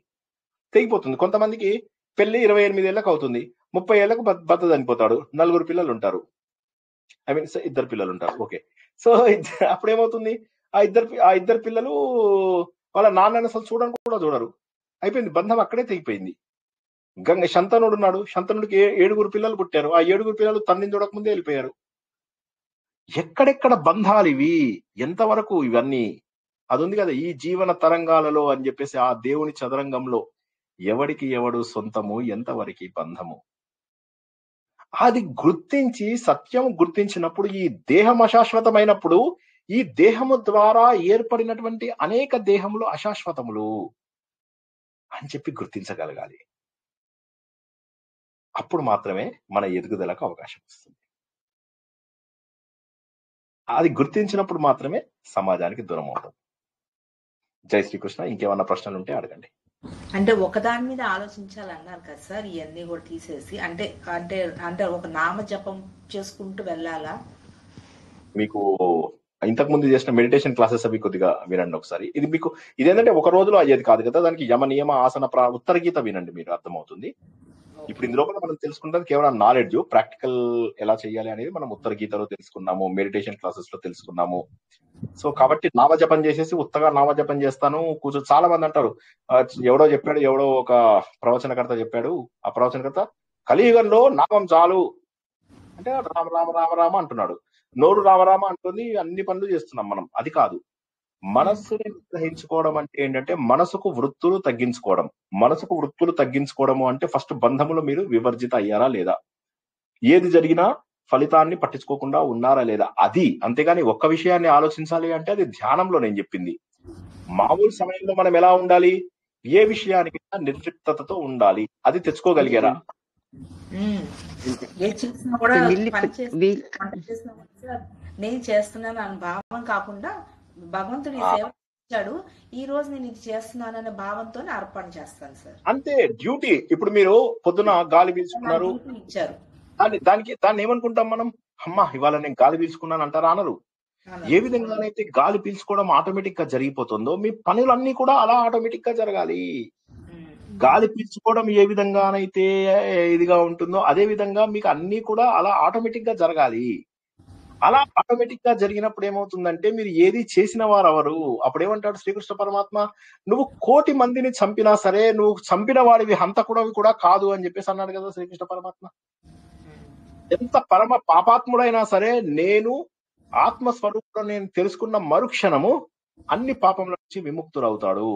తెగిపోతుంది. కొంతమందికి పెళ్లి 28 ఏళ్ళకి అవుతుంది, 30 ఏళ్లకు భర్త చనిపోతాడు, 4 పిల్లలు ఉంటారు, ఐ మీన్ 2 పిల్లలు ఉంటారు. ఓకే, సో అప్పుడేమవుతుంది, ఆ ఇద్దరు పిల్లలు వాళ్ళ నాన్నని అసలు చూడరు. అయిపోయింది, బంధం అక్కడే తెగిపోయింది. శంతనుడు ఉన్నాడు, శంతనుడికి 7 పిల్లలు పుట్టారు. ఆ 7 పిల్లలు తండ్రిని చూడకముందే వెళ్ళిపోయారు. ఎక్కడెక్కడ బంధాలు ఇవి, ఎంతవరకు ఇవన్నీ? అది ఉంది కదా, ఈ జీవన తరంగాలలో అని చెప్పేసి ఆ దేవుని చదరంగంలో ఎవడికి ఎవడు సొంతము, ఎంతవరకు బంధము, అది గుర్తించి, సత్యం గుర్తించినప్పుడు, ఈ దేహం అశాశ్వతమైనప్పుడు ఈ దేహము ద్వారా ఏర్పడినటువంటి అనేక దేహములు అశాశ్వతములు అని చెప్పి గుర్తించగలగాలి. అప్పుడు మాత్రమే మన ఎదుగుదలకు అవకాశం వస్తుంది. అది గుర్తించినప్పుడు మాత్రమే సమాజానికి దూరం అవుతుంది. జై శ్రీకృష్ణ. ఇంకేమన్నా ప్రశ్నలు ఉంటే అడగండి. అంటే ఒకదాని మీద ఆలోచించాలన్నారు కదా సార్, ఇవన్నీ కూడా తీసేసి అంటే అంటే అంటే ఒక నామ జపం చేసుకుంటూ వెళ్ళాలా? మీకు ఇంతకు ముందు చేసిన మెడిటేషన్ క్లాసెస్ అవి కొద్దిగా వినండి ఒకసారి. ఇది మీకు ఇదేంటంటే ఒక రోజులో అయ్యేది కాదు కదా, దానికి యమ నియమ ఆసన ఉత్తర గీత వినండి, మీరు అర్థమవుతుంది. ఇప్పుడు ఇందులో మనం తెలుసుకుంటాం కేవలం నాలెడ్జ్, ప్రాక్టికల్ ఎలా చేయాలి అనేది మనం ఉత్తర గీతలో తెలుసుకున్నాము, మెడిటేషన్ క్లాసెస్ లో తెలుసుకున్నాము. సో కాబట్టి నామజపం చేసేసి ఉత్తగా నామజపం చేస్తాను కూర్చో. చాలా మంది అంటారు, ఎవడో చెప్పాడు, ఎవడో ఒక ప్రవచనకర్త చెప్పాడు, ఆ ప్రవచనకర్త కలియుగంలో నామం చాలు అంటే రామ రామ రామ రామ అంటున్నాడు, నోరు రామరామ అంటుంది, అన్ని పనులు చేస్తున్నాం మనం. అది కాదు. మనస్సుని గ్రహించుకోవడం అంటే ఏంటంటే మనసుకు వృత్తులు తగ్గించుకోవడం. మనసుకు వృత్తులు తగ్గించుకోవడము అంటే ఫస్ట్ బంధములు మీరు వివర్జిత అయ్యారా లేదా, ఏది జరిగినా ఫలితాన్ని పట్టించుకోకుండా ఉన్నారా లేదా, అది. అంతేగాని ఒక్క విషయాన్ని ఆలోచించాలి అంటే అది ధ్యానంలో నేను చెప్పింది. మామూలు సమయంలో మనం ఎలా ఉండాలి, ఏ విషయానికి నిర్లిప్తతతో ఉండాలి, అది తెచ్చుకోగలిగారా? నేను చేస్తున్నాను అని భావం కాకుండా భగవంతుడి సేవ ఇచ్చాడు, ఈ రోజు నేను ఇది చేస్తున్నాను అనే భావంతో అర్పణ చేస్తాను సార్. అంతే, డ్యూటీ. ఇప్పుడు మీరు పొద్దున గాలి పీల్చుకున్నారు, ఇచ్చారు, దాన్ని ఏమనుకుంటాం మనం, అమ్మా ఇవాళ నేను గాలి పీల్చుకున్నాను అంటారా? అనరు. ఏ విధంగానైతే గాలి పీల్చుకోవడం ఆటోమేటిక్ గా జరిగిపోతుందో మీ పనులన్నీ కూడా అలా ఆటోమేటిక్ గా జరగాలి. గాలి పీల్చుకోవడం ఏ విధంగానైతే ఇదిగా ఉంటుందో అదే విధంగా మీకు అన్ని కూడా అలా ఆటోమేటిక్ గా జరగాలి. అలా ఆటోమేటిక్ గా జరిగినప్పుడు ఏమవుతుందంటే మీరు ఏది చేసిన వారు ఎవరు? అప్పుడు ఏమంటాడు శ్రీకృష్ణ పరమాత్మ, నువ్వు 1,000,000 మందిని చంపినా సరే నువ్వు చంపిన వాడివి హంతకుడవి కూడా కాదు అని చెప్పేసి అన్నాడు కదా శ్రీకృష్ణ పరమాత్మ. ఎంత పరమ పాపాత్ముడైనా సరే నేను ఆత్మస్వరూపుడు నేను తెలుసుకున్న మరుక్షణము అన్ని పాపముల నుంచి విముక్తుడవుతాడు.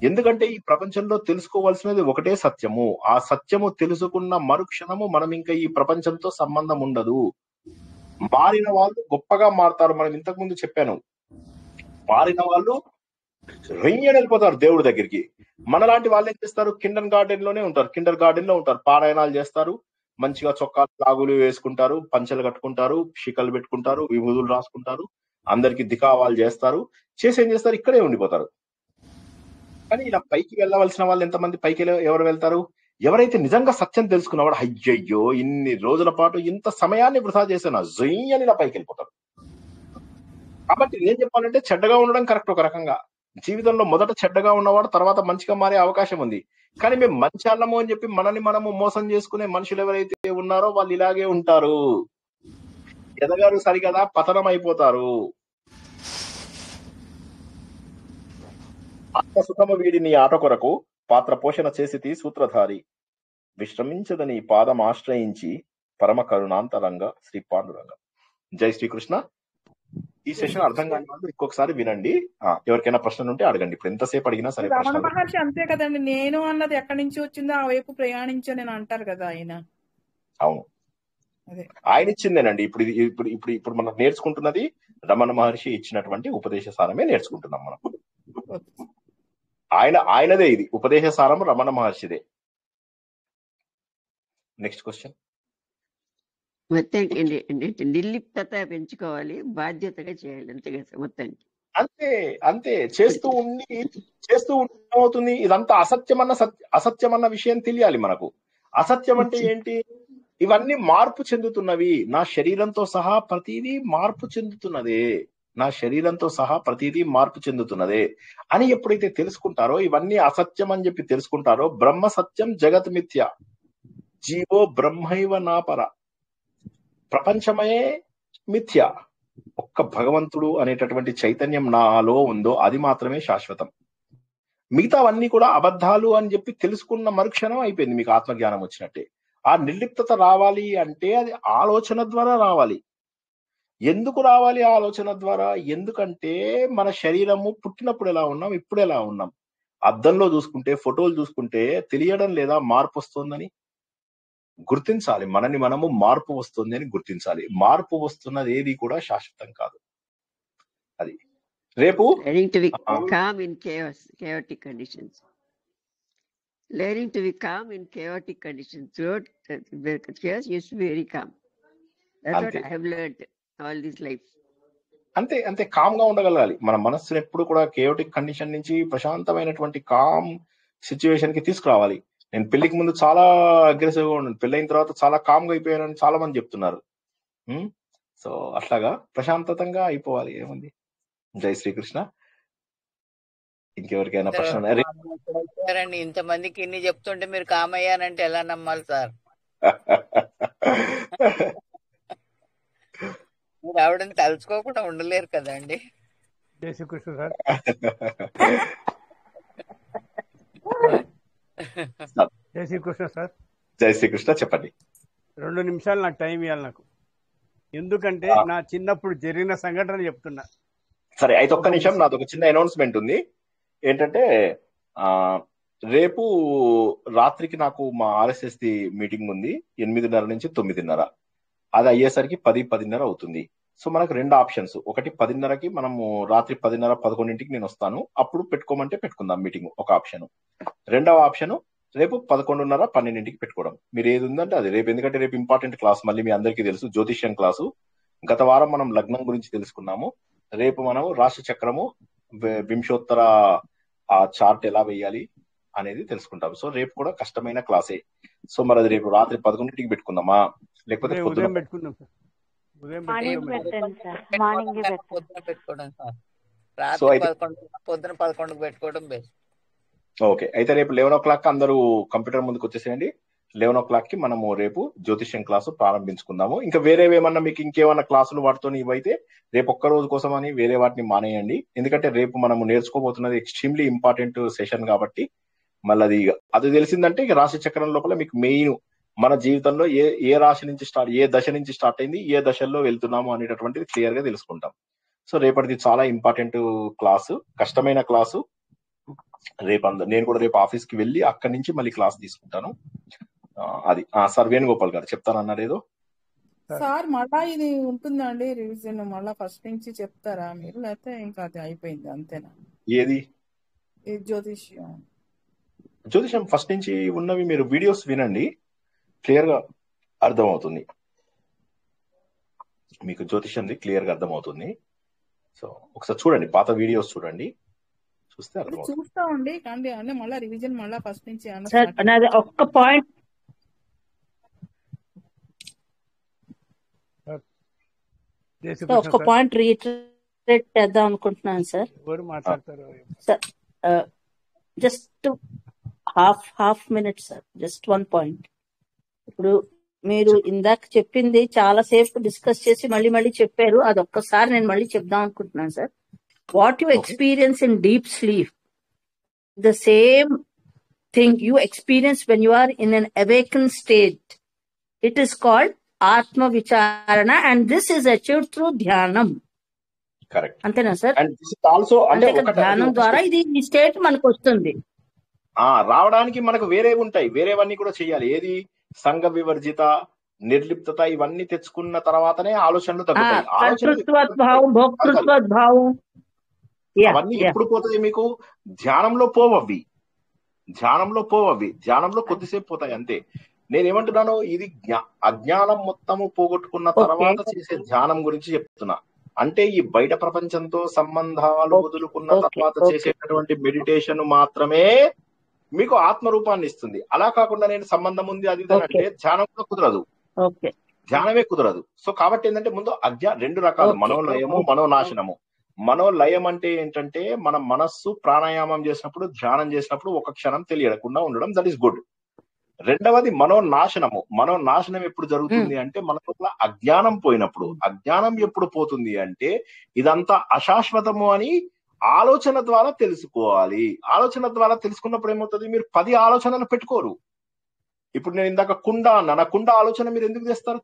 ఎందుకంటే ఈ ప్రపంచంలో తెలుసుకోవాల్సినది ఒకటే సత్యము. ఆ సత్యము తెలుసుకున్న మరుక్షణము మనం ఇంకా ఈ ప్రపంచంతో సంబంధం ఉండదు. మారిన వాళ్ళు గొప్పగా మారుతారు. మనం ఇంతకు ముందు చెప్పాను, మారిన వాళ్ళు రెయ్యని వెళ్ళిపోతారు దేవుడి దగ్గరికి. మనలాంటి వాళ్ళు ఏం చేస్తారు, కిండర్ గార్డెన్ లోనే ఉంటారు, కిండర్ గార్డెన్ లో ఉంటారు, పారాయణాలు చేస్తారు, మంచిగా చొక్కాలు లాగులు వేసుకుంటారు, పంచెలు కట్టుకుంటారు, షికలు పెట్టుకుంటారు, విభూతులు రాసుకుంటారు, అందరికి దికావాలు చేస్తారు, చేసి ఏం చేస్తారు, ఇక్కడే ఉండిపోతారు. కానీ ఇలా పైకి వెళ్ళవలసిన వాళ్ళు ఎంతమంది పైకి ఎవరు వెళ్తారు? ఎవరైతే నిజంగా సత్యం తెలుసుకున్నవాడు, అయ్యయ్యో ఇన్ని రోజుల పాటు ఇంత సమయాన్ని వృధా చేశాను జయ్యని ఇలా పైకి వెళ్ళిపోతాడు. కాబట్టి ఏం చెప్పాలంటే చెడ్డగా ఉండడం కరెక్ట్ ఒక రకంగా. జీవితంలో మొదట చెడ్డగా ఉన్నవాడు తర్వాత మంచిగా మారే అవకాశం ఉంది. కానీ మేము మంచి అల్లము అని చెప్పి మనల్ని మనము మోసం చేసుకునే మనుషులు ఎవరైతే ఉన్నారో వాళ్ళు ఇలాగే ఉంటారు, ఎదగారు సరిగదా, పతనం అయిపోతారు. ఆత్మసుఖము వీడిని ఆట కొరకు పాత్ర పోషణ చేసి సూత్రధారి. విశ్రమించదని పాదం ఆశ్రయించి పరమ కరుణాంతరంగా శ్రీ పాండురంగ. జై శ్రీకృష్ణ. ఈ సెషన్ అర్థం కాని వాళ్ళు ఇంకొకసారి వినండి. ఎవరికైనా ప్రశ్నలు ఉంటే అడగండి. ఇప్పుడు ఎంతసేపు అడిగినా సరే రమణ ప్రశ్నలు. మహర్షి అంతే కదండి, నేను అన్నది ఎక్కడి నుంచి వచ్చిందో ఆ వైపు ప్రయాణించని అంటారు కదా ఆయన. అవును, అదే ఆయన ఇచ్చిందేనండి. ఇప్పుడు ఇప్పుడు ఇప్పుడు ఇప్పుడు మనం నేర్చుకుంటున్నది రమణ మహర్షి ఇచ్చినటువంటి ఉపదేశ సారమే నేర్చుకుంటున్నాం మనం. ఆయనదే ఇది ఉపదేశ సారం, రమణ మహర్షిదే. Next question. మొత్తానికి నిర్లిప్తత పెంచుకోవాలి, బాధ్యతగా చేయాలి, అంతే కదా మొత్తానికి. అంతే అంతే చేస్తూ ఉండి ఏమవుతుంది, ఇదంతా అసత్యమన్న విషయం తెలియాలి మనకు. అసత్యం అంటే ఏంటి? ఇవన్నీ మార్పు చెందుతున్నవి. నా శరీరంతో సహా ప్రతిదీ మార్పు చెందుతున్నదే, నా శరీరంతో సహా ప్రతిదీ మార్పు చెందుతున్నదే అని ఎప్పుడైతే తెలుసుకుంటారో, ఇవన్నీ అసత్యం అని చెప్పి తెలుసుకుంటారో, బ్రహ్మ సత్యం జగత్ మిథ్య జీవో బ్రహ్మైవ నాపర, ప్రపంచమే మిథ్య, ఒక్క భగవంతుడు అనేటటువంటి చైతన్యం నాలో ఉందో అది మాత్రమే శాశ్వతం, మిగతావన్నీ కూడా అబద్ధాలు అని చెప్పి తెలుసుకున్న మరుక్షణం అయిపోయింది, మీకు ఆత్మజ్ఞానం వచ్చినట్టే. ఆ నిర్లిప్తత రావాలి అంటే అది ఆలోచన ద్వారా రావాలి. ఎందుకు రావాలి ఆలోచన ద్వారా? ఎందుకంటే మన శరీరము పుట్టినప్పుడు ఎలా ఉన్నాం, ఇప్పుడు ఎలా ఉన్నాం, అద్దంలో చూసుకుంటే, ఫోటోలు చూసుకుంటే తెలియడం లేదా మార్పు వస్తుందని? గుర్తించాలి, మనని మనము మార్పు వస్తుంది అని గుర్తించాలి. మార్పు వస్తున్నది ఏది కూడా శాశ్వతం కాదు. అది రేపు Learning to be calm in chaotic conditions. Learning to be calm in chaotic conditions. Throughout the chaos, you used to be very calm. That's what I have learned all this life. అంతే అంతే com గా ఉండగలగాలి. మన మనస్సును ఎప్పుడు కూడా chaotic condition నుంచి ప్రశాంతమైనటువంటి com situation కి తీసుకురావాలి. నేను పెళ్లికి ముందు చాలా అగ్రెసివ్ గా ఉన్నాను, పెళ్ళైన తర్వాత చాలా కామ్ గా అయిపోయానని చాలా మంది చెప్తున్నారు. సో అట్లాగా ప్రశాంతతంగా అయిపోవాలి. ఏముంది? జై శ్రీకృష్ణ. ఇంకెవరికైనా ప్రశ్న వచ్చారండి, ఇంతమందికి ఇన్ని చెప్తుంటే మీరు కామయ్యానంటే ఎలా నమ్మాలి సార్? మీరు ఆవిడని తలుచుకోకుండా ఉండలేరు కదండి. జై శ్రీకృష్ణ సార్. జై శ్రీకృష్ణ సార్. జై శ్రీకృష్ణ. చెప్పండి. 2 నిమిషాలు నాకు టైం ఇవ్వాలి నాకు, ఎందుకంటే నా చిన్నప్పుడు జరిగిన సంఘటన చెప్తున్నా. సరే అయితే ఒక్క నిమిషం, నాది ఒక చిన్న అనౌన్స్మెంట్ ఉంది. ఏంటంటే రేపు రాత్రికి నాకు మా RSS ది మీటింగ్ ఉంది, 8:30 నుంచి 9:30. అది అయ్యేసరికి 10-10:30 అవుతుంది. సో మనకు 2 ఆప్షన్స్. ఒకటి 10:30కి మనము రాత్రి 10:30-11కి నేను వస్తాను, అప్పుడు పెట్టుకోమంటే పెట్టుకుందాం మీటింగ్, ఒక ఆప్షన్. రెండవ ఆప్షన్ రేపు 11:30-12కి పెట్టుకోవడం. మీరు ఏది ఉందంటే అది రేపు, ఎందుకంటే రేపు ఇంపార్టెంట్ క్లాస్, మళ్ళీ మీ అందరికీ తెలుసు, జ్యోతిష్యం క్లాసు. గత వారం మనం లగ్నం గురించి తెలుసుకున్నాము. రేపు మనం రాశి చక్రము వింశోత్తర ఆ చార్ట్ ఎలా వేయాలి అనేది తెలుసుకుంటాం. సో రేపు కూడా కష్టమైన క్లాసే. సో మరి అది రేపు రాత్రి 11కి పెట్టుకుందామా, లేకపోతే ఉదయం పెట్టుకుందాం సార్? ఉదయం పెట్టుకోవడం సార్, రాత్రి 11కు పెట్టుకోవడం బెస్ట్. ఓకే, అయితే రేపు 11 o'clock అందరూ కంప్యూటర్ ముందుకు వచ్చేసేయండి. 11 o'clock మనము రేపు జ్యోతిష్యం క్లాసు ప్రారంభించుకుందాము. ఇంకా వేరేవేమన్నా మీకు ఇంకేమన్నా క్లాసులు వాటితో ఇవైతే రేపు ఒక్క రోజు కోసం అని వేరే వాటిని మానేయండి. ఎందుకంటే రేపు మనము నేర్చుకోబోతున్నది ఎక్స్ట్రీమ్లీ ఇంపార్టెంట్ సెషన్ కాబట్టి, మళ్ళీ అది తెలిసిందంటే ఇక రాశి చక్రం లోపల మీకు మెయిన్ మన జీవితంలో ఏ రాశి నుంచి ఏ దశ నుంచి స్టార్ట్ అయింది, ఏ దశల్లో వెళ్తున్నాము అనేటటువంటిది క్లియర్ గా తెలుసుకుంటాం. సో రేపటిది చాలా ఇంపార్టెంట్ క్లాసు, కష్టమైన క్లాసు. రేపు నేను కూడా రేపు ఆఫీస్ కి వెళ్ళి అక్కడి నుంచి మళ్ళీ క్లాస్ తీసుకుంటాను. అది సార్ వేణుగోపాల్ గారు చెప్తానన్నారు ఏదో. సార్ మళ్ళా ఇది ఉంటుందా అండి రివిజన్? మళ్ళా ఫస్ట్ నుంచి చెప్తారా మీరు, లేకపోతే ఇంకా అది అయిపోయింది అంతేనా? ఏది? జ్యోతిష్యం ఫస్ట్ నుంచి ఉన్నవి మీరు వీడియోస్ వినండి, క్లియర్ గా అర్థమవుతుంది మీకు. జ్యోతిష్యంది క్లియర్ గా అర్థమవుతుంది. సో ఒకసారి చూడండి, పాత వీడియోస్ చూడండి, చూస్తే అర్థమవుతుంది. చూస్తా ఉండి కానీ అంటే మళ్ళా రివిజన్ మళ్ళా ఫస్ట్ నుంచి ఒక్క పాయింట్ రీట్రేట్ చేద్దాం అనుకుంటున్నాను సార్. ఎవరు మాట్లాడతారు sir? Just half minute sir, just 1 point. ఇప్పుడు మీరు ఇందాక చెప్పింది చాలా సేపు డిస్కస్ చేసి మళ్ళీ చెప్పారు, అది ఒక్కసారి నేను మళ్ళీ చెప్దాం అనుకుంటున్నాను sir. What you experience in deep sleep, the same thing you experience when you are in an awakened state. It is called Atma Vicharana, and this is achieved through Dhyanam. Correct. అంతేనా sir? And this is also అంటే అంతే కదా, ధ్యానం ద్వారా ఇది ఈ state మనకు వస్తుంది. రావడానికి మనకు వేరే ఉంటాయి, వేరేవన్నీ కూడా చేయాలి. ఏది సంఘ వివర్జిత, నిర్లిప్తత, ఇవన్నీ తెచ్చుకున్న తర్వాతనే ఆలోచనలు తగ్గుతాయి. అవన్నీ ఎప్పుడు పోతాయి మీకు? ధ్యానంలో పోవవి, ధ్యానంలో కొద్దిసేపు పోతాయి అంతే. నేనేమంటున్నాను, ఇది అజ్ఞానం మొత్తము పోగొట్టుకున్న తర్వాత చేసే ధ్యానం గురించి చెప్తున్నా. అంటే ఈ బయట ప్రపంచంతో సంబంధాలు వదులుకున్న తర్వాత చేసేటటువంటి మెడిటేషన్ మాత్రమే మీకు ఆత్మరూపాన్ని ఇస్తుంది. అలా కాకుండా నేను సంబంధం ఉంది అది అంటే ధ్యానం కూడా కుదరదు, ధ్యానమే కుదరదు. సో కాబట్టి ఏంటంటే ముందు రెండు రకాలు, మనోలయము, మనోనాశనము. మనోలయం అంటే ఏంటంటే మన మనస్సు ప్రాణాయామం చేసినప్పుడు, ధ్యానం చేసినప్పుడు ఒక క్షణం తెలియకుండా ఉండడం, దట్ ఈస్ గుడ్. రెండవది మనోనాశనము. మనోనాశనం ఎప్పుడు జరుగుతుంది అంటే మన లోపల అజ్ఞానం పోయినప్పుడు. అజ్ఞానం ఎప్పుడు పోతుంది అంటే ఇదంతా అశాశ్వతము అని ఆలోచన ద్వారా తెలుసుకోవాలి. ఆలోచన ద్వారా తెలుసుకున్నప్పుడు ఏమవుతుంది, మీరు 10 ఆలోచనలు పెట్టుకోరు. ఇప్పుడు నేను ఇందాక కుండ అన్నా, నా కుండ ఆలోచన మీరు ఎందుకు చేస్తారు?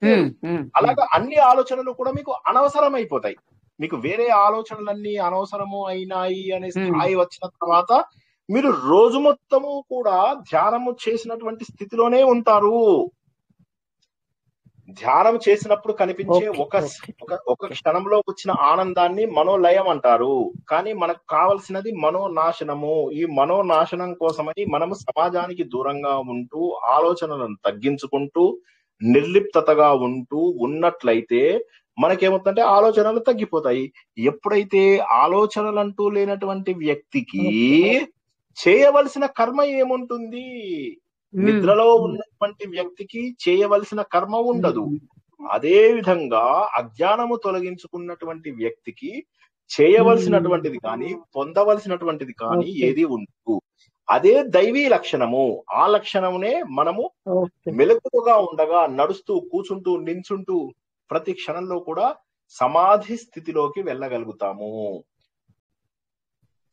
అలాగా అన్ని ఆలోచనలు కూడా మీకు అనవసరం అయిపోతాయి. మీకు వేరే ఆలోచనలన్నీ అనవసరము అయినాయి అనే స్థాయి వచ్చిన తర్వాత మీరు రోజు మొత్తము కూడా ధ్యానము చేసినటువంటి స్థితిలోనే ఉంటారు. ధ్యానం చేసినప్పుడు కనిపించే ఒక క్షణంలో వచ్చిన ఆనందాన్ని మనోలయం అంటారు. కానీ మనకు కావలసినది మనోనాశనము. ఈ మనోనాశనం కోసమని మనము సమాజానికి దూరంగా ఉంటూ, ఆలోచనలను తగ్గించుకుంటూ, నిర్లిప్తతగా ఉంటూ ఉన్నట్లయితే మనకేమవుతుందంటే ఆలోచనలు తగ్గిపోతాయి. ఎప్పుడైతే ఆలోచనలు అంటూ లేనటువంటి వ్యక్తికి చేయవలసిన కర్మ ఏముంటుంది? నిద్రలో ఉన్నటువంటి వ్యక్తికి చేయవలసిన కర్మ ఉండదు. అదే విధంగా అజ్ఞానము తొలగించుకున్నటువంటి వ్యక్తికి చేయవలసినటువంటిది కానీ, పొందవలసినటువంటిది కానీ ఏది ఉండదు. అదే దైవీ లక్షణము. ఆ లక్షణమునే మనము మెలకువగా ఉండగా, నడుస్తూ, కూర్చుంటూ, నించుంటూ ప్రతి క్షణంలో కూడా సమాధి స్థితిలోకి వెళ్ళగలుగుతాము.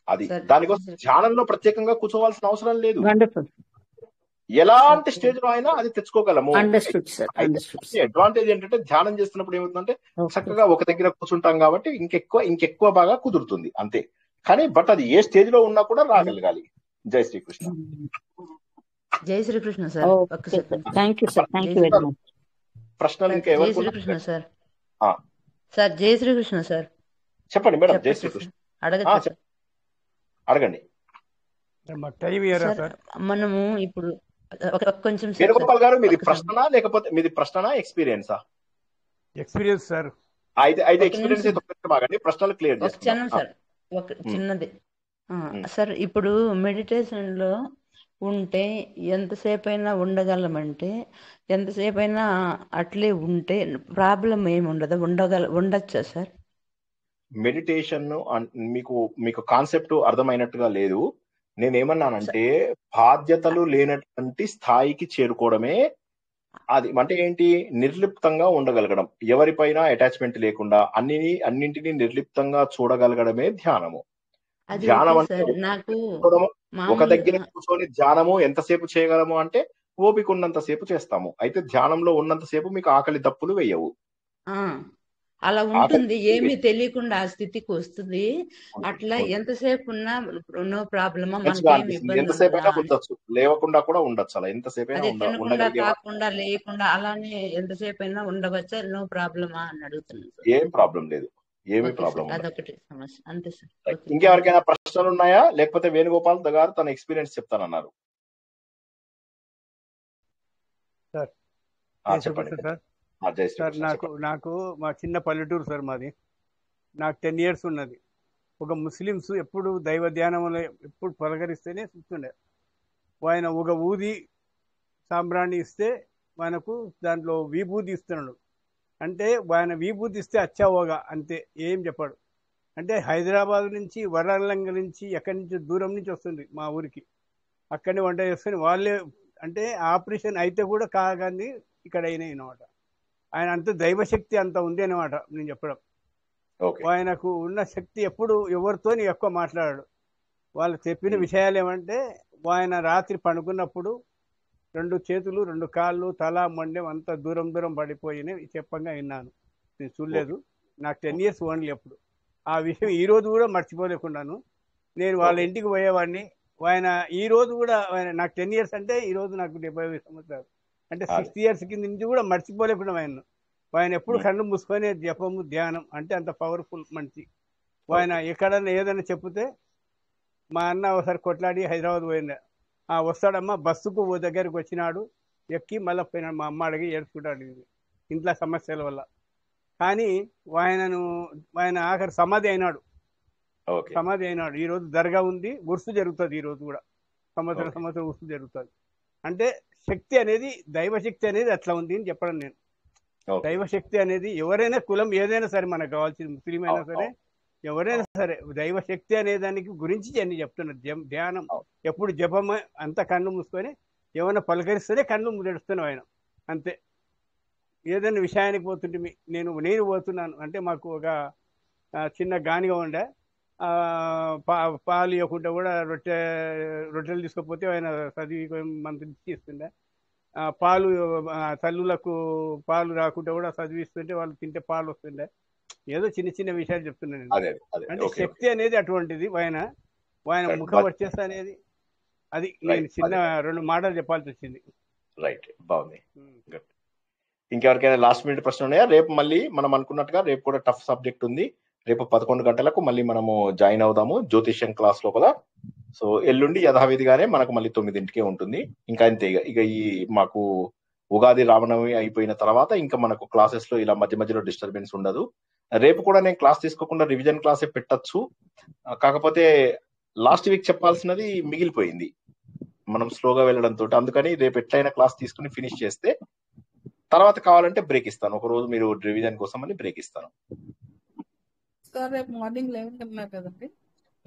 అది దానికోసం ధ్యానంలో ప్రత్యేకంగా కూర్చోవాల్సిన అవసరం లేదు. ఎలాంటి స్టేజ్ లో అయినా అది తెచ్చుకోగలము. అడ్వాంటేజ్ ఏంటంటే ధ్యానం చేస్తున్నప్పుడు ఏమవుతుందంటే చక్కగా ఒక దగ్గర కూర్చుంటాం కాబట్టి ఇంకెక్కువ బాగా కుదురుతుంది అంతే. కానీ బట్ అది ఏ స్టేజ్ లో ఉన్నా కూడా రాగలగాలి. జై శ్రీకృష్ణ. జై శ్రీకృష్ణ సార్. ప్రశ్నలు ఇంకా ఎవరు? సార్ సార్ జై శ్రీకృష్ణ సార్. చెప్పండి మేడం. జై శ్రీకృష్ణ. అడగండి. మనము ఇప్పుడు కొంచెం వేణుగోపాల్ గారు, మీది ప్రశ్న లేకపోతే మీది ప్రశ్న ఎక్స్పీరియన్సా? Experience sir. అయితే ఎక్స్పీరియన్స్ అయితే బాగండి, ప్రశ్నలు క్లియర్ చేస్తాను సార్. ఒక చిన్నది సార్, ఇప్పుడు మెడిటేషన్ లో ఉంటే ఎంతసేపు అయినా ఉండగలమంటే, ఎంతసేపు అయినా అట్లే ఉంటే ప్రాబ్లం ఏమి ఉండదు, ఉండొచ్చా సార్? మెడిటేషన్ మీకు కాన్సెప్ట్ అర్థమైనట్టుగా లేదు. నేనేమన్నానంటే బాధ్యతలు లేనటువంటి స్థాయికి చేరుకోవడమే అది. అంటే ఏంటి? నిర్లిప్తంగా ఉండగలగడం, ఎవరిపైన అటాచ్మెంట్ లేకుండా అన్నింటినీ నిర్లిప్తంగా చూడగలగడమే ధ్యానము. ధ్యానం అంటే ఒక దగ్గర కూర్చొని ధ్యానము ఎంతసేపు చేయగలము అంటే ఓపిక ఉన్నంతసేపు చేస్తాము. అయితే ధ్యానంలో ఉన్నంతసేపు మీకు ఆకలి దప్పులు వేయవు. అలా ఉంటుంది, ఏమీ తెలియకుండా ఆ స్థితికి వస్తుంది. అట్లా ఎంతసేపు ఉన్నా నో ప్రాబ్లమ్, ఎంతసేపైనా ఉండొచ్చు, లేవకుండా కూడా ఉండొచ్చు. అలా ఎంతసేపైనా కాకుండా లేకుండా అలానే ఎంతసేపు అయినా ఉండవచ్చా? నో ప్రాబ్లమా అని అడుగుతున్నాను. ఏం ప్రాబ్లం లేదు, ఏమి ప్రాబ్లం. అదొకటి సమస్య అంతే సార్. ఇంకెవరికైనా ప్రశ్నలు ఉన్నాయా? లేకపోతే వేణుగోపాల్ గారు తన ఎక్స్పీరియన్స్ చెప్తానన్నారు. చెప్పండి సార్. సార్ నాకు మా చిన్న పల్లెటూరు సార్ మాది. నాకు 10 years ఉన్నది. ఒక ముస్లిమ్స్ ఎప్పుడు దైవ ధ్యానంలో ఎప్పుడు పలకరిస్తేనే చూస్తుండే. ఆయన ఒక ఊది సాంబ్రాణి ఇస్తే మనకు దాంట్లో విభూతి ఇస్తున్నాడు. అంటే ఆయన విభూతి ఇస్తే అచ్చావోగా అంతే, ఏం చెప్పాడు. అంటే హైదరాబాద్ నుంచి, వరంగల్ నుంచి, ఎక్కడి నుంచి దూరం నుంచి వస్తుంది మా ఊరికి. అక్కడనే వంట చేసుకొని వాళ్ళే, అంటే ఆపరేషన్ అయితే కూడా కాగానే ఇక్కడ అయినాయి అన్నమాట. ఆయన అంత దైవశక్తి అంత ఉంది అన్నమాట నేను చెప్పడం. ఆయనకు ఉన్న శక్తి ఎప్పుడు ఎవరితో ఎక్కువ మాట్లాడాడు. వాళ్ళు చెప్పిన విషయాలు ఏమంటే ఆయన రాత్రి పడుకున్నప్పుడు 2 చేతులు 2 కాళ్ళు తల మొండెం అంత దూరం పడిపోయినాయి చెప్పంగా విన్నాను. నేను చూడలేదు. నాకు 10 years ఓన్లీ అప్పుడు. ఆ విషయం ఈ రోజు కూడా మర్చిపోలేకున్నాను. నేను వాళ్ళ ఇంటికి పోయేవాడిని. ఆయన ఈ రోజు కూడా నాకు 10 years అంటే ఈ రోజు నాకు 75 సంవత్సరాలు అంటే 60 years కింద నుంచి కూడా మర్చిపోలేకుండా ఆయన ఎప్పుడు కళ్ళు మూసుకొని జపము ధ్యానం అంటే అంత పవర్ఫుల్ మనిషి. ఆయన ఎక్కడన్నా ఏదైనా చెప్తే మా అన్న ఒకసారి కొట్లాడి హైదరాబాద్ పోయింది. వస్తాడమ్మా బస్సుకు ఓ దగ్గరికి వచ్చినాడు, ఎక్కి మళ్ళీ పోయినాడు. మా అమ్మ అడిగి ఏడ్చుకుంటాడు ఇంట్లో సమస్యల వల్ల. కానీ ఆయన ఆఖరి సమాధి అయినాడు. ఈరోజు దర్గా ఉంది, ఉర్సు జరుగుతుంది. ఈరోజు కూడా సంవత్సరం ఉర్సు జరుగుతుంది. అంటే శక్తి అనేది దైవశక్తి అనేది అట్లా ఉంది అని చెప్పడం నేను. దైవశక్తి అనేది ఎవరైనా కులం ఏదైనా సరే మనకు కావాల్సింది, ముస్లిం అయినా సరే ఎవరైనా సరే దైవశక్తి అనే దానికి గురించి అన్ని చెప్తున్నారు. ధ్యానం ఎప్పుడు జపం అంత కళ్ళు మూసుకొని ఏమైనా పలకరిస్తేనే కళ్ళు తెడుస్తున్నాం ఆయన అంతే. ఏదైనా విషయానికి పోతుంటే నేను పోతున్నాను అంటే మాకు ఒక చిన్న గానిగా ఉండే, పాలు ఇవ్వకుండా కూడా రొట్టెలు తీసుకపోతే ఆయన చదివి మంత్రి ఇస్తుండే. పాలు తల్లులకు పాలు రాకుండా కూడా చదివిస్తుంటే వాళ్ళు తింటే పాలు వస్తుండే. ఏదో చిన్న విషయాలు చెప్తున్నాను. అంటే శక్తి అనేది అటువంటిది. ఆయన ముఖం వచ్చేస్తా అనేది అది నేను చిన్న 2 మాటలు చెప్పాల్సి వచ్చింది. రైట్, బాగుంది. ఇంకెవరికైనా లాస్ట్ మినిట్ ప్రశ్న ఉన్నాయా? రేపు మళ్ళీ మనం అనుకున్నట్టుగా రేపు కూడా టఫ్ సబ్జెక్ట్ ఉంది. రేపు 11 గంటలకు మళ్ళీ మనము జాయిన్ అవుదాము జ్యోతిష్యం క్లాస్ లోపల. సో ఎల్లుండి యథావిధిగానే మనకు మళ్ళీ 9ంటికే ఉంటుంది. ఇంకా అంతే. ఇక ఈ మాకు ఉగాది రామనవమి అయిపోయిన తర్వాత ఇంకా మనకు క్లాసెస్ లో ఇలా మధ్యలో డిస్టర్బెన్స్ ఉండదు. రేపు కూడా నేను క్లాస్ తీసుకోకుండా రివిజన్ క్లాసే పెట్టచ్చు. కాకపోతే లాస్ట్ వీక్ చెప్పాల్సినది మిగిలిపోయింది మనం స్లోగా వెళ్ళడంతో. అందుకని రేపు ఎట్లయినా క్లాస్ తీసుకుని ఫినిష్ చేస్తే తర్వాత కావాలంటే బ్రేక్ ఇస్తాను. ఒక రోజు మీరు రివిజన్ కోసం అని బ్రేక్ ఇస్తాను. రేపు మార్నింగ్ 11 కదండి.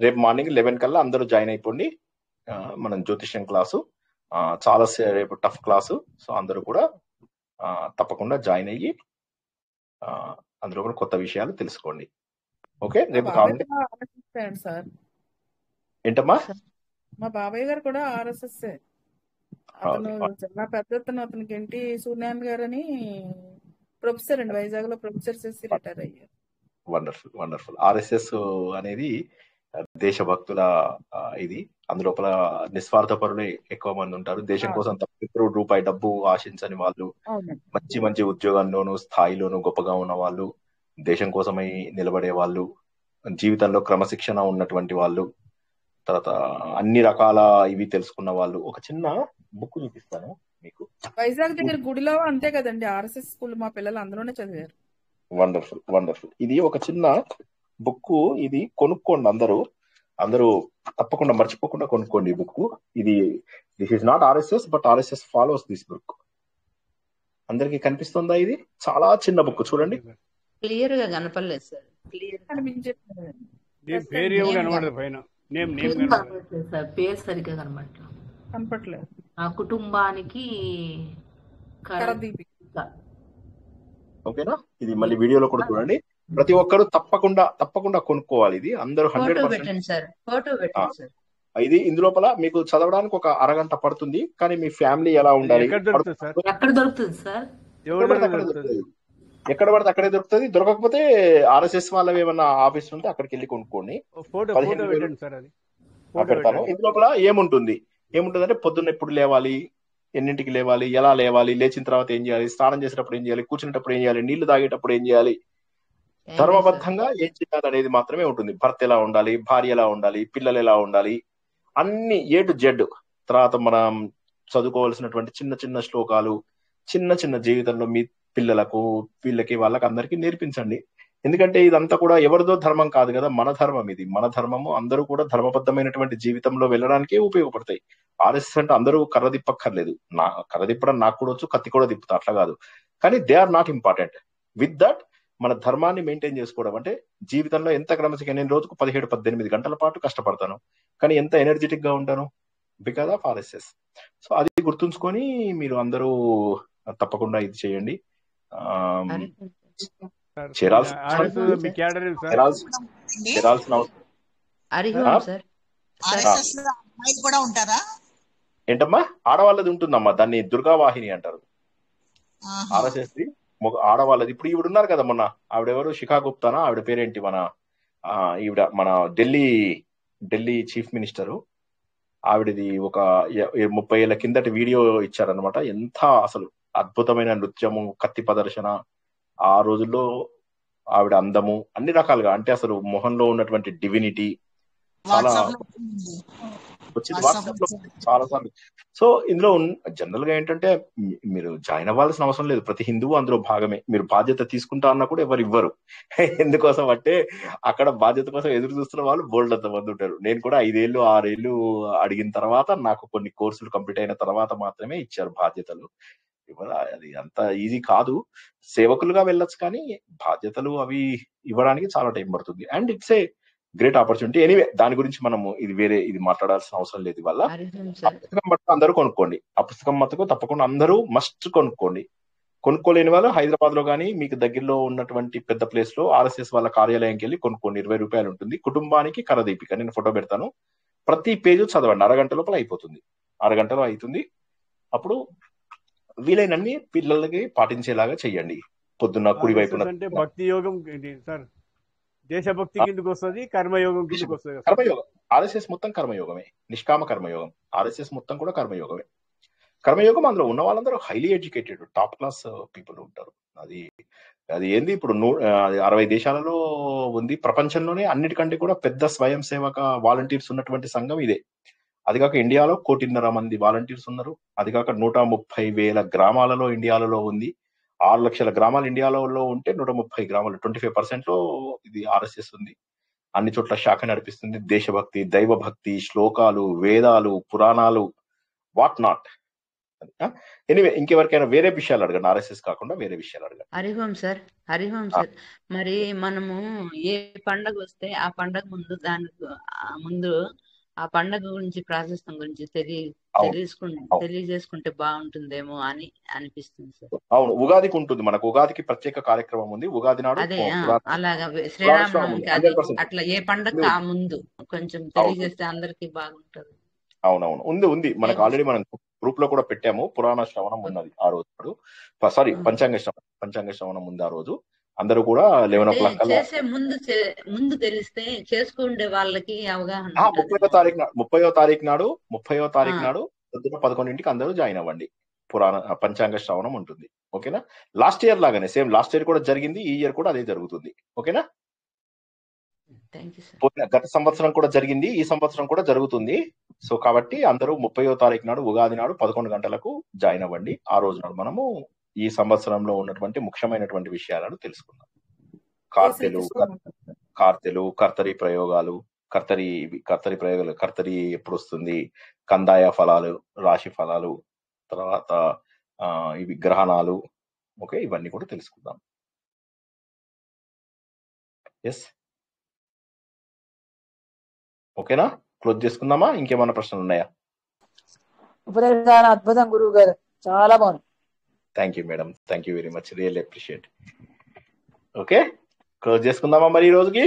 రేపు మార్నింగ్ 11 కల్లా అందరూ జాయిన్ అయిపోండి. మనం జ్యోతిష్యం క్లాసు చాలా రేపు టఫ్ క్లాసు. సో అందరూ కూడా తప్పకుండా జాయిన్ అయ్యి అందులో కూడా కొత్త విషయాలు తెలుసుకోండి. ఓకే, రేపు కావాలంటే సార్. ఏంటమ్మా? మా బాబాయ్ గారు కూడా RSS. అతను చాలా పెద్ద అతనికి ఏంటి సూర్యనారాయణ గారు అని ప్రొఫెసర్ అండి, వైజాగ్ లో ప్రొఫెసర్ చేసి రిటైర్ అయ్యారు. వండర్ఫుల్. RSS అనేది దేశభక్తుల ఇది. అందులోపల నిస్వార్థ పరులే ఎక్కువ మంది ఉంటారు. దేశం కోసం తప్ప రూపాయి డబ్బు ఆశించని వాళ్ళు, మంచి ఉద్యోగంలోను స్థాయిలోను గొప్పగా ఉన్న వాళ్ళు, దేశం కోసమై నిలబడే వాళ్ళు, జీవితంలో క్రమశిక్షణ ఉన్నటువంటి వాళ్ళు, తర్వాత అన్ని రకాల ఇవి తెలుసుకున్న వాళ్ళు. ఒక చిన్న బుక్ చూపిస్తాను మీకు. వైజాగ్ దగ్గర గుడిలో అంతే కదండి RSS స్కూల్, మా పిల్లలు అందులోనే చదివారు. వండర్ఫుల్. ఇది ఒక చిన్న బుక్. ఇది కొనుక్కోండి అందరూ తప్పకుండా మర్చిపోకుండా కొనుక్కోండి ఈ book. This is not RSS but RSS follows this book. అందరికి కనిపిస్తుందా? ఇది చాలా చిన్న బుక్, చూడండి. క్లియర్ గా కనపడలేదు సార్. క్లియర్ కనిపించట్లేదు. పేరు సరిగ్గా కనపడట్లేదు. ఆ కుటుంబానికి ఓకేనా? ఇది మళ్ళీ వీడియోలో కూడా చూడండి. ప్రతి ఒక్కరు తప్పకుండా కొనుక్కోవాలి. ఇది అందరూ 100%. ఇది ఇందులోపల మీకు చదవడానికి ఒక అరగంట పడుతుంది. కానీ మీ ఫ్యామిలీ ఎలా ఉండాలి, ఎక్కడ దొరుకుతుంది సార్? ఎక్కడ పడితే అక్కడే దొరుకుతుంది. దొరకకపోతే RSS వాళ్ళవి ఏమన్నా ఆఫీస్ ఉంటే అక్కడికి వెళ్ళి కొనుక్కోండి. 15,000 పెడతాను. ఇందులోపల ఏముంటుందంటే పొద్దున్న ఎప్పుడు లేవాలి, ఎన్నింటికి లేవాలి, ఎలా లేవాలి, లేచిన తర్వాత ఏం చేయాలి, స్నానం చేసేటప్పుడు ఏం చేయాలి, కూర్చునేటప్పుడు ఏం చేయాలి, నీళ్లు తాగేటప్పుడు ఏం చేయాలి, ధర్మబద్ధంగా ఏం చేయాలి అనేది మాత్రమే ఉంటుంది. భర్త ఎలా ఉండాలి, భార్య ఎలా ఉండాలి, పిల్లలు ఎలా ఉండాలి, అన్ని A to Z. తర్వాత మనం చదువుకోవాల్సినటువంటి చిన్న శ్లోకాలు, చిన్న జీవితంలో మీ పిల్లలకు, వీళ్ళకి, వాళ్ళకి అందరికీ నేర్పించండి. ఎందుకంటే ఇదంతా కూడా ఎవరిదో ధర్మం కాదు కదా, మన ధర్మం ఇది. మన ధర్మము అందరూ కూడా ధర్మబద్ధమైనటువంటి జీవితంలో వెళ్ళడానికే ఉపయోగపడతాయి. RSS అంటే అందరూ కర్ర తిప్పక్కర్లేదు. కర్ర తిప్పడం నాకు కూడా వచ్చు, కత్తి కూడా తిప్పుతా, అట్లా కాదు. కానీ they are not important. With that మన ధర్మాన్ని మెయింటైన్ చేసుకోవడం అంటే జీవితంలో ఎంత క్రమశిక్షణ. నేను రోజుకు 17-18 గంటల పాటు కష్టపడతాను, కానీ ఎంత ఎనర్జెటిక్ గా ఉంటాను, బికాస్ ఆఫ్ RSS. సో అది గుర్తుంచుకొని మీరు అందరూ తప్పకుండా ఇది చేయండి. కూడా ఉంటారా? ఏంటమ్మా ఆడవాళ్ళది ఉంటుందమ్మా, దాన్ని దుర్గావాహిని అంటారు. ఆర్ఎస్ఎస్ ఆడవాళ్ళది. ఇప్పుడు ఈవిడ ఉన్నారు కదా మొన్న, ఆవిడెవరు శిఖా గుప్తానా, ఆవిడ పేరేంటి, ఈవిడ మన ఢిల్లీ చీఫ్ మినిస్టరు. ఆవిడది ఒక 30 ఏళ్ల కిందటి వీడియో ఇచ్చారనమాట. ఎంత అసలు అద్భుతమైన నృత్యము, కత్తి ప్రదర్శన. ఆ రోజుల్లో ఆవిడ అందము అన్ని రకాలుగా, అంటే అసలు మొహంలో ఉన్నటువంటి డివినిటీ చాలా వచ్చింది వాట్సాప్ లో చాలా సార్లు. సో ఇందులో జనరల్ గా ఏంటంటే మీరు జాయిన్ అవ్వాల్సిన అవసరం లేదు, ప్రతి హిందువు అందులో భాగమే. మీరు బాధ్యత తీసుకుంటా అన్నా కూడా ఎవరు ఇవ్వరు. ఎందుకోసం అంటే అక్కడ బాధ్యత కోసం ఎదురు చూస్తున్న వాళ్ళు బోల్డ్ అంత మంది ఉంటారు. నేను కూడా 5 ఏళ్ళు 6 ఏళ్ళు అడిగిన తర్వాత, నాకు కొన్ని కోర్సులు కంప్లీట్ అయిన తర్వాత మాత్రమే ఇచ్చారు బాధ్యతలు. అది అంత ఈజీ కాదు. సేవకులుగా వెళ్ళొచ్చు, కానీ బాధ్యతలు అవి ఇవ్వడానికి చాలా టైం పడుతుంది. And it's a great opportunity. Anyway, దాని గురించి మనము ఇది మాట్లాడాల్సిన అవసరం లేదు. వల్ల ఆ పుస్తకం మటుకు అందరూ కొనుక్కోండి. ఆ పుస్తకం మటుకు తప్పకుండా అందరూ మస్ట్ కొనుక్కోండి. కొనుక్కోలేని వాళ్ళు హైదరాబాద్ లో కానీ మీకు దగ్గరలో ఉన్నటువంటి పెద్ద ప్లేస్ లో ఆర్ఎస్ఎస్ వాళ్ళ కార్యాలయంకి వెళ్ళి కొనుక్కోండి. 20 రూపాయలు ఉంటుంది. కుటుంబానికి కరదీపిక, నేను ఫోటో పెడతాను. ప్రతి పేజీ చదవండి, అరగంట లోపల అయిపోతుంది. అరగంటలో అవుతుంది. అప్పుడు వీలైనన్ని పిల్లలకి పాటించేలాగా చెయ్యండి. పొద్దున్న కుడి వైపున అంటే భక్తి యోగం సార్, దేశభక్తి కిందకి వస్తుంది, కర్మయోగం కిందకి వస్తుంది. కర్మయోగం ఆర్ఎస్ఎస్ మొత్తం కర్మయోగమే, నిష్కామ కర్మయోగం. ఆర్ఎస్ఎస్ మొత్తం కూడా కర్మయోగమే. కర్మయోగం అందులో ఉన్న వాళ్ళందరూ highly educated, top class people ఉంటారు. అది ఏంది ఇప్పుడు 60 దేశాలలో ఉంది. ప్రపంచంలోనే అన్నిటికంటే కూడా పెద్ద స్వయం సేవక వాలంటీర్స్ ఉన్నటువంటి సంఘం ఇదే. అది కాక ఇండియాలో 1.5 కోటి వాలంటీర్స్ ఉన్నారు. అది కాక 130,000 గ్రామాలలో ఇండియాలో ఉంది. 6 లక్షల గ్రామాలు ఇండియాలో ఉంటే 130 గ్రామాలు 25% లో ఇది ఆర్ఎస్ఎస్ ఉంది. అన్ని చోట్ల శాఖ నడిపిస్తుంది. దేశభక్తి, దైవభక్తి, శ్లోకాలు, వేదాలు, పురాణాలు, వాట్ నాట్. ఎనీవే, ఇంకెవరికైనా వేరే విషయాలు అడగండి, ఆర్ఎస్ఎస్ కాకుండా వేరే విషయాలు అడగండి. హరిహోం సార్, మరి మనము ఏ పండగ వస్తే ఆ పండగ ముందు ఆ పండగ గురించి, ప్రాశస్త్యం గురించి తెలియజేసుకుంటే బాగుంటుందేమో అని అనిపిస్తుంది సార్. అవును, ఉగాదికి ఉంటుంది. మనకు ఉగాదికి ప్రత్యేక కార్యక్రమం ఉంది. ఉగాది నాడు అదే అలాగా శ్రీరామనవమికి అది అట్లా ఏ పండగ ఆ ముందు కొంచెం తెలియజేస్తే అందరికి బాగుంటది. అవునవును, ఉంది. మనకు ఆల్రెడీ మనం గ్రూప్ లో కూడా పెట్టాము. పురాణ శ్రవణం ఉన్నది ఆ రోజు. సారీ, పంచాంగ శ్రవణం ఉంది ఆ రోజు. అందరూ కూడా 11 o'clock చేసే ముందు తెలిస్తే చేసుకుండే వాళ్ళకి అవగాహన. 30వ తారీఖు నాడు పొద్దున్న 11 అందరూ జాయిన్ అవ్వండి. పంచాంగ శ్రవణం ఉంటుంది. ఓకేనా? లాస్ట్ ఇయర్ లాగానే సేమ్, లాస్ట్ ఇయర్ కూడా జరిగింది, ఈ ఇయర్ కూడా అదే జరుగుతుంది. ఓకేనా? గత సంవత్సరం కూడా జరిగింది, ఈ సంవత్సరం కూడా జరుగుతుంది. సో కాబట్టి అందరూ 30వ తారీఖు నాడు ఉగాది నాడు 11 గంటలకు జాయిన్ అవ్వండి. ఆ రోజు నాడు మనము ఈ సంవత్సరంలో ఉన్నటువంటి ముఖ్యమైనటువంటి విషయాలను తెలుసుకుందాం. కార్తెలు, కర్తరి ప్రయోగాలు, కర్తరి ఎప్పుడు వస్తుంది, కందాయ ఫలాలు, రాశి ఫలాలు, తర్వాత ఇవి గ్రహణాలు. ఓకే, ఇవన్నీ కూడా తెలుసుకుందాం. ఎస్, ఓకేనా? క్లోజ్ చేసుకుందామా? ఇంకేమైనా ప్రశ్నలు ఉన్నాయా? ఉపదేశాలు అద్భుతం గురువు గారు, చాలా బాగుంది. Thank you madam, thank you very much, really appreciate. Okay, close చేసుకుందామా మరి ఈ రోజుకి?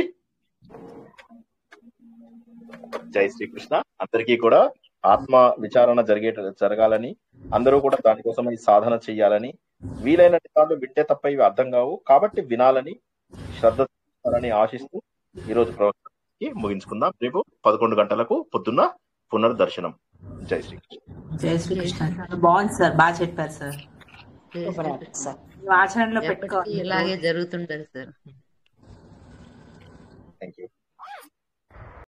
జై శ్రీకృష్ణ. అందరికీ కూడా ఆత్మ విచారణ జరగాలని, అందరూ కూడా దానికోసం సాధన చెయ్యాలని, వీలైన సార్లు వింటే తప్ప ఇవి అర్థం కావు కాబట్టి వినాలని, శ్రద్ధ ఆశిస్తూ ఈ రోజు ప్రవచనానికి ముగించుకుందాం. రేపు 11 గంటలకు పొద్దున్న పునర్దర్శనం. జై శ్రీకృష్ణ. జై శ్రీకృష్ణ. బాగుంది సార్, బాగా చెప్పారు సార్. ఆచరణలో పెట్టుకోవాలి. ఇలాగే జరుగుతుంటది సార్.